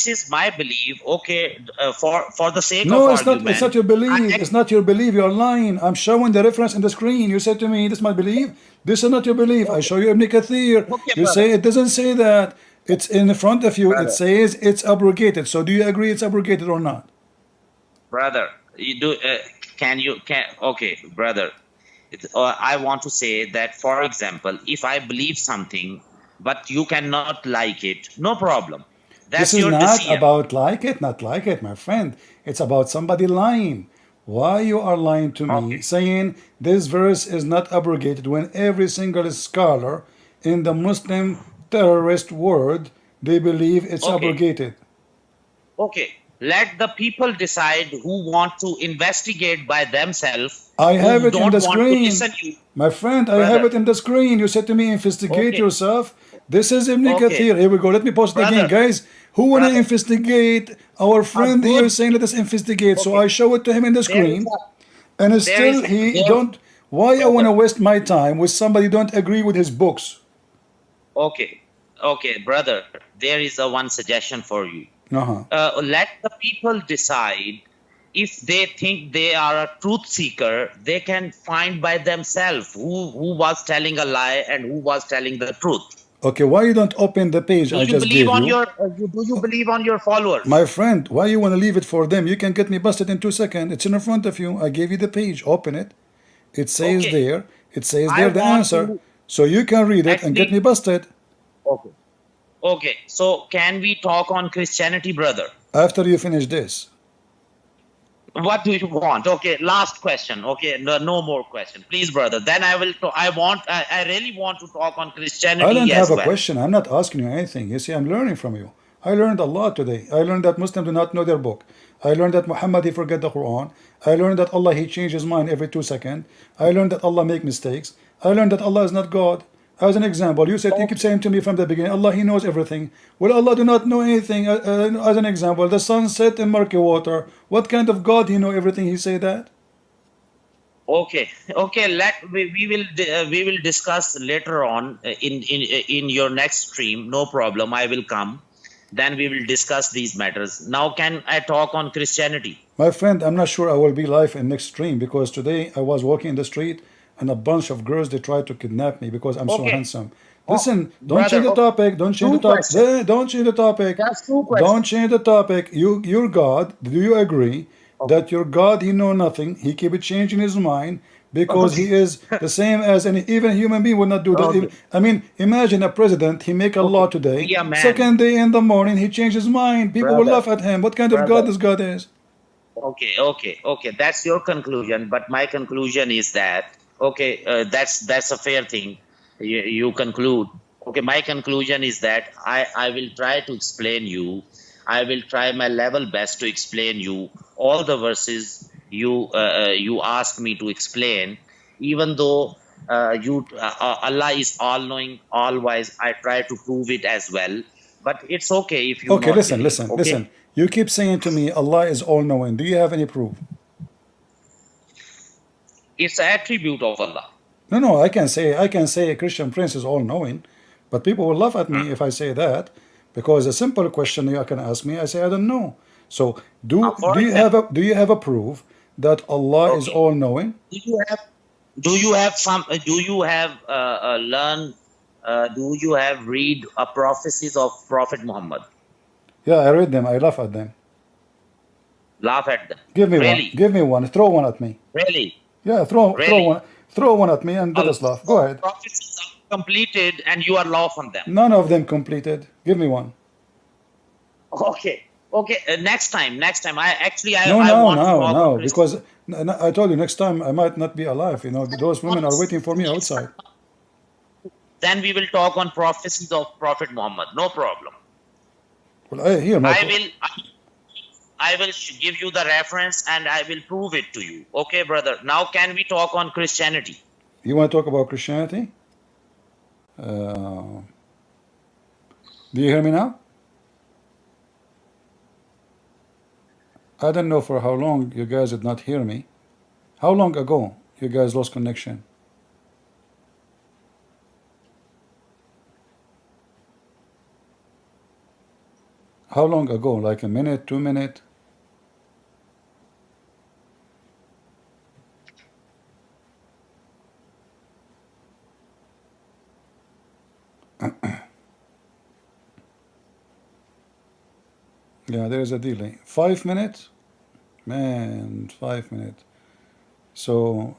S2: is my belief. Okay, for the sake of
S1: No, it's not. It's not
S2: argument,
S1: your belief.
S2: I
S1: It's not your belief. You're lying. I'm showing the reference in the screen. You said to me, "This is my belief." This is not your belief. I
S2: okay,
S1: show you Ibn Kathir.
S2: okay,
S1: You say it doesn't say that. It's in front of you. It
S2: brother,
S1: says it's abrogated. So do you agree it's abrogated or not?
S2: brother. You do. Can okay, brother. I want to say that, for example, if I believe something, but you cannot like it, no problem.
S1: This
S2: That's
S1: is
S2: your
S1: not
S2: decision.
S1: about like it, not like it, my friend. It's about somebody lying. Why you are lying to me,
S2: Okay,
S1: saying this verse is not abrogated when every single scholar in the Muslim terrorist world they believe it's
S2: okay,
S1: abrogated.
S2: okay. Let the people decide who want to investigate by themselves,
S1: I have
S2: who
S1: it in
S2: don't
S1: the
S2: want to
S1: screen.
S2: listen you,
S1: My friend, I have
S2: brother.
S1: it in the screen. You said to me, investigate
S2: Okay,
S1: yourself. This is Ibn
S2: okay,
S1: Kathir. Here we go. Let me post it again,
S2: brother,
S1: guys. Who want to
S2: brother.
S1: investigate? Our
S2: A
S1: friend
S2: good.
S1: here saying let us investigate. So
S2: Okay,
S1: I show it to him in the
S2: there is
S1: screen.
S2: a
S1: And
S2: there is
S1: still he
S2: there,
S1: don't. Why I want to
S2: brother.
S1: waste my time with somebody who don't agree with his books?
S2: Okay, okay, brother. There is a one suggestion for you.
S1: Uh-huh.
S2: Let the people decide. If they think they are a truth seeker, they can find by themselves who was telling a lie and who was telling the truth.
S1: Okay, why you don't open the page
S2: Do
S1: I
S2: you
S1: just
S2: believe
S1: gave
S2: on
S1: you?
S2: your do you believe on your
S1: My
S2: followers?
S1: friend, why you want to leave it for them? You can get me busted in 2 seconds. It's in front of you. I gave you the page. Open it. It says
S2: Okay,
S1: there. It says
S2: I
S1: there the
S2: want
S1: answer.
S2: to
S1: So you can read it and get me
S2: actually.
S1: busted.
S2: Okay. Okay, so can we talk on Christianity, brother?
S1: After you finish this.
S2: What do you want? Okay, last question. Okay, no, no more question, please, brother. Then I will. I really want to talk on
S1: I don't
S2: Christianity
S1: have
S2: as
S1: a
S2: well.
S1: question. I'm not asking you anything. You see, I'm learning from you. I learned a lot today. I learned that Muslims do not know their book. I learned that Muhammad he forget the Quran. I learned that Allah he changes his mind every 2 seconds. I learned that Allah make mistakes. I learned that Allah is not God. As an example, you keep
S2: Okay,
S1: saying to me from the beginning, Allah he knows everything. Well, Allah do not know anything. As an example, the sun set in murky water. What kind of God he know everything? He say that.
S2: okay, okay. We will discuss later on in your next stream. No problem. I will come. Then we will discuss these matters. Now, can I talk on Christianity?
S1: My friend, I'm not sure I will be live in next stream because today I was walking in the street and a bunch of girls they tried to kidnap me because I'm so
S2: Okay.
S1: handsome.
S2: Oh,
S1: Listen, don't change
S2: brother.
S1: the
S2: Okay.
S1: topic. Don't change the
S2: Two
S1: topic.
S2: questions.
S1: Don't change the topic.
S2: Just two
S1: Don't
S2: questions.
S1: change the topic. Your God. Do you agree
S2: Okay.
S1: that your God he know nothing? He keep it changing his mind because
S2: Okay.
S1: he is the same as any even human being would not do that.
S2: Okay.
S1: I mean, imagine a president. He make a law
S2: Okay.
S1: today.
S2: Be a man,
S1: Second day in the morning he change his mind. People will
S2: brother.
S1: laugh at him. What kind of God
S2: Brother.
S1: this God is?
S2: Okay. Okay. Okay. That's your conclusion, but my conclusion is that okay. That's a fair thing. You conclude. Okay. My conclusion is that I will try to explain you. I will try my level best to explain you all the verses you ask me to explain, even though Allah is all knowing, all wise. I try to prove it as well, but it's okay if you
S1: Okay,
S2: not
S1: listen,
S2: believe.
S1: listen,
S2: Okay,
S1: listen. You keep saying to me, Allah is all knowing. Do you have any proof?
S2: it's an attribute of Allah.
S1: No, no, I can say a Christian prince is all knowing, but people will laugh at me if I say that because a simple question you can ask me, I say I don't know. So
S2: For example,
S1: do you have a proof that Allah is
S2: okay,
S1: all knowing?
S2: do you have do you have learn do you have read prophecies of Prophet Muhammad?
S1: Yeah, I read them. I laugh at them.
S2: Laugh at them.
S1: Give me one.
S2: Really,
S1: Give me one. Throw one at me.
S2: really,
S1: Yeah,
S2: really.
S1: throw one at me and let
S2: A
S1: us laugh.
S2: lot
S1: Go
S2: of
S1: ahead.
S2: prophecies are completed, and you are laugh on them.
S1: None of them completed. Give me one.
S2: Okay, okay. Next time.
S1: No,
S2: I
S1: no,
S2: want to
S1: no,
S2: talk on
S1: no.
S2: Christian.
S1: Because I told you next time I might not be alive. You know, those women are waiting for me
S2: Next
S1: outside.
S2: time, then we will talk on prophecies of Prophet Muhammad. No problem.
S1: Well, I hear my.
S2: I will. I will give you the reference and I will prove it to you. Okay, brother. Now, can we talk on Christianity?
S1: You want to talk about Christianity? Do you hear me now? I don't know for how long you guys did not hear me. How long ago you guys lost connection? How long ago? Like a minute, 2 minutes? Yeah, there is a delay. 5 minutes? Man, 5 minutes. So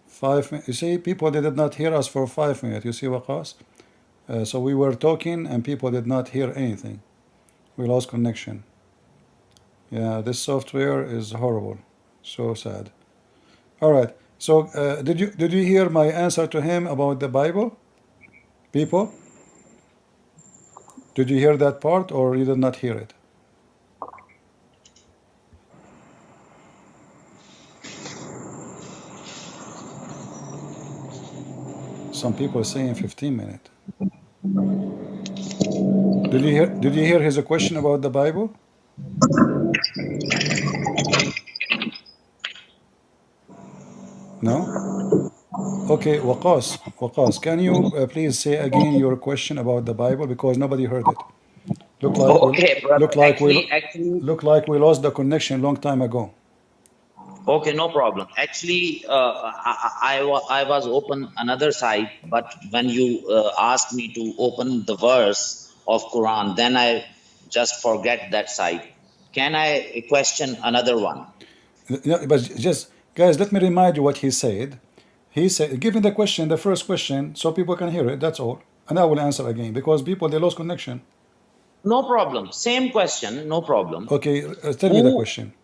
S1: 5 minutes. You see, people they did not hear us for 5 minutes. You see, Waqas? So we were talking and people did not hear anything. We lost connection. Yeah, this software is horrible. So sad. All right. So did you hear my answer to him about the Bible? People, did you hear that part or you did not hear it? Some people saying 15 minutes. Did you hear his question about the Bible? No? Okay, Waqas, can you please say again your question about the Bible because nobody heard it. Look like we
S2: Okay, brother.
S1: look like we
S2: Actually,
S1: look like we lost the connection long time ago.
S2: okay, no problem. Actually, I was open another side, but when you asked me to open the verse of Quran, then I just forget that side. Can I question another one?
S1: No, but just guys, let me remind you what he said. He said, give me the question, the first question, so people can hear it. That's all, and I will answer again because people they lost connection.
S2: No problem. Same question, no problem.
S1: Okay, tell me the
S2: Who,
S1: question.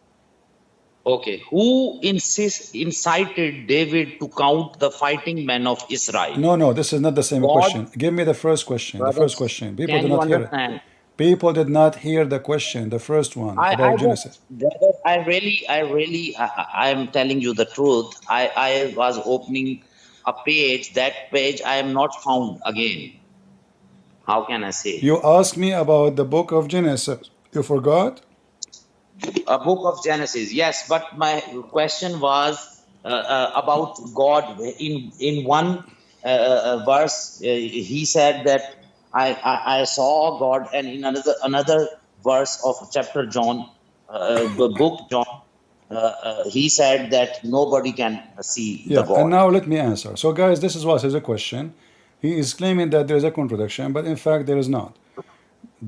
S2: okay, who incited David to count the fighting men of Israel?
S1: No, this is not the same
S2: God,
S1: question. Give me the first question. The first
S2: brothers,
S1: question. People
S2: can
S1: did
S2: you
S1: not hear it.
S2: understand?
S1: People did not hear the question, the first one
S2: I
S1: about
S2: just,
S1: Genesis.
S2: brother, I am telling you the truth. I was opening a page. That page I am not found again. How can I say?
S1: You asked me about the book of Genesis. You forgot?
S2: A book of Genesis, yes. But my question was about God. In one verse, he said that I saw God, and in another verse of chapter John, the book John, he said that nobody can see the
S1: Yeah, and
S2: God.
S1: now let me answer. So, guys, this is what is a question. He is claiming that there is a contradiction, but in fact, there is not.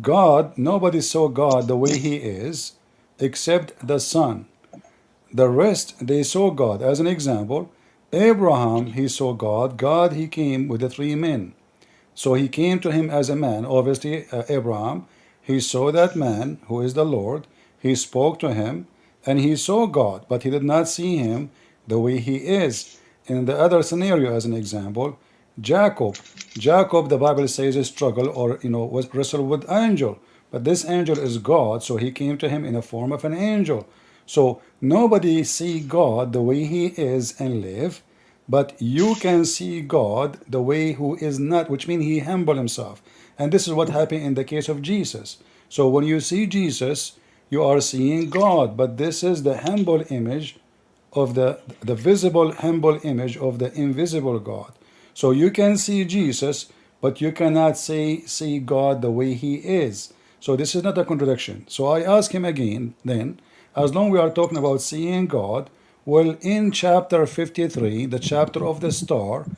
S1: God, nobody saw God the way He is except the Son. The rest, they saw God. As an example, Abraham, he saw God. God, he came with the three men. So he came to him as a man. Obviously, Abraham, he saw that man who is the Lord. He spoke to him and he saw God, but he did not see him the way he is. In the other scenario, as an example, Jacob, the Bible says, is struggle or was wrestled with angel, but this angel is God, so he came to him in a form of an angel. So nobody see God the way he is and live, but you can see God the way who is not, which means he humbled himself. And this is what happened in the case of Jesus. So when you see Jesus, you are seeing God, but this is the humble image of the visible humble image of the invisible God. So you can see Jesus, but you cannot see God the way he is. So this is not a contradiction. So I ask him again then, as long we are talking about seeing God, well, in chapter 53, the chapter of the star,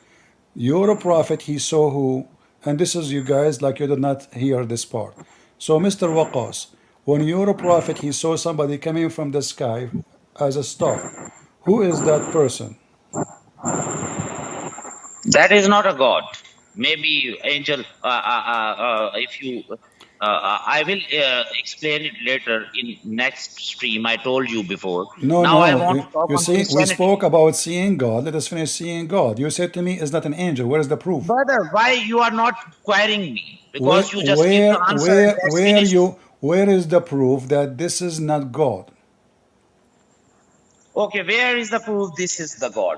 S1: your prophet he saw who, and this is you guys like you did not hear this part. So Mr. Waqas, when your prophet he saw somebody coming from the sky as a star, who is that person?
S2: That is not a God. Maybe angel. If you, I will explain it later in next stream. I told you before.
S1: No,
S2: Now I
S1: no.
S2: want to talk
S1: You
S2: on
S1: see, we
S2: Christianity.
S1: spoke about seeing God. Let us finish seeing God. You said to me, "Is that an angel?" Where is the proof?
S2: Brother, why you are not querying me?
S1: Where,
S2: Because you just give
S1: where,
S2: the answer and
S1: where,
S2: that's
S1: where
S2: finished.
S1: you? Where is the proof that this is not God?
S2: Okay, where is the proof this is the God?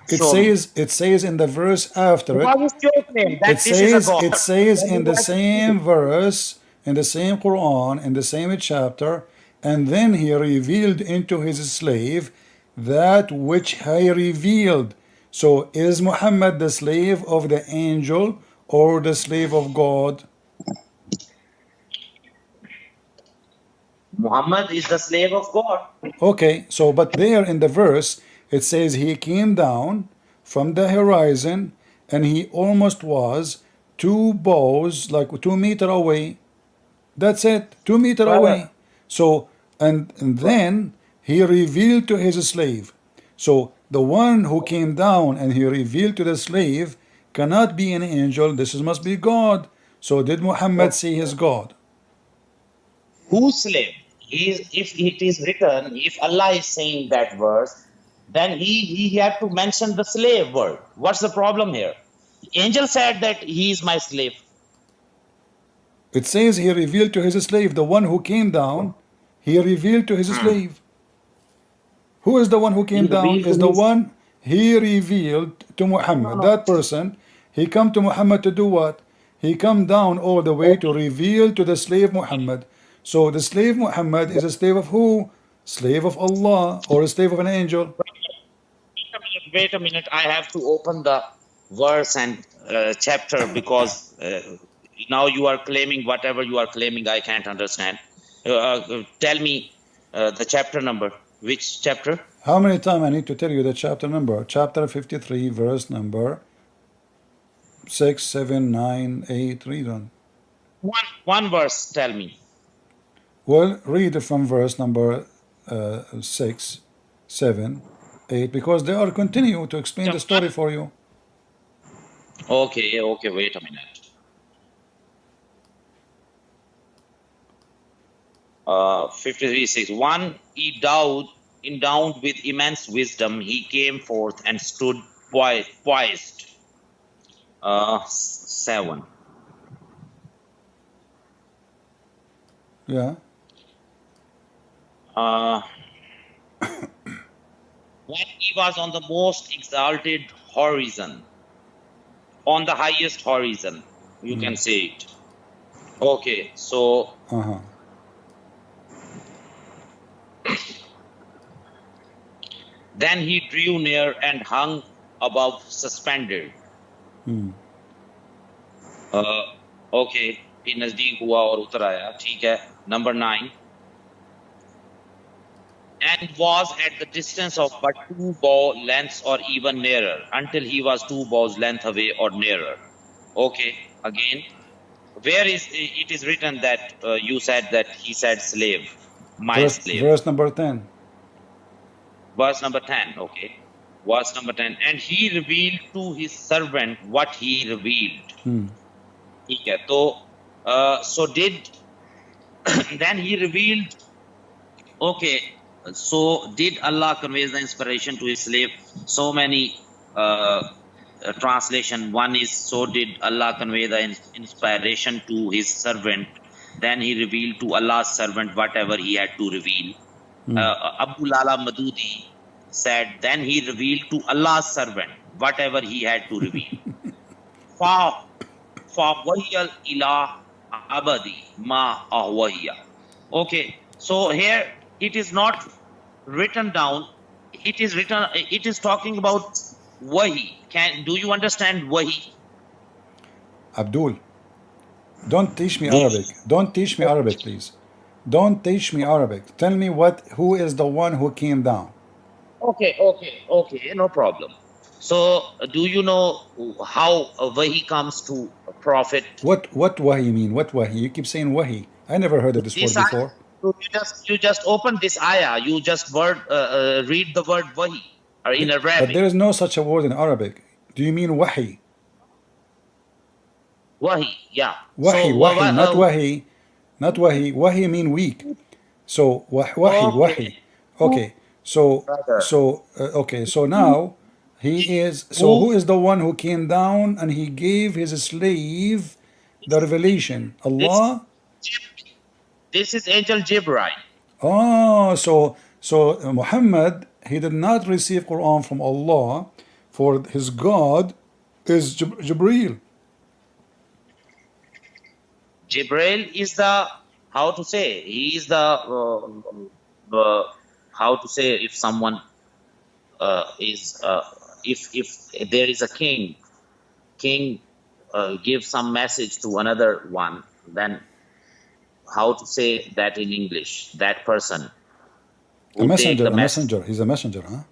S1: It
S2: Show me.
S1: says, it says in the verse after it.
S2: Because it's your claim
S1: It
S2: that this is a
S1: says,
S2: God.
S1: it says
S2: Then you
S1: in the
S2: have to prove
S1: same
S2: it.
S1: verse, in the same Quran, in the same chapter, and then he revealed into his slave that which he revealed. So is Muhammad the slave of the angel or the slave of God?
S2: Muhammad is the slave of God.
S1: Okay, so but there in the verse it says he came down from the horizon and he almost was 2 bows, like 2 meter away. That's it, 2 meter
S2: Brother,
S1: away. So and then he revealed to his slave. So the one who came down and he revealed to the slave cannot be an angel. This must be God. So did Muhammad see his God?
S2: whose slave? If it is written, if Allah is saying that verse, then he had to mention the slave word. What's the problem here? Angel said that he is my slave.
S1: It says he revealed to his slave, the one who came down, he revealed to his
S2: Hmm.
S1: slave. Who is the one who
S2: He
S1: came down?
S2: revealed to
S1: Is the
S2: his
S1: one he revealed to
S2: no
S1: Muhammad.
S2: no.
S1: That person, he come to Muhammad to do what? He come down all the way to
S2: Okay.
S1: reveal to the slave Muhammad. So the slave Muhammad is a slave of who? Slave of Allah or a slave of an angel?
S2: Wait a minute. Wait a minute. I have to open the verse and chapter because now you are claiming whatever you are claiming. I can't understand. Tell me the chapter number. Which chapter?
S1: How many times I need to tell you the chapter number? Chapter 53, verse number 6, 7, 9, 8. Read on.
S2: One verse. Tell me.
S1: Well, read from verse number 6, 7, 8, because they are continue to explain the story for you.
S2: Okay. Okay. Wait a minute. 53:6. One endowed with immense wisdom, he came forth and stood poised. 7.
S1: Yeah.
S2: When he was on the most exalted horizon, on the highest horizon, you can say it. Okay, so
S1: Uh-huh.
S2: then he drew near and hung above suspended. Okay, फिर नजदीक हुआ और उतर आया, ठीक है. Number 9. And was at the distance of but 2 bow lengths or even nearer, until he was 2 bows length away or nearer. Okay, again, where is it is written that you said that he said slave, my slave.
S1: Verse number 10.
S2: Verse number 10, okay. Verse number 10. And he revealed to his servant what he revealed. Okay, so did then he revealed, okay, so did Allah convey the inspiration to his slave? So many translation. One is, so did Allah convey the inspiration to his servant, then he revealed to Allah's servant whatever he had to reveal. Abu Lala Madudi said, then he revealed to Allah's servant whatever he had to reveal. Fa wahiyal ilah abadi ma ahwahiya. Okay, so here it is not written down. It is written. It is talking about wahi. Do you understand wahi?
S1: Abdul, don't teach me Arabic. Don't teach me Arabic, please. Don't teach me Arabic. Tell me who is the one who came down.
S2: Okay, no problem. So, do you know how wahi comes to a prophet?
S1: What wahi mean? What wahi? You keep saying wahi. I never heard of this word before.
S2: You just open this ayah. You just read the word wahi or in Arabic.
S1: But there is no such a word in Arabic. Do you mean wahi?
S2: Wahi, yeah.
S1: Wahi,
S2: So,
S1: wahi, not wahi. Not wahi. Wahi mean weak. So wahi. Okay. So okay. So now he is. So who is the one who came down and he gave his slave the revelation? Allah.
S2: This is Angel Jibril.
S1: Oh, so Muhammad, he did not receive Quran from Allah, for his God is Jibril.
S2: Jibril is the, how to say, he is the how to say, if someone is if there is a king gives some message to another one, then how to say that in English, that person
S1: A
S2: who take
S1: messenger,
S2: the
S1: a
S2: message.
S1: messenger. He's a messenger, huh?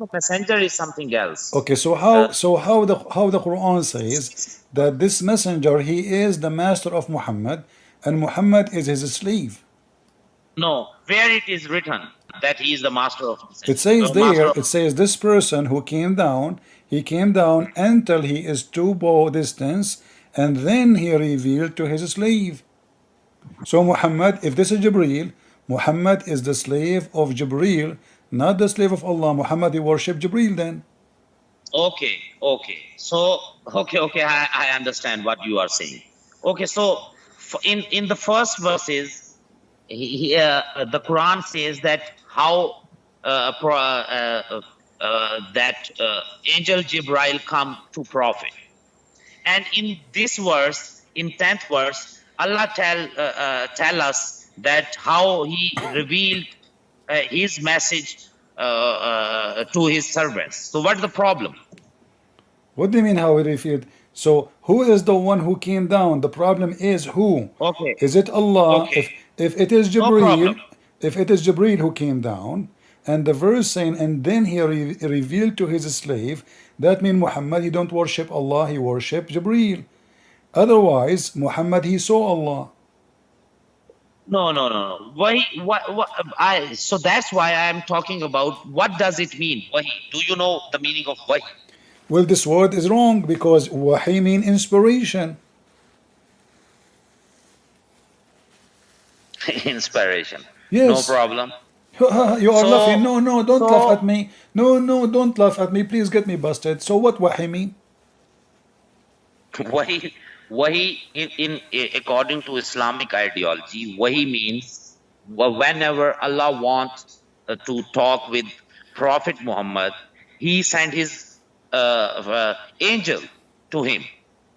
S2: No, messenger is something else.
S1: Okay, so
S2: Uh,
S1: how the Quran says that this messenger he is the master of Muhammad and Muhammad is his slave.
S2: no, where it is written that he is the master of
S1: It says
S2: master
S1: there,
S2: of.
S1: it says this person who came down, he came down until he is two bow distance, and then he revealed to his slave. So Muhammad, if this is Jibreel, Muhammad is the slave of Jibreel, not the slave of Allah. Muhammad he worship Jibreel then.
S2: Okay, okay. So, okay, I understand what you are saying. Okay, so in the first verses, the Quran says that how that angel Jibril come to Prophet, and in this verse, in 10th verse, Allah tell us that how He revealed His message to His servants. So, what's the problem?
S1: What do you mean how he revealed? So who is the one who came down? The problem is who?
S2: Okay,
S1: Is it Allah?
S2: okay,
S1: If it is
S2: no problem.
S1: Jibreel, if it is Jibreel who came down, and the verse saying, and then he revealed to his slave, that means Muhammad he don't worship Allah, he worship Jibreel. Otherwise, Muhammad he saw Allah.
S2: No. Why? What? So that's why I'm talking about what does it mean? Wahi. Do you know the meaning of wahi?
S1: Well, this word is wrong because wahi mean inspiration.
S2: Inspiration. No
S1: Yes.
S2: problem.
S1: You are laughing.
S2: So,
S1: No, don't laugh at me. No, don't laugh at me. Please get me busted. So what wahi mean?
S2: wahi in according to Islamic ideology, wahi means whenever Allah wants to talk with Prophet Muhammad, He sent His angel to him.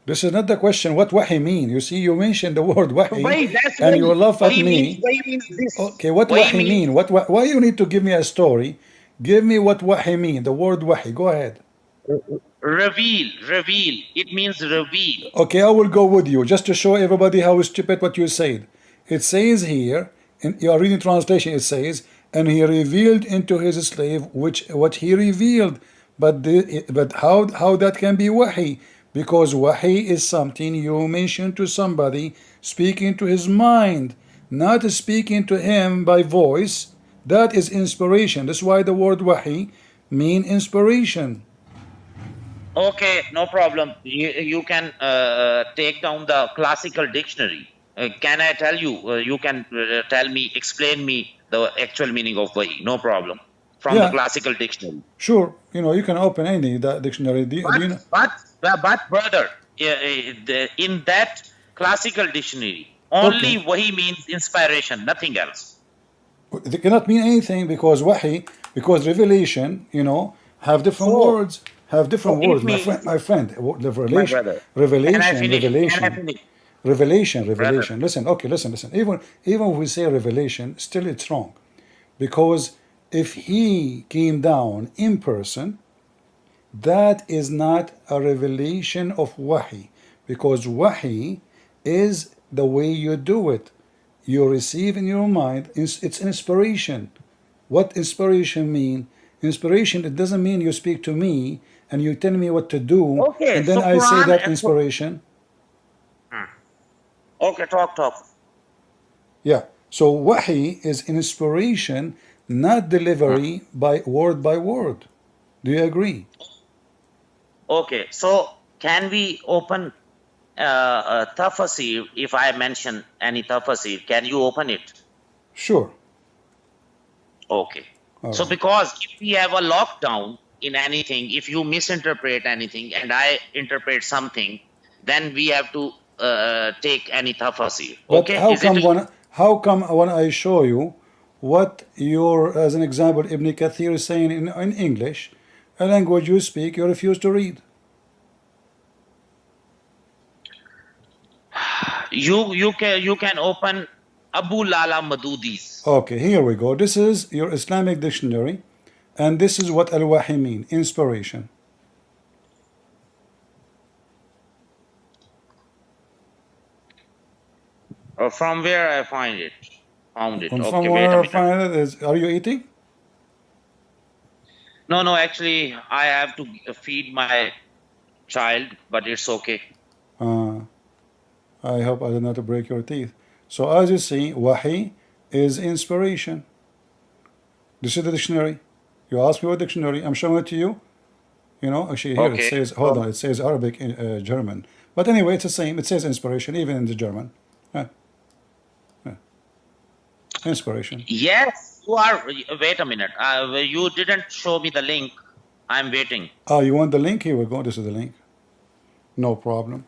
S1: This is not the question. What wahi mean? You see, you mentioned the word wahi,
S2: Wahi, that's
S1: and you
S2: wahi.
S1: laugh at me.
S2: Wahi means this.
S1: Okay, what
S2: Wahi
S1: wahi
S2: means
S1: mean? Why you need to give me a story? Give me what wahi mean. The word wahi. Go ahead.
S2: reveal. It means reveal.
S1: Okay, I will go with you just to show everybody how stupid what you said. It says here, in your reading translation, it says, and he revealed into his slave which what he revealed. But how that can be wahi? Because wahi is something you mention to somebody, speaking to his mind, not speaking to him by voice. That is inspiration. That's why the word wahi mean inspiration.
S2: Okay, no problem. You can take down the classical dictionary. Can I tell you? You can tell me, explain me the actual meaning of wahi. No problem. From the
S1: Yeah,
S2: classical dictionary.
S1: sure. You can open any dictionary. Do you know?
S2: But brother, in that classical dictionary,
S1: Okay.
S2: only wahi means inspiration, nothing else.
S1: They cannot mean anything because wahi, because revelation, have different
S2: So,
S1: words, have different
S2: so it
S1: words.
S2: means,
S1: My friend,
S2: my
S1: revelation,
S2: brother, can I
S1: revelation,
S2: finish? Can I
S1: revelation,
S2: finish? Brother,
S1: revelation. Listen, okay, listen. Even if we say revelation, still it's wrong, because if he came down in person, that is not a revelation of wahi, because wahi is the way you do it. You receive in your mind, it's inspiration. What inspiration mean? Inspiration, it doesn't mean you speak to me and you tell me what to do
S2: okay,
S1: and then
S2: so
S1: I say
S2: Quran,
S1: that inspiration.
S2: okay, talk.
S1: Yeah. So wahi is inspiration, not delivery by word. Do you agree?
S2: Okay, so can we open Tafsir? If I mention any Tafsir, can you open it?
S1: Sure.
S2: Okay.
S1: All
S2: So
S1: right.
S2: because if we have a lockdown in anything, if you misinterpret anything and I interpret something, then we have to take any Tafsir.
S1: But
S2: Okay? Is it?
S1: how come when I show you what your, as an example, Ibn Kathir is saying in English, a language you speak, you refuse to read?
S2: You can open Abu Lala Madudi's.
S1: Okay, here we go. This is your Islamic dictionary, and this is what al-wahi mean, inspiration.
S2: From where I find it? Found it.
S1: And
S2: Okay, wait a
S1: somewhere
S2: minute.
S1: find it is, are you eating?
S2: No, no, actually, I have to feed my child, but it's okay.
S1: Uh, I hope I did not break your teeth. So as you see, wahi is inspiration. This is the dictionary. You ask me what dictionary, I'm showing it to you. You know, actually here it
S2: Okay.
S1: says, hold on, it says Arabic, German. But anyway, it's the same. It says inspiration, even in the German. Inspiration.
S2: Yes, you are. Wait a minute. You didn't show me the link. I'm waiting
S1: Oh, you want the link? Here we go. This is the link. No problem.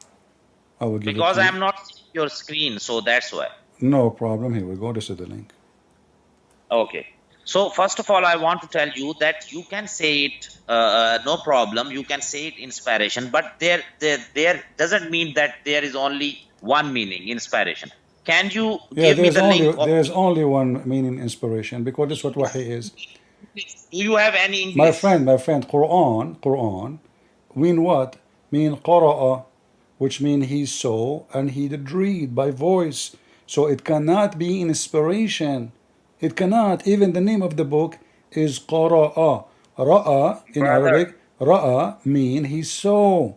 S1: I will give it
S2: because
S1: to you.
S2: I'm not seeing your screen, so that's why.
S1: No problem. Here we go. This is the link.
S2: Okay. So first of all, I want to tell you that you can say it, no problem. You can say it inspiration, but there doesn't mean that there is only one meaning, inspiration. Can you
S1: Yeah,
S2: give me the link of?
S1: there's only one meaning inspiration because this is what wahi is.
S2: Do you have any
S1: My
S2: English?
S1: friend, Quran mean what? Mean qara'a, which mean he saw and he did read by voice. So it cannot be inspiration. It cannot. Even the name of the book is qara'a. Ra'a in
S2: Brother,
S1: Arabic, ra'a mean he saw.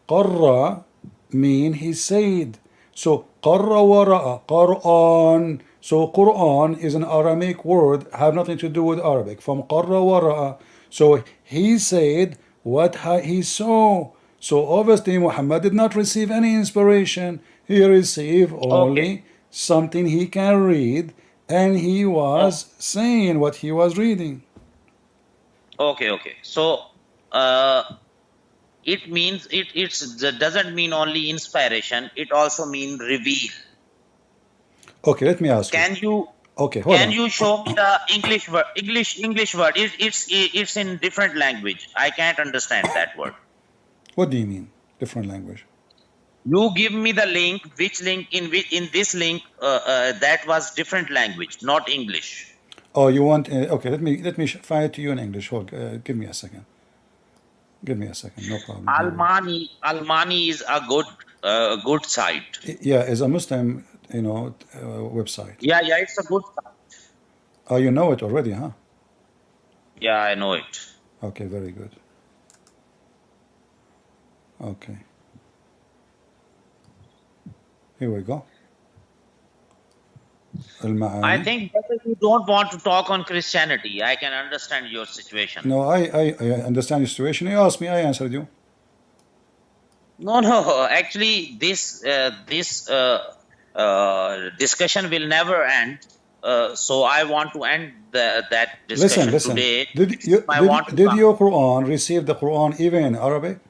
S1: Qarra mean he said. So qarra wa ra'a, Quran. So Quran is an Aramaic word, have nothing to do with Arabic. From qarra wa ra'a. So he said what he saw. So obviously Muhammad did not receive any inspiration. He received
S2: okay.
S1: only something he can read, and he
S2: Oh,
S1: was saying what he was reading.
S2: okay, okay. So, uh, it means doesn't mean only inspiration. It also means reveal.
S1: Okay, let me ask you.
S2: Can you
S1: Okay, hold on.
S2: show me the English word? English word. It's in different language. I can't understand that word.
S1: What do you mean? Different language.
S2: You give me the link. Which link in this link that was different language, not English.
S1: Oh, you want? Okay, let me find it to you in English. Hold, give me a second. Give me a second. No problem. Here we go.
S2: Almani is a good site.
S1: Yeah, it's a Muslim, website.
S2: Yeah, yeah, it's a good site.
S1: Oh, you know it already, huh?
S2: Yeah, I know it.
S1: Okay, very good. Okay, here we go.
S2: I
S1: Al-Ma'ani.
S2: think that you don't want to talk on Christianity. I can understand your situation.
S1: No, I understand your situation. You asked me, I answered you.
S2: No, no. Actually, this discussion will never end. So I want to end that
S1: Listen,
S2: discussion
S1: listen.
S2: today.
S1: Did
S2: I want to come.
S1: your Quran receive the Quran even in Arabic?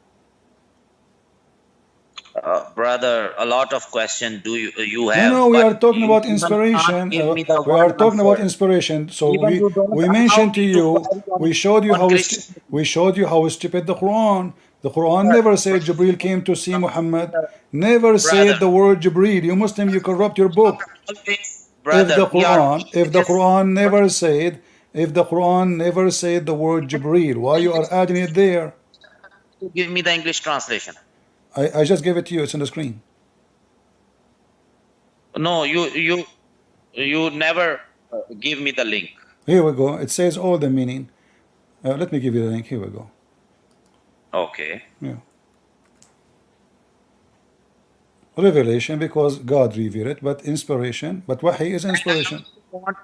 S2: Brother, a lot of questions do you
S1: No,
S2: have,
S1: no, we
S2: but
S1: are talking
S2: you
S1: about
S2: even can't
S1: inspiration.
S2: give me the
S1: We
S2: one
S1: are talking about
S2: answer.
S1: inspiration. So
S2: Even you don't
S1: we
S2: allow
S1: mentioned to
S2: me to
S1: you,
S2: query
S1: we showed you
S2: on
S1: how
S2: Christianity.
S1: we showed you how stupid the Quran. The Quran never said Jibril came to see Muhammad. Never
S2: Brother,
S1: said the word Jibril. You Muslim, you corrupt your book.
S2: brother, we are
S1: If the Quran never said, if the Quran never said the word Jibril, why you are adding it there?
S2: give me the English translation.
S1: I just gave it to you. It's on the screen.
S2: No, you never give me the link.
S1: Here we go. It says all the meaning. Let me give you the link. Here we go.
S2: Okay.
S1: Yeah. Revelation because God revealed it, but inspiration, but wahi is inspiration.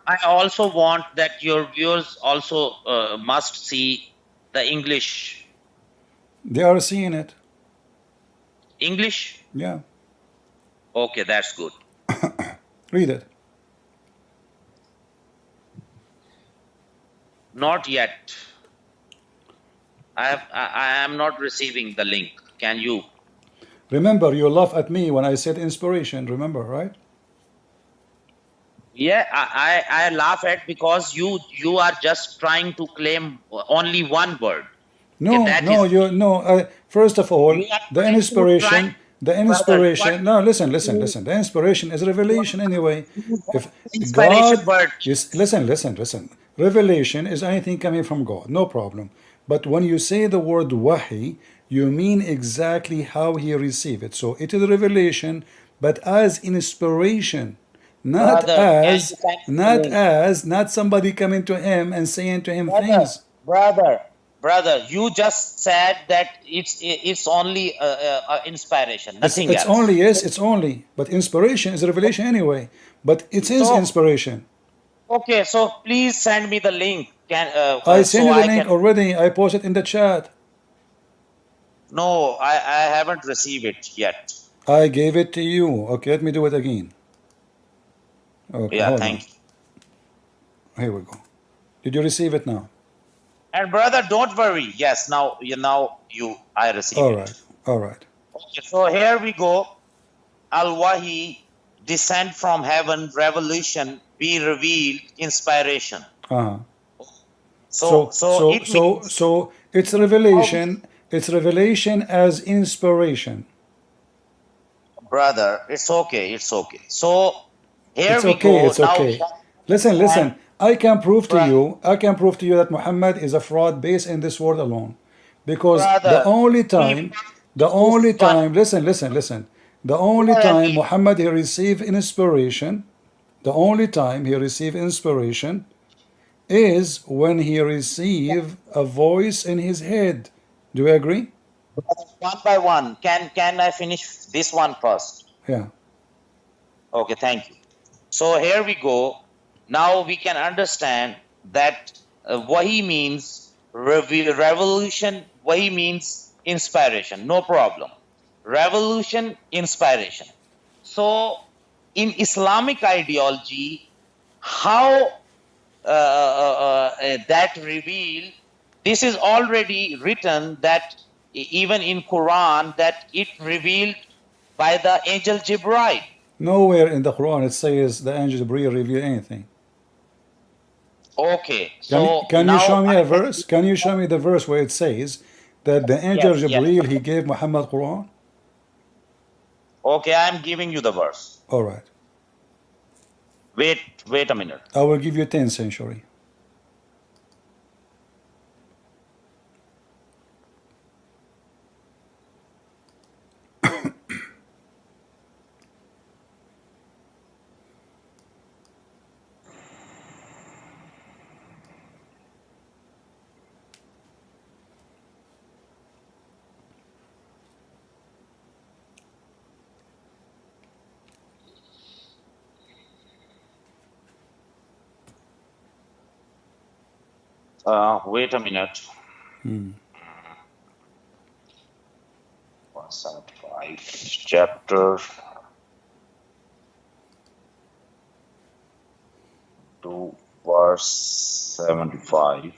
S2: I also want that your viewers also must see the English.
S1: They are seeing it.
S2: English?
S1: Yeah.
S2: Okay, that's good.
S1: Read it.
S2: Not yet. I am not receiving the link. Can you?
S1: Remember, you laugh at me when I said inspiration. Remember, right?
S2: Yeah, I laugh at because you are just trying to claim only one word. Okay,
S1: No,
S2: that
S1: no,
S2: is
S1: you no. First of all,
S2: you are
S1: the
S2: trying,
S1: inspiration,
S2: brother. What
S1: No, listen,
S2: you,
S1: listen. The inspiration is revelation anyway. If
S2: inspiration
S1: God,
S2: word?
S1: yes, listen. Revelation is anything coming from God, no problem. But when you say the word wahi, you mean exactly how he received it. So it is revelation, but as inspiration, not
S2: Brother, can
S1: as,
S2: you send me the link?
S1: not somebody coming to him and saying to him
S2: Brother,
S1: things.
S2: brother, you just said that it's only inspiration, nothing
S1: It's
S2: else.
S1: only, yes, it's only, but inspiration is a revelation anyway. But it is
S2: So,
S1: inspiration.
S2: okay, so please send me the link.
S1: I sent
S2: So
S1: you the
S2: I
S1: link
S2: can.
S1: already. I posted in the chat.
S2: No, I haven't received it yet.
S1: I gave it to you. Okay, let me do it again. Okay,
S2: Yeah,
S1: hold
S2: thank
S1: on.
S2: you.
S1: Here we go. Did you receive it now?
S2: And brother, don't worry. Yes, I receive
S1: All
S2: it.
S1: right. All right.
S2: Okay, so here we go. Al-Wahi, descent from heaven, revolution, be revealed, inspiration.
S1: Uh-huh.
S2: So it means
S1: So it's
S2: how we,
S1: revelation. It's revelation as inspiration.
S2: brother, it's okay, it's okay. So here
S1: It's
S2: we
S1: okay.
S2: go.
S1: It's
S2: Now we
S1: okay. Listen,
S2: understand,
S1: listen. I can prove to
S2: brother,
S1: you. I can prove to you that Muhammad is a fraud based in this world alone, because the
S2: brother,
S1: only
S2: we
S1: time, the
S2: must this
S1: only
S2: one.
S1: time. Listen, listen, listen. The only
S2: Go ahead.
S1: time Muhammad he received inspiration, the only time he received inspiration is when he received a voice in his head. Do you agree?
S2: Brother, one by one. Can I finish this one first?
S1: Yeah.
S2: Okay, thank you. So here we go. Now we can understand that Wahi means revolution, Wahi means inspiration, no problem. Revolution, inspiration. So in Islamic ideology, how that reveal, this is already written that even in Quran that it revealed by the angel Jibril.
S1: Nowhere in the Quran it says the angel Jibreel reveal anything.
S2: Okay, so
S1: Can you
S2: now
S1: show me
S2: I
S1: a
S2: can.
S1: verse? Can you show me the verse where it says that the angel
S2: Yes, yes.
S1: Jibreel he gave Muhammad Quran?
S2: Okay, I'm giving you the verse.
S1: All right.
S2: Wait a minute.
S1: I will give you 10th century.
S2: Wait a minute. 175, chapter 2, verse 75.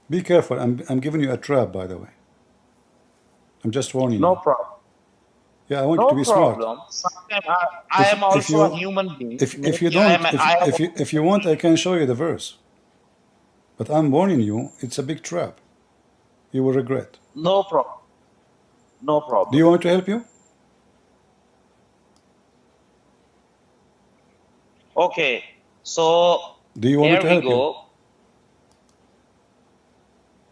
S1: Be careful. I'm giving you a trap, by the way. I'm just warning
S2: No
S1: you.
S2: problem.
S1: Yeah, I want you to
S2: No
S1: be smart.
S2: problem. Sometimes I am
S1: If
S2: also a
S1: you
S2: human being.
S1: if you
S2: Maybe I am.
S1: don't
S2: I have.
S1: if you want I can show you the verse. But I'm warning you, it's a big trap. You will regret.
S2: No problem. No
S1: Do
S2: problem.
S1: you want to help you?
S2: Okay. So
S1: Do you want me
S2: here
S1: to
S2: we
S1: help you?
S2: go.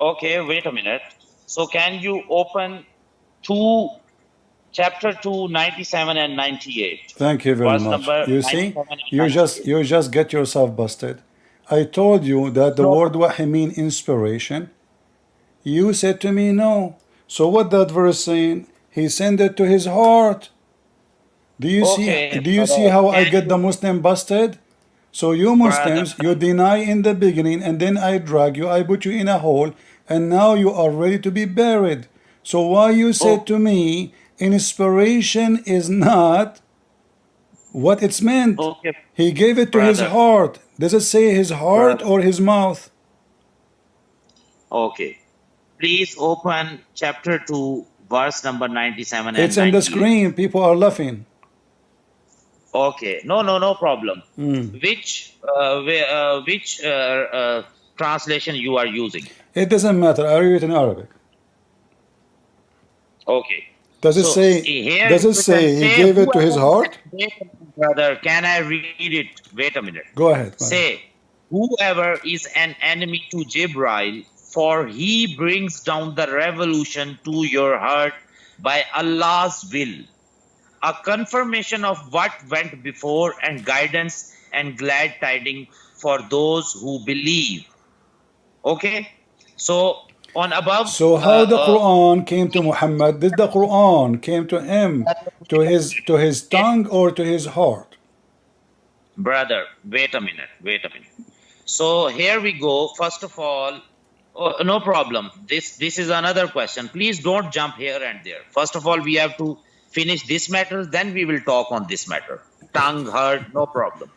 S2: Okay, wait a minute. So can you open chapter 2, 97 and 98?
S1: Thank you very
S2: Verse
S1: much.
S2: number
S1: You
S2: 97
S1: see,
S2: and 98.
S1: you just get yourself busted. I told you that the
S2: No
S1: word
S2: problem.
S1: wahi mean inspiration. You said to me no. So what that verse saying? He sent it to his heart. Do you
S2: Okay,
S1: see
S2: brother.
S1: how I
S2: Can
S1: get the
S2: you,
S1: Muslim busted? So you
S2: brother?
S1: Muslims, you deny in the beginning, and then I drag you, I put you in a hole, and now you are ready to be buried. So why you said
S2: Oh,
S1: to me, inspiration is not what it's meant.
S2: Okay,
S1: He gave it to his
S2: brother,
S1: heart. Does it say his heart
S2: brother.
S1: or his mouth?
S2: Okay. Please open chapter 2, verse number 97
S1: It's
S2: and
S1: in the
S2: 98.
S1: screen. People are laughing.
S2: Okay. No problem.
S1: Mm.
S2: Which translation you are using?
S1: It doesn't matter. I read it in Arabic.
S2: Okay.
S1: Does it
S2: So
S1: say?
S2: here
S1: Does it
S2: you can
S1: say he
S2: say
S1: gave it to his
S2: whoever.
S1: heart?
S2: Wait a minute, brother, can I read it? Wait a minute.
S1: Go ahead. Go ahead.
S2: Say, whoever is an enemy to Jibril, for he brings down the revolution to your heart by Allah's will, a confirmation of what went before and guidance and glad tidings for those who believe. Okay, so on above,
S1: So how the Quran came to Muhammad? Did the Quran came to him, to his tongue or to his heart?
S2: brother, wait a minute. So here we go. First of all, no problem. This is another question. Please don't jump here and there. First of all, we have to finish this matter, then we will talk on this matter. Tongue, heart, no problem.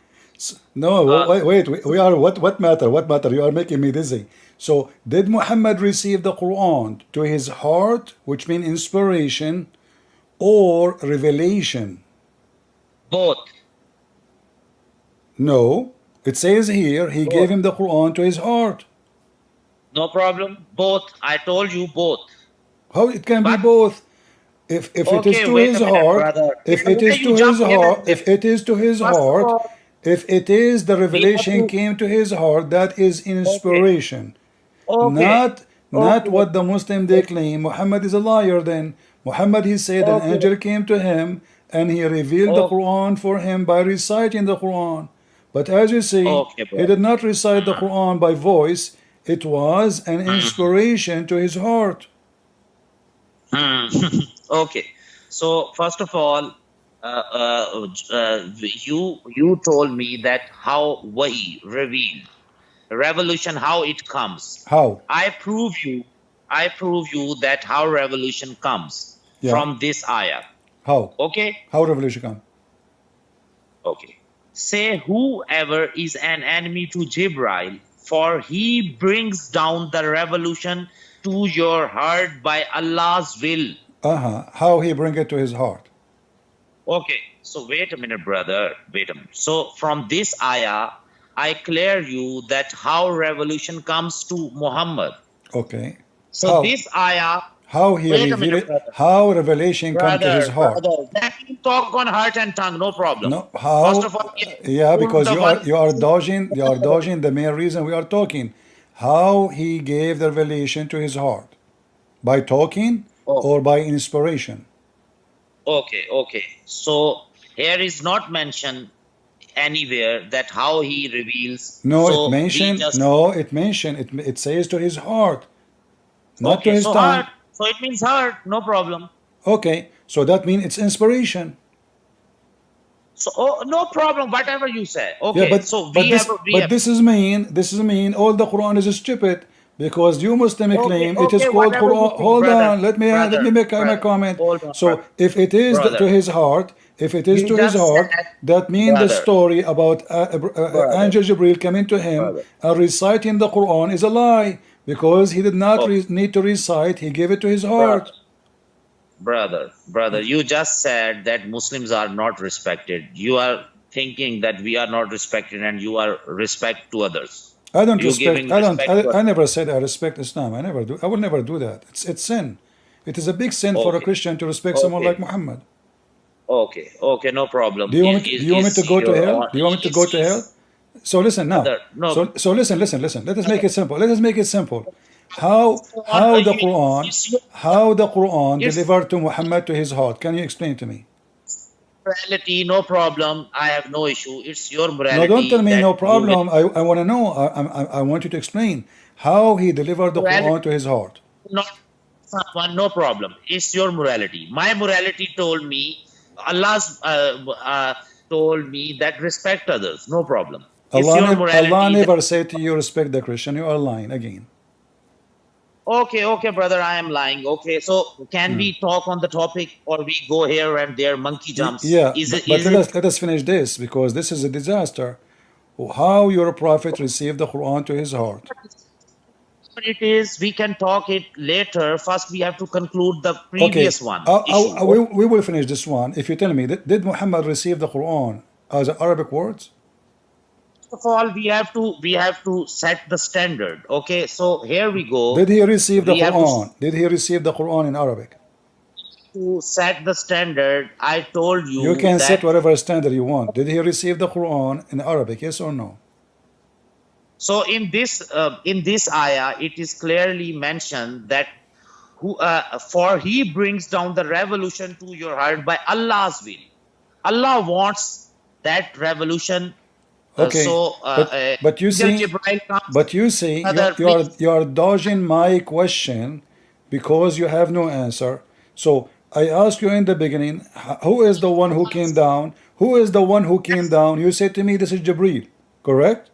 S1: No, wait. We are what matter? What matter? You are making me dizzy. So did Muhammad receive the Quran to his heart, which means inspiration, or revelation?
S2: Both.
S1: No. It says here he gave
S2: Both.
S1: him the Quran to his heart.
S2: No problem. Both. I told you both.
S1: How it can be
S2: But
S1: both? If it is
S2: okay,
S1: to
S2: wait
S1: his
S2: a minute,
S1: heart,
S2: brother.
S1: if
S2: Why
S1: it is
S2: you
S1: to his
S2: jump here
S1: heart,
S2: and there?
S1: if it is to his
S2: First of
S1: heart,
S2: all,
S1: if it is the
S2: we have
S1: revelation
S2: to.
S1: came to his heart, that is
S2: Okay.
S1: inspiration.
S2: Okay.
S1: Not
S2: Okay.
S1: what the Muslim they claim. Muhammad is a liar then. Muhammad, he said an
S2: Okay.
S1: angel came to him and he revealed the
S2: Okay.
S1: Quran for him by reciting the Quran. But as you see,
S2: Okay,
S1: he
S2: brother.
S1: did not recite the Quran by voice. It was an inspiration to his heart.
S2: Okay. So first of all, you told me that how Wahi revealed revolution, how it comes.
S1: How?
S2: I prove you that how revolution comes
S1: Yeah.
S2: from this ayah.
S1: How?
S2: Okay.
S1: How revelation come?
S2: Okay. Say whoever is an enemy to Jibril, for he brings down the revolution to your heart by Allah's will.
S1: How he bring it to his heart?
S2: Okay, so wait a minute, brother. Wait a minute. So from this ayah, I clear you that how revolution comes to Muhammad.
S1: Okay.
S2: So
S1: How?
S2: this ayah.
S1: How he
S2: Wait a
S1: revealed
S2: minute,
S1: it?
S2: brother.
S1: How revelation come to his heart?
S2: Brother. That you talk on heart and tongue, no problem.
S1: No, how?
S2: First of all,
S1: Yeah, because
S2: the
S1: you are
S2: one.
S1: dodging the main reason we are talking. How he gave the revelation to his heart? By talking
S2: Oh,
S1: or by inspiration?
S2: okay. So here is not mentioned anywhere that how he reveals.
S1: No, it
S2: So we
S1: mentioned.
S2: just
S1: No, it mentioned. It says to his heart, not to
S2: okay.
S1: his
S2: So
S1: tongue.
S2: heart. So it means heart, no problem.
S1: Okay, so that means it's inspiration.
S2: So no problem, whatever you say.
S1: Yeah,
S2: Okay. So
S1: but
S2: we
S1: this
S2: have we
S1: but
S2: have.
S1: this is mean all the Quran is stupid because you Muslim claim it is
S2: Okay,
S1: called
S2: whatever you
S1: Quran.
S2: think,
S1: Hold
S2: brother.
S1: on, let me make my
S2: Brother.
S1: comment.
S2: Hold on,
S1: So if it is to
S2: brother.
S1: his heart, if it is
S2: You
S1: to his
S2: just
S1: heart,
S2: said,
S1: that means the
S2: brother,
S1: story about
S2: brother,
S1: Angel Jibril coming to him
S2: brother,
S1: and reciting the Quran is a lie because he did not
S2: okay,
S1: need to recite. He gave it to his heart.
S2: brother. You just said that Muslims are not respected. You are thinking that we are not respected, and you are respect to others.
S1: I don't
S2: You
S1: respect.
S2: giving
S1: I don't.
S2: respect to
S1: I
S2: others.
S1: never said I respect Islam. I never do. I will never do that. It's sin. It is a big sin for a
S2: Okay,
S1: Christian to respect someone like
S2: okay,
S1: Muhammad.
S2: okay. No problem.
S1: Do you want me to, do you want me to go to hell? Do you want me to go to hell?
S2: Is
S1: So listen now.
S2: brother? No.
S1: So listen. Let us make it simple. Let us make it simple. How the Quran
S2: It's your, it's
S1: delivered to Muhammad to his heart? Can you explain to me?
S2: morality, no problem. I have no issue. It's your
S1: No, don't tell
S2: morality
S1: me
S2: that
S1: no
S2: you will.
S1: problem. I want to know. I want you to explain how he delivered the
S2: Morality,
S1: Quran to his heart.
S2: not someone, no problem. It's your morality. My morality told me, Allah's told me that respect others, no problem. It's your
S1: Allah
S2: morality that
S1: never said to you respect the Christian. You are lying again.
S2: Okay, brother, I am lying. Okay, so can we talk on the topic, or we go here and there, monkey jumps?
S1: Yeah,
S2: Is it?
S1: but
S2: Is it?
S1: let us finish this because this is a disaster. How your prophet received the Quran to his heart.
S2: What it is, we can talk it later. First, we have to conclude the
S1: Okay,
S2: previous one issue.
S1: we will finish this one. If you tell me, did Muhammad receive the Quran as Arabic words?
S2: First of all, we have to set the standard. Okay, so here we go.
S1: Did he receive the
S2: We have to
S1: Quran? Did he receive the Quran in Arabic?
S2: set the standard. I told
S1: You
S2: you
S1: can set
S2: that.
S1: whatever standard you want. Did he receive the Quran in Arabic? Yes or no?
S2: So in this ayah, it is clearly mentioned that for he brings down the revolution to your heart by Allah's will. Allah wants that revolution.
S1: Okay, but you
S2: Angel
S1: see,
S2: Jibreel comes.
S1: but you see,
S2: Brother,
S1: you are dodging my question because you have no answer. So I asked you in the beginning, who is the one who came down? Who is the one who came down? You said to me, this is Jibreel, correct?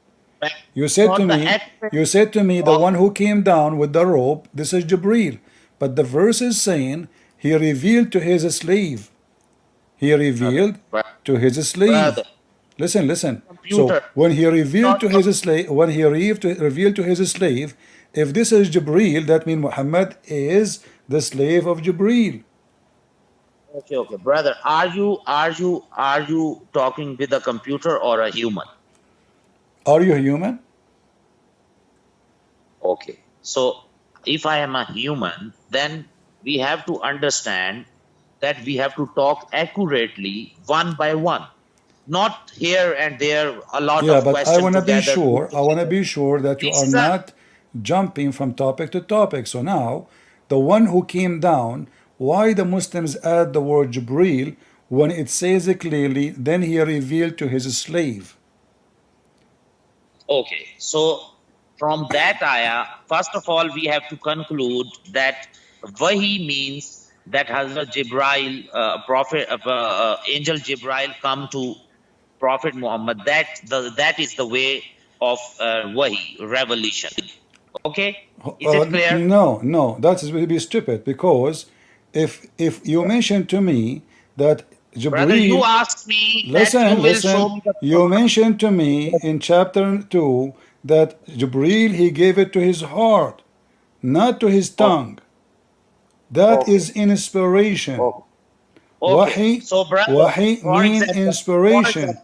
S1: You said to me, the one who came down with the rope, this is Jibreel. But the verse is saying he revealed to his slave. He revealed to his slave.
S2: brother,
S1: Listen. So
S2: computer.
S1: when he revealed to his slave, revealed to his slave, if this is Jibreel, that means Muhammad is the slave of Jibreel.
S2: Okay, brother. Are you talking with a computer or a human?
S1: Are you human?
S2: Okay. So if I am a human, then we have to understand that we have to talk accurately one by one, not here and there a lot
S1: Yeah,
S2: of
S1: but
S2: questions
S1: I want to be
S2: together.
S1: sure. I want to be sure that you
S2: This
S1: are
S2: is a
S1: not jumping from topic to topic. So now, the one who came down, why the Muslims add the word Jibreel when it says it clearly, then he revealed to his slave?
S2: okay. So from that ayah, first of all, we have to conclude that Wahi means that Hazrat Jibreel, Angel Jibreel come to Prophet Muhammad. That is the way of Wahi, revelation. Okay, is it clear?
S1: No, that is will be stupid because if you mentioned to me that
S2: Brother, you
S1: Jibreel,
S2: asked me that you will show me the
S1: you mentioned to me in chapter 2 that Jibreel he gave it to his heart, not to his tongue. That is inspiration.
S2: Okay. So, brother,
S1: Wahi
S2: for
S1: mean
S2: example,
S1: inspiration.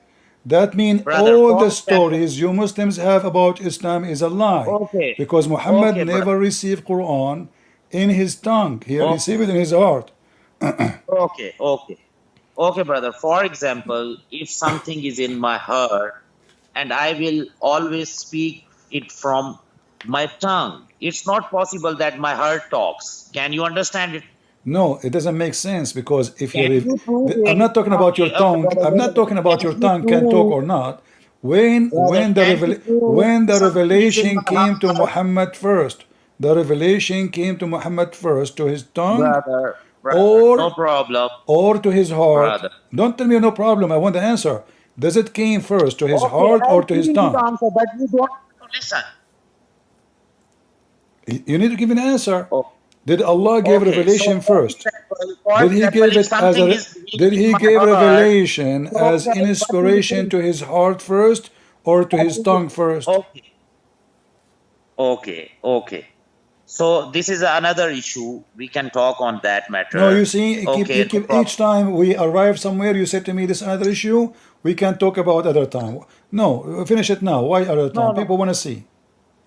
S1: That mean
S2: brother,
S1: all
S2: for
S1: the
S2: example,
S1: stories you Muslims have about Islam is a lie.
S2: okay,
S1: Because Muhammad
S2: okay, brother,
S1: never received Quran in his tongue. He
S2: okay,
S1: received it in his heart.
S2: okay, brother. For example, if something is in my heart, and I will always speak it from my tongue, it's not possible that my heart talks. Can you understand it?
S1: No, it doesn't make sense because if
S2: Can
S1: you
S2: you prove
S1: I'm
S2: it?
S1: not talking about your tongue. I'm not talking about your
S2: Can you
S1: tongue can talk
S2: prove,
S1: or not. When
S2: brother? Can you prove
S1: the
S2: something is in
S1: revelation
S2: my
S1: came to
S2: heart,
S1: Muhammad first, the revelation came to Muhammad first to his tongue
S2: brother? No
S1: or
S2: problem,
S1: to his heart.
S2: brother.
S1: Don't tell me no problem. I want the answer. Does it came first to his
S2: Okay,
S1: heart or
S2: I'm
S1: to his
S2: giving you the
S1: tongue?
S2: answer, but you don't have to listen.
S1: You need to give an answer.
S2: Oh,
S1: Did Allah give
S2: okay. So,
S1: revelation first?
S2: for
S1: Did he
S2: example,
S1: give
S2: if
S1: it as
S2: something
S1: a
S2: is
S1: did
S2: in
S1: he
S2: my
S1: give
S2: heart,
S1: revelation as
S2: okay,
S1: inspiration to his heart first or to his tongue first?
S2: okay. So this is another issue. We can talk on that matter.
S1: No, you see,
S2: Okay, no problem.
S1: each time we arrive somewhere, you say to me this is another issue. We can talk about other time. No, finish it now. Why other time?
S2: No.
S1: People want to see.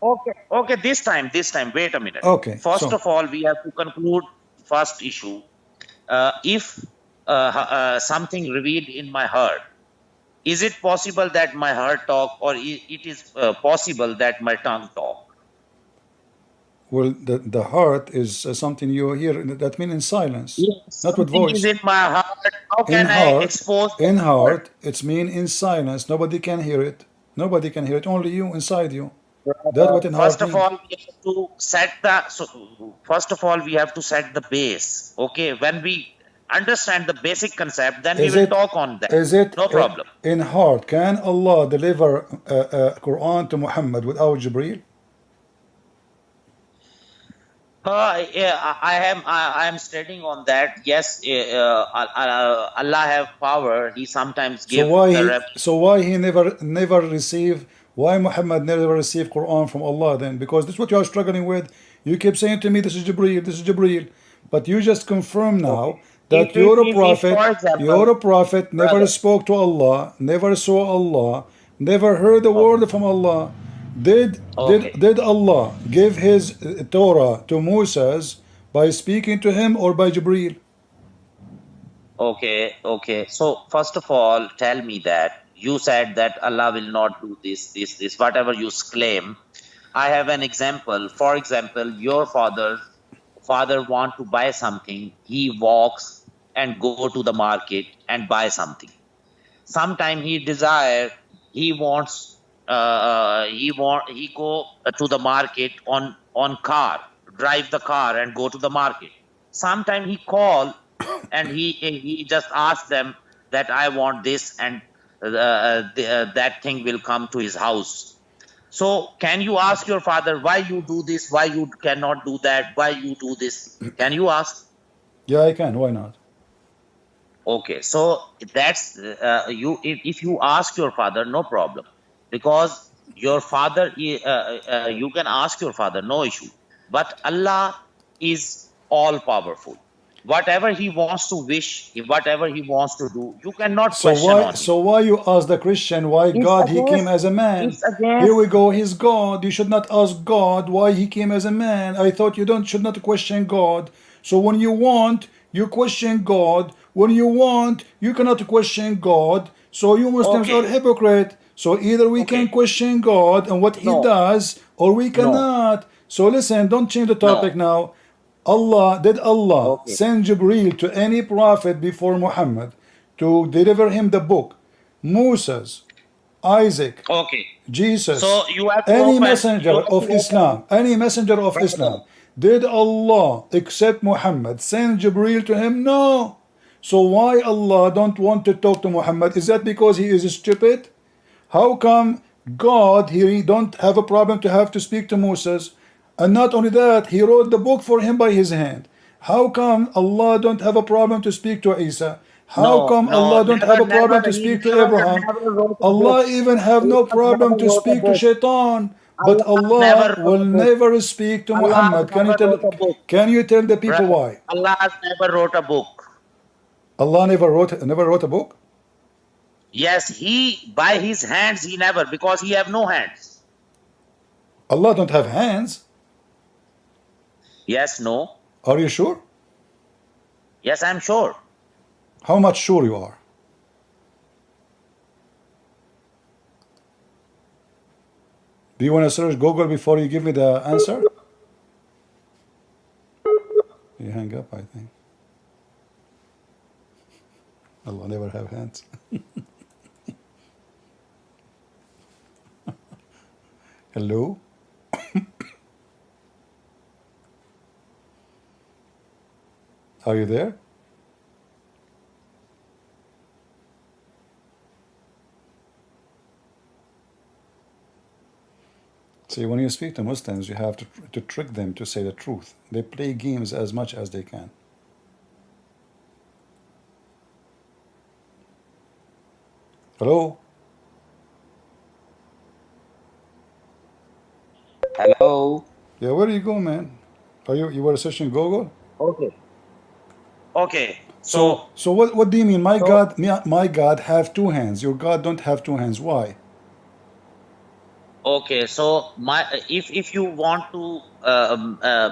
S2: Okay. This time. Wait a minute.
S1: Okay.
S2: First of all, we have to conclude first issue. If something revealed in my heart, is it possible that my heart talk, or it is possible that my tongue talk?
S1: Well, the heart is something you hear. That means in silence,
S2: Yes,
S1: not with
S2: something
S1: voice.
S2: is in my heart. How
S1: In
S2: can I expose
S1: in
S2: the
S1: heart, it's mean in silence. Nobody can hear it. Nobody can hear it. Only you inside you. That's what in heart
S2: First of
S1: means.
S2: all, we have to set the base. Okay, when we understand the basic concept, then we will talk on that.
S1: Is it
S2: No problem.
S1: in heart? Can Allah deliver Quran to Muhammad without Jibreel?
S2: Yeah, I am studying on that. Yes, Allah have power. He sometimes
S1: So
S2: give
S1: why
S2: the
S1: he
S2: rep.
S1: so why he never receive why Muhammad never received Quran from Allah then? Because this is what you are struggling with. You keep saying to me this is Jibreel, this is Jibreel. But you just confirm
S2: Okay.
S1: now that
S2: For
S1: you're
S2: example,
S1: a prophet, never
S2: brother.
S1: spoke to Allah, never saw Allah, never heard a
S2: Okay.
S1: word from Allah. Did
S2: Okay.
S1: Allah give his Torah to Moses by speaking to him or by Jibreel?
S2: Okay. Okay. So first of all, tell me that you said that Allah will not do this, whatever you claim. I have an example. For example, your father want to buy something. He walks and go to the market and buy something. Sometime he desire, he wants, he go to the market on car, drive the car and go to the market. Sometime he call and he just asks them that I want this, and that thing will come to his house. So can you ask your father why you do this, why you cannot do that, why you do this? Can you ask?
S1: Yeah, I can. Why not?
S2: Okay, so that's you. If you ask your father, no problem, because your father, you can ask your father, no issue. But Allah is all powerful. Whatever He wants to wish, whatever He wants to do, you cannot
S1: So
S2: question
S1: why
S2: on Him.
S1: so why you ask the Christian why
S2: It's
S1: God he came
S2: against.
S1: as a man?
S2: It's
S1: Here
S2: against.
S1: we go, he's God. You should not ask God why he came as a man. I thought you don't should not question God. So when you want, you question God. When you want, you cannot question God. So you Muslims are
S2: Okay,
S1: hypocrite. So either we can
S2: okay,
S1: question God and what he
S2: no,
S1: does, or we
S2: no,
S1: cannot. So listen, don't change the
S2: no.
S1: topic now. Did Allah
S2: Okay,
S1: send Jibreel to any prophet before Muhammad to deliver him the book? Moses, Isaac,
S2: okay.
S1: Jesus,
S2: So you have to open. You have to open,
S1: Any messenger of
S2: brother.
S1: Islam, did Allah except Muhammad send Jibreel to him? No. So why Allah don't want to talk to Muhammad? Is that because he is stupid? How come God he don't have a problem to have to speak to Moses? And not only that, he wrote the book for him by his hand. How come Allah don't have a problem to speak to Isa? How
S2: No,
S1: come
S2: no,
S1: Allah don't have
S2: never,
S1: a problem
S2: never.
S1: to
S2: He
S1: speak to
S2: never,
S1: Abraham?
S2: never wrote a book.
S1: Allah even have no
S2: Allah
S1: problem
S2: never
S1: to
S2: wrote a
S1: speak to
S2: book.
S1: Shaitan. But
S2: Allah never
S1: Allah
S2: wrote
S1: will
S2: a book.
S1: never speak to
S2: Allah
S1: Muhammad.
S2: never wrote a book.
S1: Can you tell the people
S2: Brother,
S1: why?
S2: Allah never wrote a book.
S1: Allah never wrote a book?
S2: Yes, he, by his hands, he never, because he have no hands.
S1: Allah don't have hands.
S2: Yes, no.
S1: Are you sure?
S2: Yes, I'm sure.
S1: How much sure you are? Do you want to search Google before you give me the answer? You hang up, I think. Allah never have hands. Hello? Are you there? See, when you speak to Muslims, you have to trick them to say the truth. They play games as much as they can. Hello?
S2: Hello.
S1: Yeah, where do you go, man? You were searching Google?
S2: Okay. Okay.
S1: So what do you mean?
S2: So
S1: My God have two hands. Your God don't have two hands. Why?
S2: okay, so my, if you want to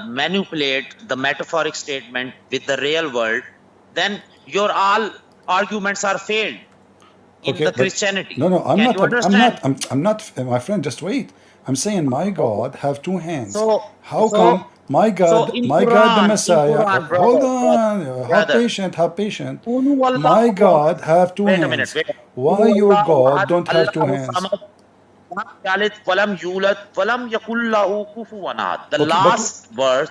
S2: manipulate the metaphoric statement with the real world, then your all arguments are failed in
S1: Okay,
S2: the
S1: but
S2: Christianity.
S1: no, I'm
S2: Can
S1: not.
S2: you understand?
S1: I'm not. My friend, just wait. I'm saying my
S2: Okay.
S1: God have two hands.
S2: So
S1: How
S2: so
S1: come
S2: so in
S1: My God, the
S2: In
S1: Messiah?
S2: Quran,
S1: Hold
S2: brother,
S1: on. Have
S2: brother.
S1: patient. Have patient.
S2: Qulu
S1: My
S2: Allahu ahad.
S1: God have two
S2: Wait a minute.
S1: hands.
S2: Wait a minute.
S1: Why
S2: Qulu
S1: your
S2: Allahu
S1: God
S2: ahad.
S1: don't have two
S2: Allahu
S1: hands?
S2: samad. Lam yalid walam yulad walam yakul lahu kufuwan ahad. The
S1: Okay,
S2: last verse.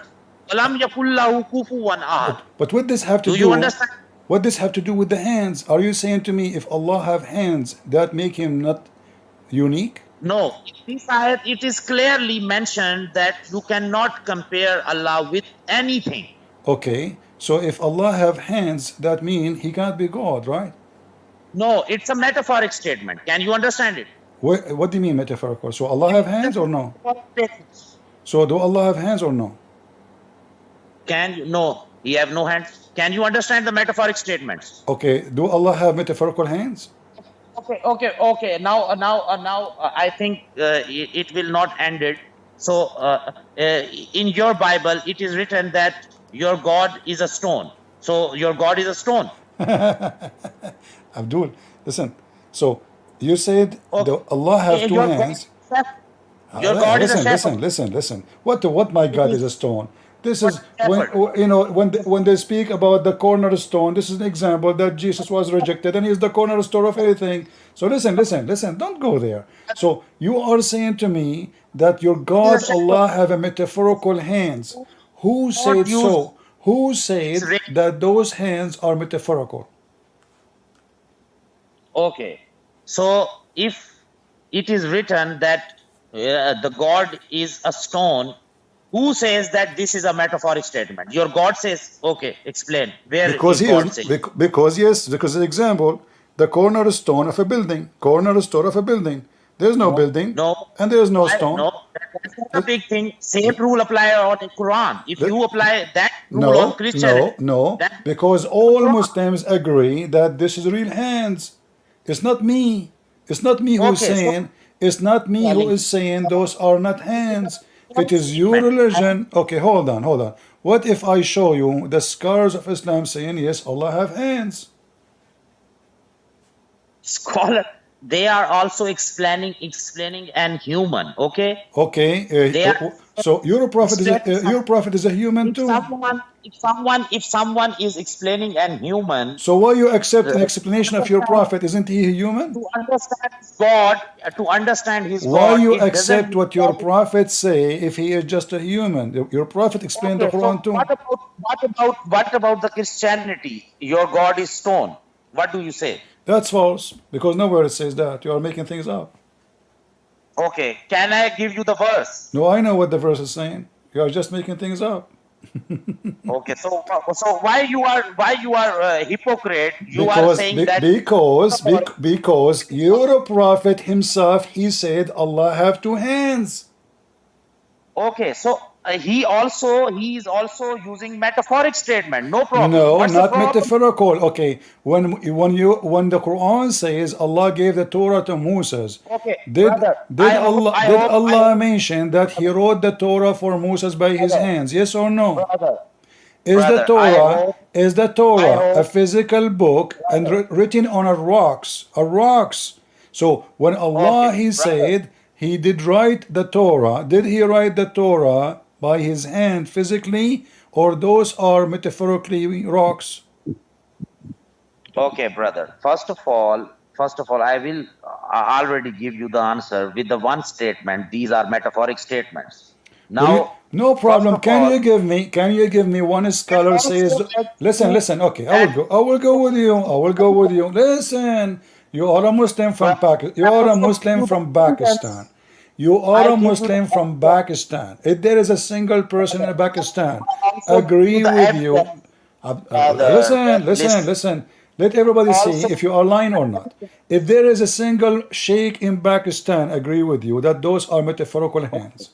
S2: Walam yakul lahu kufuwan ahad.
S1: but what this have to
S2: Do you
S1: do?
S2: understand?
S1: What this have to do with the hands? Are you saying to me if Allah have hands, that make him not unique?
S2: No, in this ayat it is clearly mentioned that you cannot compare Allah with anything.
S1: Okay, so if Allah have hands, that means he can't be God, right?
S2: No, it's a metaphoric statement. Can you understand it?
S1: What do you mean metaphorical? So Allah have hands or no? So do Allah have hands or no?
S2: Can you? No, he have no hands. Can you understand the metaphoric statements?
S1: Okay, do Allah have metaphorical hands?
S2: Okay. Now, I think it will not end it. So, in your Bible, it is written that your God is a stone. So, your God is a stone.
S1: Abdul, listen. So you said
S2: Okay.
S1: Allah have two
S2: Your God
S1: hands.
S2: is a shepherd. Your God is a shepherd.
S1: Listen. What my God is a stone. This is when
S2: Shepherd.
S1: you know when they speak about the cornerstone. This is an example that Jesus was rejected and he is the cornerstone of everything. So listen. Don't go there. So you are saying to me that your God Allah have a metaphorical hands. Who
S2: Don't
S1: said
S2: use
S1: so? Who
S2: this
S1: said
S2: ring.
S1: that those hands are metaphorical?
S2: Okay. So, if it is written that the God is a stone, who says that this is a metaphoric statement? Your God says, okay, explain. Where
S1: Because
S2: is
S1: he
S2: God
S1: is
S2: saying?
S1: because an example, the cornerstone of a building. Cornerstone of a building. There's no building
S2: No,
S1: and there's no
S2: why?
S1: stone.
S2: No, that's not a big thing. Same rule apply on the Quran. If you apply that rule on Christianity,
S1: No,
S2: then
S1: because all Muslims agree that this is real hands. It's not me. It's not me who is
S2: okay, so
S1: saying. It's not me who
S2: telling
S1: is saying those are not hands. It is your
S2: statement.
S1: religion. Okay, hold on. What if I show you the scholars of Islam saying yes, Allah have hands?
S2: Scholar, they are also explaining an human. Okay,
S1: Okay,
S2: they are
S1: so your prophet is
S2: explaining.
S1: your prophet is a human
S2: If
S1: too.
S2: someone is explaining an human
S1: So why you accept an
S2: uh,
S1: explanation of your prophet? Isn't he a human?
S2: to understand God, to understand his
S1: Why
S2: God,
S1: you
S2: it doesn't
S1: accept
S2: mean
S1: what your prophet say if he is just a human? Your prophet explained the
S2: okay. So
S1: Quran too.
S2: what about the Christianity? Your God is stone. What do you say?
S1: That's false because nowhere it says that. You are making things up.
S2: Okay, can I give you the verse?
S1: No, I know what the verse is saying. You are just making things up.
S2: Okay, so why you are hypocrite? You are
S1: Because
S2: saying that
S1: because your prophet himself he said Allah have two hands.
S2: okay, so he is also using metaphoric statement. No problem.
S1: No,
S2: What's the
S1: not
S2: problem?
S1: metaphorical. Okay, when the Quran says Allah gave the Torah to Moses,
S2: Okay, brother. I
S1: did
S2: hope,
S1: Allah mention that He wrote the Torah for Moses by His
S2: brother,
S1: hands? Yes or no?
S2: brother,
S1: Is the
S2: brother.
S1: Torah
S2: I
S1: a
S2: hope,
S1: physical book and
S2: brother.
S1: written on a rocks? So when Allah
S2: Okay,
S1: He
S2: brother.
S1: said He did write the Torah, did He write the Torah by His hand physically, or those are metaphorically rocks?
S2: Okay, brother. First of all, I will already give you the answer with the one statement. These are metaphoric statements. Now,
S1: No
S2: first
S1: problem.
S2: of all,
S1: Can you give me one
S2: I
S1: scholar says?
S2: also like to
S1: Listen. Okay,
S2: that
S1: I will go with you. I will go with you. Listen, you are a Muslim from
S2: brother,
S1: Pakistan. You
S2: I
S1: are a
S2: also give
S1: Muslim
S2: you the
S1: from Pakistan.
S2: evidence.
S1: You are
S2: I
S1: a
S2: give you the
S1: Muslim from
S2: evidence.
S1: Pakistan. If there is a single person in Pakistan
S2: I also give you
S1: agree
S2: the
S1: with you,
S2: evidence, brother. Listen.
S1: listen. Let everybody see
S2: Also,
S1: if you are lying or not. If there is a single sheikh in Pakistan agree with you that those are metaphorical hands.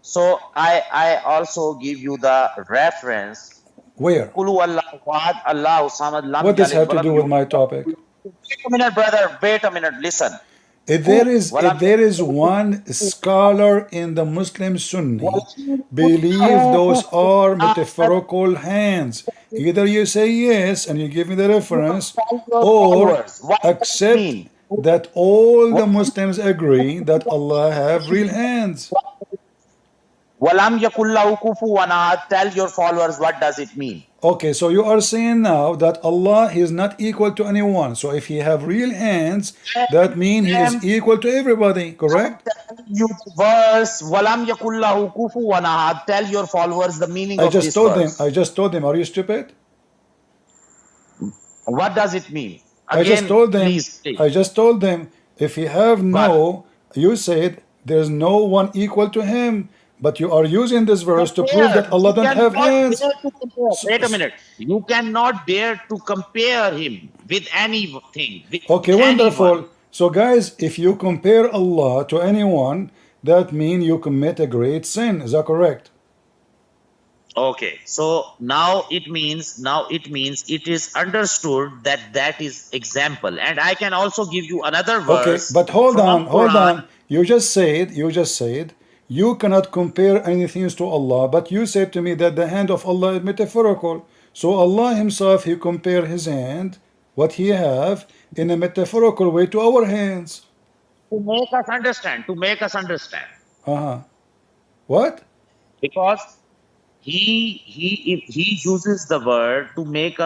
S2: so I also give you the reference.
S1: Where?
S2: Kulu Allah, Ahad, Allahu Samad, Lam
S1: What does
S2: Yalid,
S1: have to
S2: Walam
S1: do with
S2: Yulad.
S1: my topic?
S2: Wait a minute, brother. Wait a minute. Listen.
S1: If
S2: Who?
S1: there is one scholar in the Muslim Sunni believe those are metaphorical hands, either you say yes and you give me the reference, or
S2: Followers. What does it
S1: accept
S2: mean?
S1: that all the
S2: What?
S1: Muslims agree that Allah have real hands.
S2: Walam yakullahu kufuwan ahad. Tell your followers what does it mean.
S1: Okay, so you are saying now that Allah is not equal to anyone. So if He have real hands, that means He is
S2: I'm
S1: equal to everybody, correct?
S2: telling you the verse. Walam yakullahu kufuwan ahad. Tell your followers the meaning
S1: I
S2: of
S1: just
S2: this
S1: told them.
S2: verse.
S1: I just told them. Are you stupid?
S2: What does it mean?
S1: I just
S2: Again,
S1: told them.
S2: please.
S1: I just told them. If you have
S2: What?
S1: no You said there's no one equal to him, but you are using this verse to prove that
S2: Compare.
S1: Allah
S2: You
S1: don't have
S2: cannot
S1: hands.
S2: dare to compare.
S1: So,
S2: Wait a minute. You cannot dare to compare him with anything, with
S1: okay,
S2: anyone.
S1: wonderful. So, guys, if you compare Allah to anyone, that means you commit a great sin. Is that correct?
S2: Okay, so now it means it is understood that that is example, and I can also give you another
S1: Okay,
S2: verse
S1: but hold on,
S2: from
S1: hold
S2: Quran.
S1: on. You just said, you cannot compare anything to Allah, but you said to me that the hand of Allah is metaphorical. So Allah Himself, He compare His hand, what He have, in a metaphorical way to our hands.
S2: To make us understand, to make us understand,
S1: Uh-huh. What?
S2: because he uses the word to make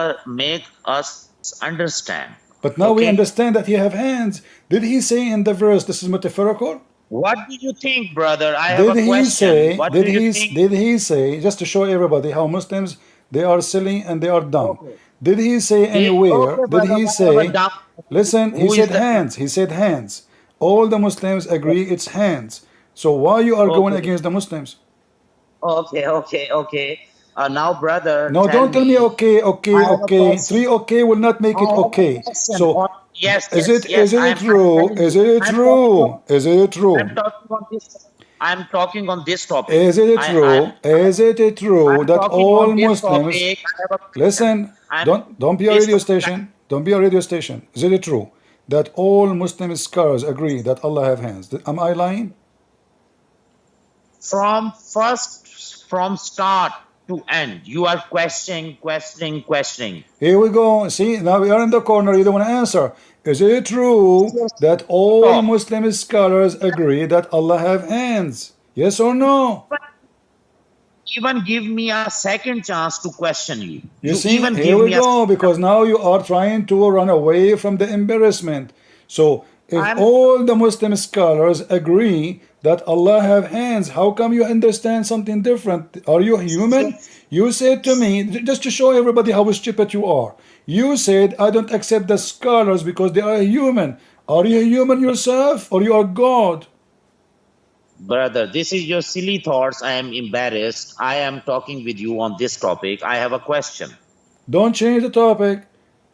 S2: us understand.
S1: But now we
S2: Okay,
S1: understand that He have hands. Did He say in the verse this is metaphorical?
S2: what do you think, brother? I have a question. What do you think?
S1: Did he say, just to show everybody how Muslims, they are silly and they are dumb.
S2: Okay,
S1: Did he say anywhere,
S2: okay,
S1: did
S2: brother.
S1: he
S2: I have a
S1: say,
S2: doubt.
S1: listen, he
S2: Who is
S1: said
S2: the?
S1: hands, he said hands. All the Muslims agree it's hands. So why you are going
S2: Okay,
S1: against the Muslims?
S2: okay. Now, brother,
S1: No,
S2: tell
S1: don't tell me
S2: me.
S1: okay,
S2: I
S1: okay,
S2: have a
S1: okay.
S2: question.
S1: Three okay will not make
S2: I
S1: it
S2: have a
S1: okay.
S2: question.
S1: So
S2: Yes,
S1: is
S2: yes,
S1: it
S2: yes. I'm
S1: true?
S2: telling
S1: Is
S2: you.
S1: it true? Is it
S2: I'm
S1: true?
S2: talking on this. I'm talking on this topic.
S1: Is it
S2: I, I'm,
S1: true? Is it true
S2: I'm
S1: that
S2: talking
S1: all
S2: on this
S1: Muslims,
S2: topic. I have a question.
S1: listen,
S2: I'm
S1: don't be a
S2: based
S1: radio
S2: on
S1: station. Don't be a radio station. Is it true that all Muslim scholars agree that Allah have hands? Am I lying?
S2: from start to end. You are questioning.
S1: Here we go. See, now we are in the corner. You don't want to answer. Is it true
S2: Just
S1: that all
S2: stop.
S1: Muslim scholars agree that Allah have hands? Yes or no?
S2: Even give me a second chance to question you.
S1: You
S2: You
S1: see,
S2: even
S1: here
S2: give
S1: we
S2: me a.
S1: go, because now you are trying to run away from the embarrassment. So, if
S2: I'm
S1: all the Muslim scholars agree that Allah have hands, how come you understand something different? Are you human? You said to me, just to show everybody how stupid you are, you said, I don't accept the scholars because they are human. Are you human yourself, or you are God?
S2: Brother, this is your silly thoughts. I am embarrassed. I am talking with you on this topic. I have a question.
S1: Don't change the topic.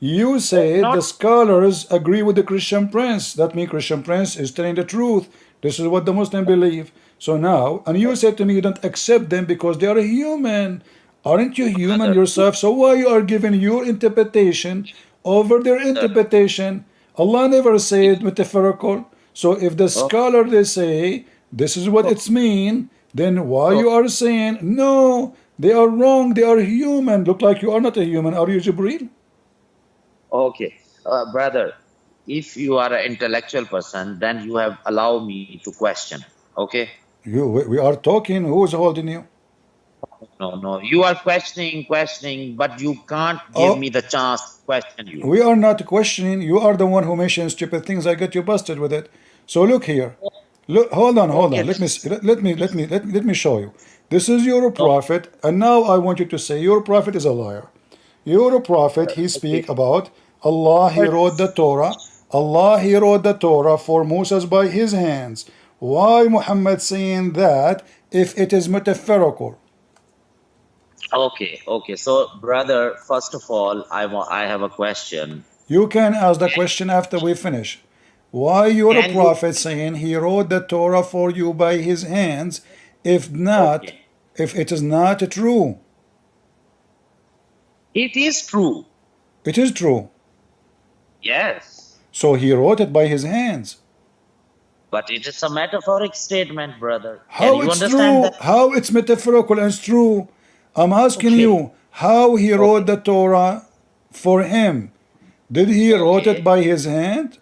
S1: You said
S2: Not
S1: the scholars agree with the Christian Prince. That means Christian Prince is telling the truth. This is what the Muslim believe. So now, and you said to me you don't accept them because they are human. Aren't you human
S2: brother.
S1: yourself? So why you are giving your interpretation over their
S2: Brother.
S1: interpretation? Allah never said metaphorical. So if the
S2: Oh,
S1: scholar they say this is what
S2: oh,
S1: it's mean, then why
S2: oh,
S1: you are saying no? They are wrong. They are human. Look like you are not a human. Are you Jibril?
S2: okay. Brother, if you are an intellectual person, then you have allowed me to question. Okay?
S1: We are talking. Who is holding you?
S2: No. You are questioning, but you can't give
S1: Oh,
S2: me the chance to question you.
S1: we are not questioning. You are the one who mentions stupid things. I get you busted with it. So look here. Look, hold on, hold
S2: Okay.
S1: on. Let me show you. This is your
S2: Okay.
S1: prophet, and now I want you to say your prophet is a liar. Your prophet, he speak about Allah. He wrote the Torah. Allah, he wrote the Torah for Moses by his hands. Why Muhammad saying that if it is metaphorical?
S2: Okay. So, brother, first of all, I have a question.
S1: You can ask the question after we finish. Why your
S2: Can you?
S1: prophet saying he wrote the Torah for you by his hands, if not,
S2: Okay.
S1: if it is not true?
S2: It is true.
S1: It is true.
S2: Yes.
S1: So he wrote it by his hands.
S2: But it is a metaphoric statement, brother. Can
S1: How
S2: you
S1: it's
S2: understand that?
S1: true? How it's metaphorical and it's true? I'm asking
S2: Okay.
S1: you, how he wrote
S2: Okay.
S1: the Torah for him? Did he wrote it
S2: Okay.
S1: by his hand?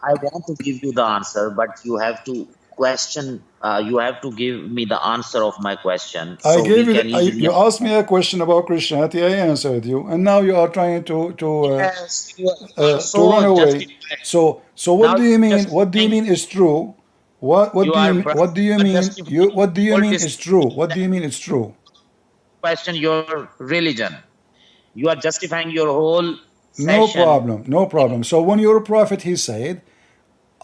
S2: I want to give you the answer, but you have to question. You have to give me the answer of my question,
S1: I
S2: so we
S1: gave you.
S2: can easily.
S1: You asked me a question about Christianity. I answered you, and now you are trying
S2: Yes, you are
S1: to run
S2: so
S1: away.
S2: justified.
S1: So what
S2: Now
S1: do
S2: you
S1: you
S2: are
S1: mean? What do you
S2: justifying.
S1: mean is true?
S2: You are
S1: What do you mean?
S2: justifying
S1: What do you
S2: your
S1: mean is true? What do you mean is true?
S2: question your religion. You are justifying your whole
S1: No
S2: session.
S1: problem. No problem. So when your prophet he said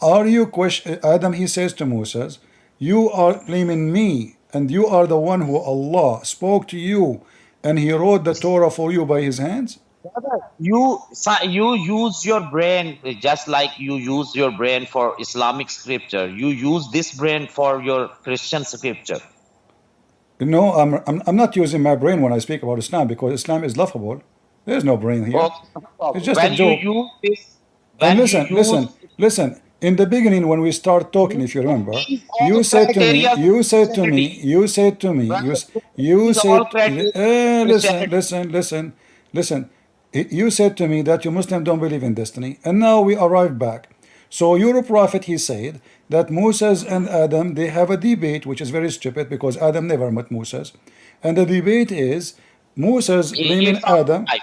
S1: Are you question Adam? He says to Moses, "You are claiming me, and you are the one who Allah spoke to you, and He wrote the Torah for you by His hands."
S2: Brother, you use your brain just like you use your brain for Islamic scripture. You use this brain for your Christian scripture.
S1: No, I'm not using my brain when I speak about Islam because Islam is laughable. There's no brain here.
S2: Okay, no problem.
S1: It's just a
S2: When you
S1: joke.
S2: use this,
S1: And
S2: when you
S1: listen,
S2: use
S1: listen. In the beginning, when we start talking, if you remember,
S2: these
S1: you
S2: all
S1: said to me,
S2: criteria
S1: you
S2: of
S1: said to me,
S2: Christianity,
S1: you said to me,
S2: brother,
S1: you
S2: these all
S1: said,
S2: criteria of
S1: listen,
S2: Christianity.
S1: listen. You said to me that you Muslims don't believe in destiny, and now we arrive back. So your prophet, he said that Moses and Adam, they have a debate, which is very stupid because Adam never met Moses, and the debate is Moses blaming
S2: It's
S1: Adam.
S2: afterlife.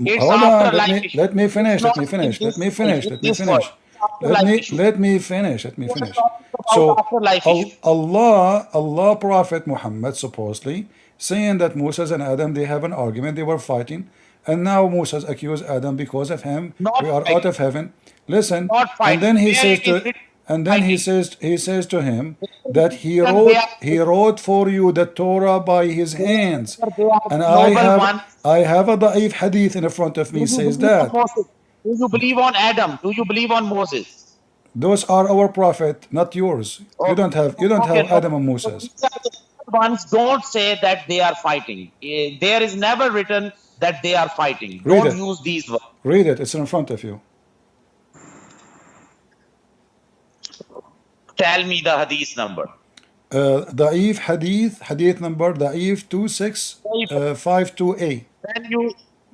S2: It's
S1: Hold on,
S2: afterlife issue.
S1: let me
S2: It's
S1: finish, let
S2: not
S1: me
S2: in
S1: finish, let
S2: this
S1: me finish, let me
S2: this world.
S1: finish.
S2: It's afterlife issue.
S1: Let me finish, let me
S2: We are
S1: finish.
S2: talking about
S1: So
S2: afterlife issue.
S1: Allah Prophet Muhammad supposedly saying that Moses and Adam they have an argument, they were fighting, and now Moses accused Adam because of him,
S2: Not
S1: we are out
S2: fighting.
S1: of heaven. Listen,
S2: Not
S1: and
S2: fighting.
S1: then he
S2: Where
S1: says
S2: it is
S1: to
S2: written
S1: and then
S2: fighting.
S1: he says to him that
S2: And they are
S1: he wrote for you the Torah by his hands.
S2: they are
S1: And
S2: noble ones.
S1: I have a da'if hadith in front of
S2: Do
S1: me
S2: you
S1: says
S2: believe on
S1: that.
S2: Moses? Do you believe on Adam? Do you believe on Moses?
S1: Those are our prophet, not yours.
S2: Okay,
S1: You don't
S2: okay,
S1: have
S2: no.
S1: Adam and
S2: So
S1: Moses.
S2: these are the ones. Don't say that they are fighting. There is never written that they are fighting.
S1: Read
S2: Don't
S1: it.
S2: use these words.
S1: Read it. It's in front of you.
S2: Tell me the hadith number.
S1: Da'if hadith number Da'if 26528.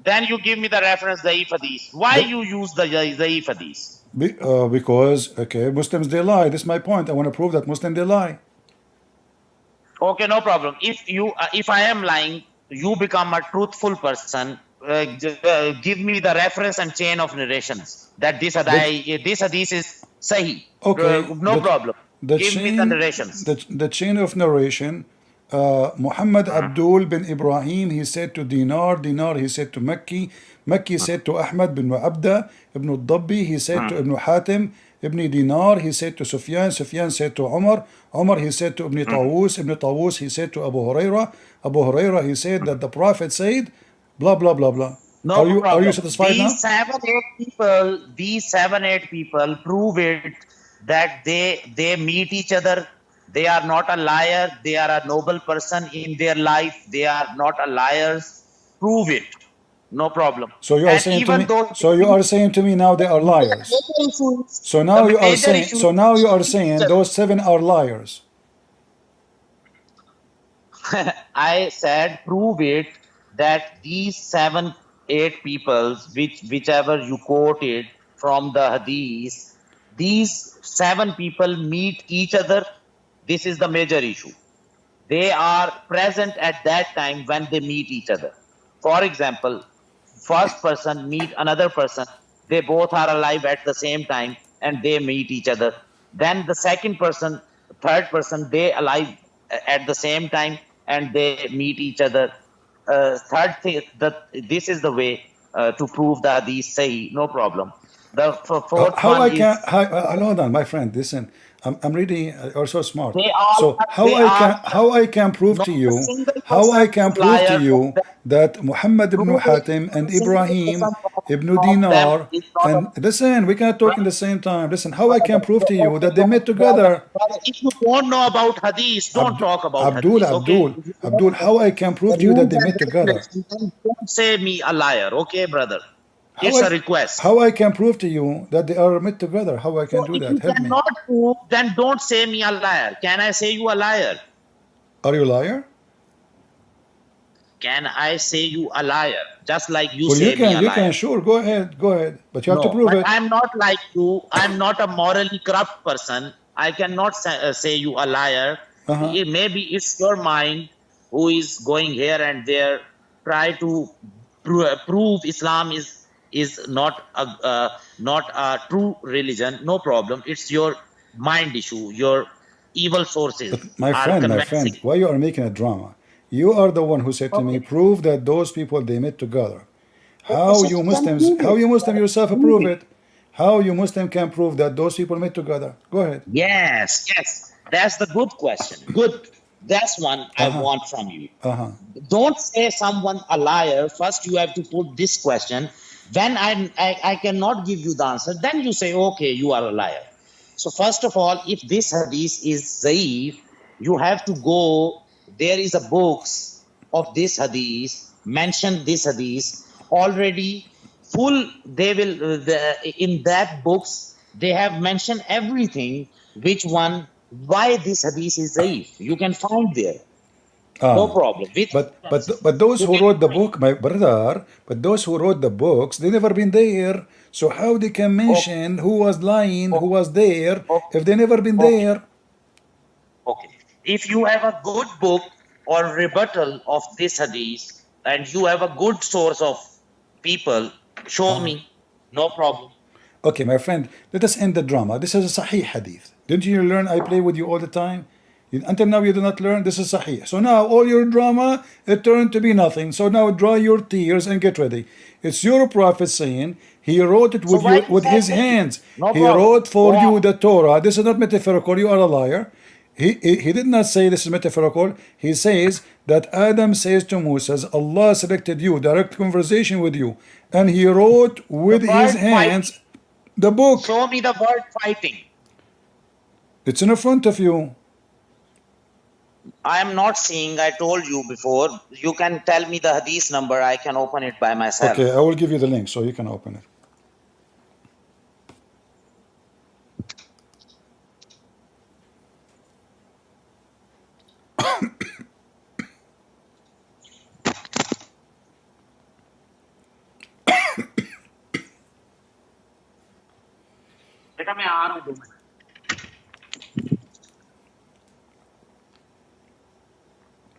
S2: Then you give me the reference the hadith. Why
S1: The,
S2: you use the hadith?
S1: because okay, Muslims they lie. This is my point. I want to prove that Muslims they lie.
S2: Okay, no problem. If I am lying, you become a truthful person. Give me the reference and chain of narrations that this hadith is sahih.
S1: Okay,
S2: No problem.
S1: the
S2: Give me the narrations.
S1: the chain of narration. Muhammad Abdul bin Ibrahim, he said to Dinar, he said to Makki, said to Ahmad bin Abda, Ibn al-Dabbi, he said to Ibn Hatim, Ibn Dinar, he said to Sufyan, said to Umar, he said to Ibn Tawus, he said to Abu Huraira, he said that the Prophet said, blah, blah, blah, blah.
S2: No
S1: Are
S2: problem.
S1: you satisfied now?
S2: These 7-8 people prove it that they meet each other. They are not a liar. They are a noble person in their life. They are not a liars. Prove it. No problem.
S1: So you are saying to me, now they are liars. So now you are saying those 7 are liars.
S2: I said prove it that these 7-8 people, whichever you quoted from the hadith, these 7 people meet each other. This is the major issue. They are present at that time when they meet each other. For example, first person meet another person. They both are alive at the same time and they meet each other. Then the second person, third person, they alive at the same time and they meet each other. Third thing, this is the way to prove the hadith sahih. No problem. The fourth
S1: How I
S2: one
S1: can
S2: is
S1: hold on, my friend. Listen, I'm reading. You're so smart.
S2: they are
S1: So how I can prove
S2: not
S1: to
S2: a
S1: you
S2: single person liar
S1: that Muhammad ibn
S2: prove it.
S1: Hatim and
S2: Not a single
S1: Ibrahim
S2: person
S1: ibn
S2: of them
S1: Dinar
S2: is not
S1: and
S2: a
S1: listen, we cannot talk in the same time. Listen, how I can prove to you that they met together.
S2: Brother, if you don't know about hadith, don't talk about
S1: Abdul,
S2: hadith. Okay?
S1: Abdul, how I can prove to you that they met together?
S2: Don't say me a liar, okay, brother?
S1: How
S2: It's a
S1: I,
S2: request.
S1: how I can prove to you that they are met together? How I can do
S2: If
S1: that?
S2: you
S1: Help me.
S2: cannot prove, then don't say me a liar. Can I say you a liar?
S1: Are you a liar?
S2: Can I say you a liar? Just like you
S1: Well,
S2: say me a
S1: you
S2: liar.
S1: can, sure, go ahead, but you have to
S2: No,
S1: prove
S2: but
S1: it.
S2: I'm not like you. I'm not a morally corrupt person. I cannot say you a liar. Maybe it's your mind who is going here and there, try to prove Islam is not a true religion. No problem. It's your mind issue. Your evil sources
S1: My
S2: are
S1: friend,
S2: convincing.
S1: why you are making a drama? You are the one who said to me,
S2: Okay.
S1: prove that those people they met together.
S2: So you can prove it.
S1: How you Muslim yourself
S2: Prove
S1: prove
S2: it.
S1: it? How you Muslim can prove that those people met together? Go ahead.
S2: Yes, yes. That's the good question. Good. That's one I want from you. Don't say someone a liar. First, you have to put this question. When I cannot give you the answer, then you say, okay, you are a liar. So first of all, if this hadith is zaif, you have to go. There is a books of this hadith, mention this hadith already full. They will in that books they have mentioned everything. Which one? Why this hadith is zaif? You can find there. No problem. With
S1: But those
S2: you
S1: who
S2: can
S1: wrote the
S2: find.
S1: book, my brother, but those who wrote the books, they never been there. So how they can mention who was lying, who was there,
S2: Okay.
S1: if they never been
S2: Okay.
S1: there?
S2: Okay. If you have a good book or rebuttal of this hadith and you have a good source of people, show me. No problem.
S1: Okay, my friend, let us end the drama. This is a Sahih hadith. Didn't you learn I play with you all the time? Until now you do not learn. This is Sahih. So now all your drama, it turned to be nothing. So now dry your tears and get ready. It's your prophet saying he wrote it
S2: So
S1: with
S2: why
S1: you with
S2: is
S1: his
S2: that zaif?
S1: hands.
S2: No
S1: He
S2: problem.
S1: wrote for
S2: Go
S1: you
S2: on.
S1: the Torah. This is not metaphorical. You are a liar. He did not say this is metaphorical. He says that Adam says to Moses, Allah selected you, direct conversation with you, and he wrote
S2: The
S1: with his
S2: word fighting.
S1: hands the book.
S2: Show me the word fighting.
S1: It's in front of you.
S2: I am not seeing. I told you before. You can tell me the hadith number. I can open it by myself.
S1: Okay, I will give you the link so you can open it.
S2: बेटा मैं आ रहा हूँ 2 minute.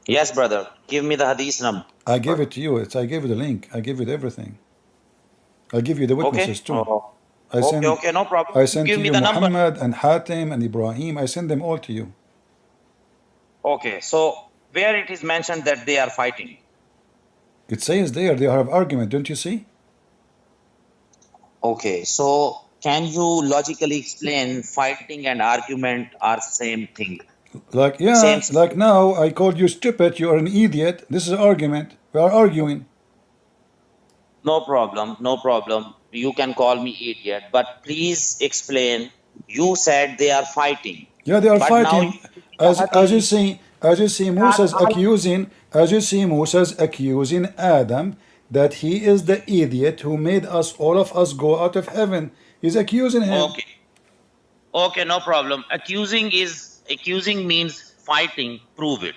S2: Yes, brother. Give me the hadith number.
S1: I gave it to you. I gave you the link. I gave you everything. I give you the
S2: Okay.
S1: witnesses too.
S2: Oh,
S1: I sent
S2: okay, no problem.
S1: I sent
S2: Give
S1: to
S2: me
S1: you
S2: the number.
S1: Muhammad and Hatim and Ibrahim. I sent them all to you.
S2: Okay, so where it is mentioned that they are fighting?
S1: It says there they have argument. Don't you see?
S2: Okay, so can you logically explain fighting and argument are same thing?
S1: Like yeah,
S2: Same.
S1: like now I called you stupid. You are an idiot. This is an argument. We are arguing.
S2: No problem, no problem. You can call me idiot, but please explain. You said they are fighting.
S1: Yeah, they are
S2: But
S1: fighting.
S2: now
S1: As you see Moses accusing Adam that he is the idiot who made us all of us go out of heaven. He's accusing him.
S2: Okay. Okay, no problem. Accusing means fighting. Prove it.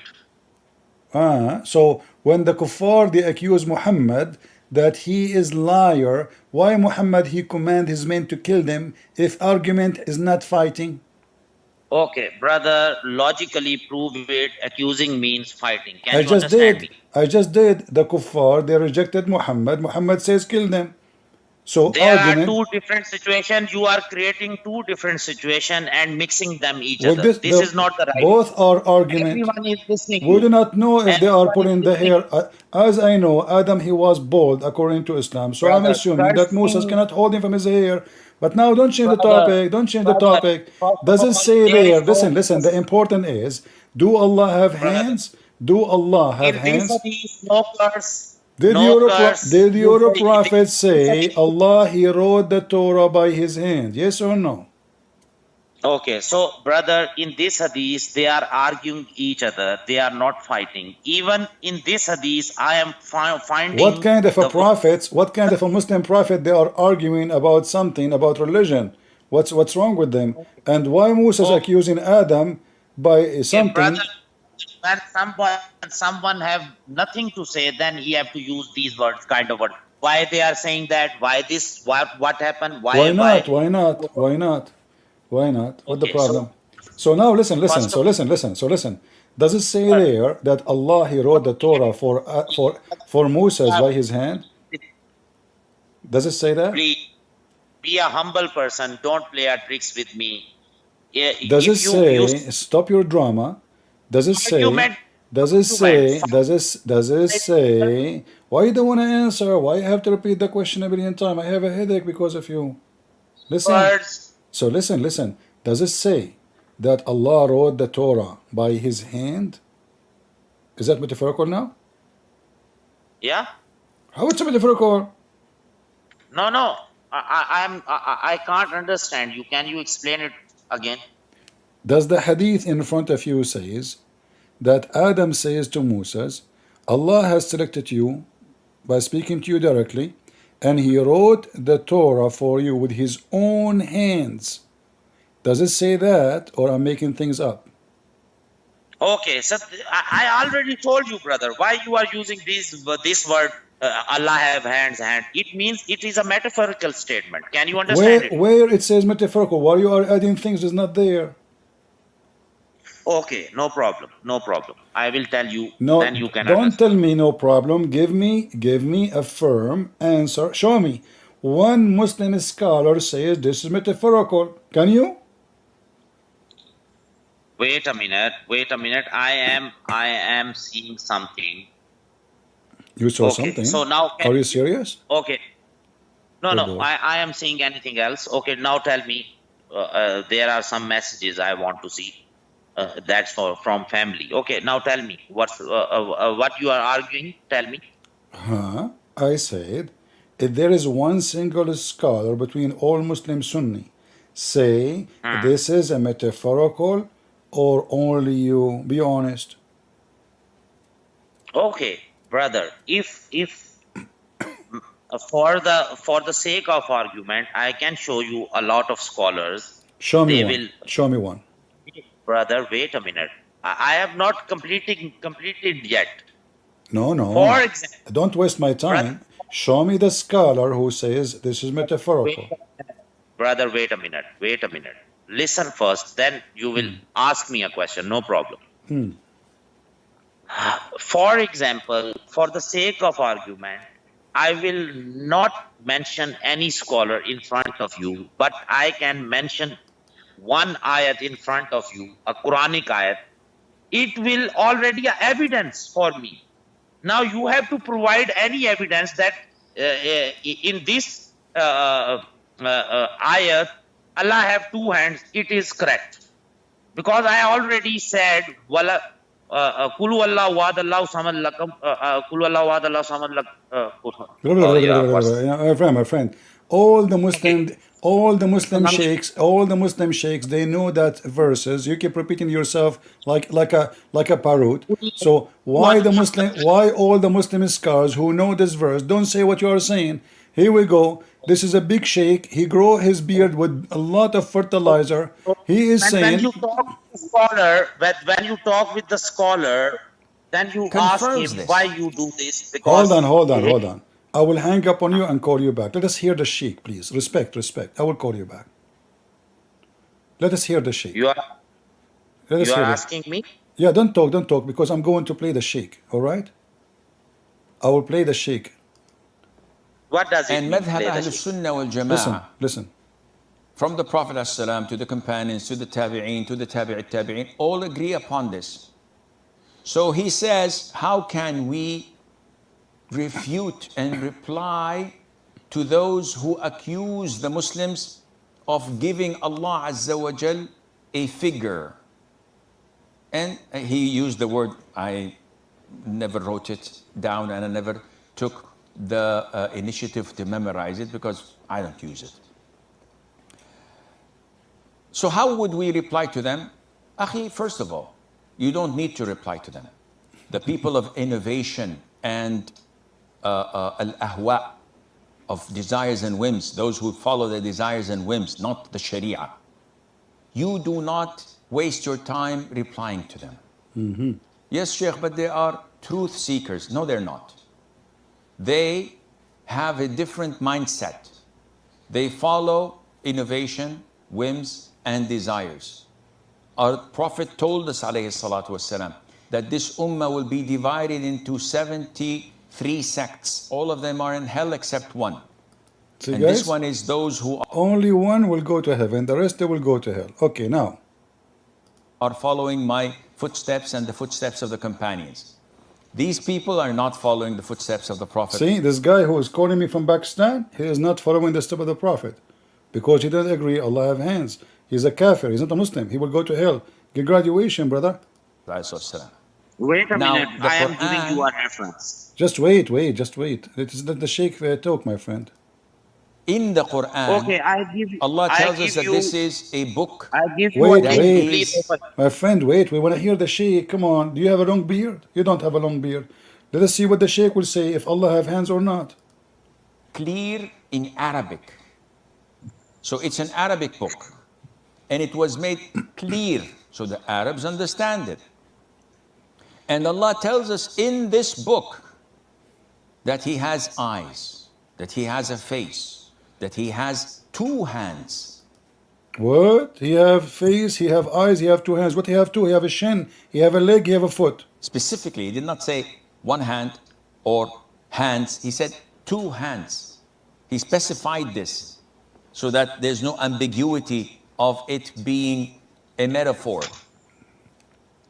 S1: So when the kuffar they accuse Muhammad that he is liar, why Muhammad he command his men to kill them if argument is not fighting?
S2: Okay, brother, logically prove it. Accusing means fighting. Can
S1: I
S2: you
S1: just
S2: understand
S1: did.
S2: me?
S1: I just did. The kuffar they rejected Muhammad. Muhammad says kill them. So
S2: There are
S1: argument.
S2: two different situations. You are creating two different situations and mixing them each
S1: Well,
S2: other. This is not the right.
S1: both are argument.
S2: Everyone is listening.
S1: We do not know if they are
S2: Everyone
S1: putting
S2: is
S1: the
S2: listening.
S1: hair. As I know, Adam he was bald according to Islam. So I'm
S2: Brother,
S1: assuming that
S2: first
S1: Moses
S2: thing-
S1: cannot hold him from his hair. But now don't change the
S2: Brother,
S1: topic. Don't change the
S2: brother,
S1: topic.
S2: first of
S1: Does it
S2: all,
S1: say
S2: there
S1: there?
S2: is no-
S1: Listen. The important is, do Allah have
S2: Brother,
S1: hands? Do Allah have
S2: in
S1: hands?
S2: this hadith, no curse.
S1: Did
S2: no
S1: your
S2: curse.
S1: did
S2: You
S1: your
S2: say-
S1: prophet say Allah he wrote the Torah by his hand? Yes or no?
S2: Okay, so brother, in this hadith, they are arguing each other. They are not fighting. Even in this hadith, I am finding
S1: What kind of a
S2: the-
S1: prophets? What kind of a Muslim prophet they are arguing about something about religion? What's wrong with them? And why Moses accusing Adam by
S2: Okay,
S1: something?
S2: brother, when someone have nothing to say, then he have to use these words, kind of word. Why they are saying that? Why this? What happened?
S1: Why not? Why not? Why not? Why not? What the
S2: Okay,
S1: problem? So now listen.
S2: First
S1: So
S2: of-
S1: listen. Does it say there that Allah he wrote the Torah for Moses by his hand? Does it say that?
S2: Please be a humble person. Don't play a tricks with me. Yeah,
S1: Does
S2: if
S1: it
S2: you
S1: say
S2: use-
S1: stop your drama? Does it say?
S2: Argument.
S1: Does it say?
S2: Argument.
S1: Does it say? Why you don't want to answer? Why you have to repeat the question a billion times? I have a headache because of you. Listen.
S2: words.
S1: So listen. Does it say that Allah wrote the Torah by His hand? Is that metaphorical now?
S2: Yeah.
S1: How it's metaphorical?
S2: No. I can't understand you. Can you explain it again?
S1: Does the hadith in front of you says that Adam says to Moses, Allah has selected you by speaking to you directly, and He wrote the Torah for you with His own hands. Does it say that, or I'm making things up?
S2: Okay, so I already told you, brother, why you are using this word, Allah have hands, hand. It means it is a metaphorical statement. Can you understand it?
S1: Where it says metaphorical, why you are adding things is not there?
S2: Okay, no problem. I will tell you,
S1: No,
S2: then you can
S1: don't
S2: understand.
S1: tell me no problem. Give me a firm answer. Show me. One Muslim scholar says this is metaphorical. Can you?
S2: Wait a minute. I am seeing something.
S1: You saw
S2: Okay,
S1: something.
S2: so now
S1: Are you serious?
S2: okay.
S1: Oh,
S2: No,
S1: boy.
S2: I am seeing anything else. Okay, now tell me. There are some messages I want to see. That's from family. Okay, now tell me what you are arguing. Tell me.
S1: I said, if there is one single scholar between all Muslim Sunni, say this is a metaphorical or only you. Be honest.
S2: Okay, brother. If for the sake of argument, I can show you a lot of scholars.
S1: Show me
S2: They
S1: one.
S2: will.
S1: Show me one.
S2: Brother, wait a minute. I have not completed yet.
S1: No.
S2: For example,
S1: Don't waste my time. Show me the scholar who says this is metaphorical.
S2: brother, wait a minute. Listen first, then you will ask me a question. No problem. For example, for the sake of argument, I will not mention any scholar in front of you, but I can mention one ayat in front of you, a Quranic ayat. It will already evidence for me. Now you have to provide any evidence that in this ayat, Allah have two hands. It is correct, because I already said wala kulu Allah wa'adallahu samad lakum kulu Allah wa'adallahu samad lakum.
S1: My friend, all the Muslim sheikhs, they know that verses. You keep repeating yourself like a parrot. So why all the Muslim scholars who know this verse don't say what you are saying? Here we go. This is a big sheikh. He grow his beard with a lot of fertilizer. He is saying.
S2: When you talk with the scholar, then you ask him why you do this. Because
S1: Hold on. I will hang up on you and call you back. Let us hear the sheikh, please. Respect. I will call you back. Let us hear the sheikh.
S2: You are asking me?
S1: Yeah, don't talk, because I'm going to play the sheikh. All right? I will play the sheikh.
S2: What does it
S3: And
S2: mean?
S3: Madhab Ahl Sunnah wal Jama'ah,
S1: Listen.
S3: from the Prophet ﷺ to the companions, to the Tabi'een, to the Tabi'it Tabi'een, all agree upon this. So he says, how can we refute and reply to those who accuse the Muslims of giving Allah Azza wa Jal a figure? And he used the word, I never wrote it down and I never took the initiative to memorize it because I don't use it. So how would we reply to them? Akhi, first of all, you don't need to reply to them. The people of innovation and al-ahwa, of desires and whims, those who follow their desires and whims, not the Sharia. You do not waste your time replying to them. Yes, Sheikh, but they are truth seekers. No, they're not. They have a different mindset. They follow innovation, whims, and desires. Our Prophet told us, alayhi salatu wasalam, that this ummah will be divided into 73 sects. All of them are in hell except one.
S1: See,
S3: and
S1: guys,
S3: this one is those who
S1: only one will go to heaven. The rest, they will go to hell. Okay, now.
S3: are following my footsteps and the footsteps of the companions. These people are not following the footsteps of the Prophet.
S1: See, this guy who is calling me from Pakistan, he is not following the step of the Prophet. because he doesn't agree Allah have hands. He's a kafir. He's not a Muslim. He will go to hell. Get graduation, brother.
S2: Wait a
S3: Now,
S2: minute.
S3: the
S2: I am giving
S3: Quran-
S2: you a reference.
S1: Just wait. Let the Sheikh talk, my friend.
S3: In the Quran,
S2: Okay, I give you.
S3: Allah
S2: I
S3: tells
S2: give
S3: us that
S2: you,
S3: this is a book.
S2: I give you
S1: Wait,
S2: a link.
S1: wait.
S2: Please open.
S1: My friend, wait. We want to hear the Sheikh. Come on. Do you have a long beard? You don't have a long beard. Let us see what the Sheikh will say if Allah have hands or not.
S3: Clear in Arabic. So it's an Arabic book. And it was made clear so the Arabs understand it. And Allah tells us in this book that He has eyes, that He has a face, that He has two hands.
S1: What? He have face, he have eyes, he have two hands. What he have two? He have a shin, he have a leg, he have a foot.
S3: Specifically, He did not say one hand or hands. He said two hands. He specified this so that there's no ambiguity of it being a metaphor.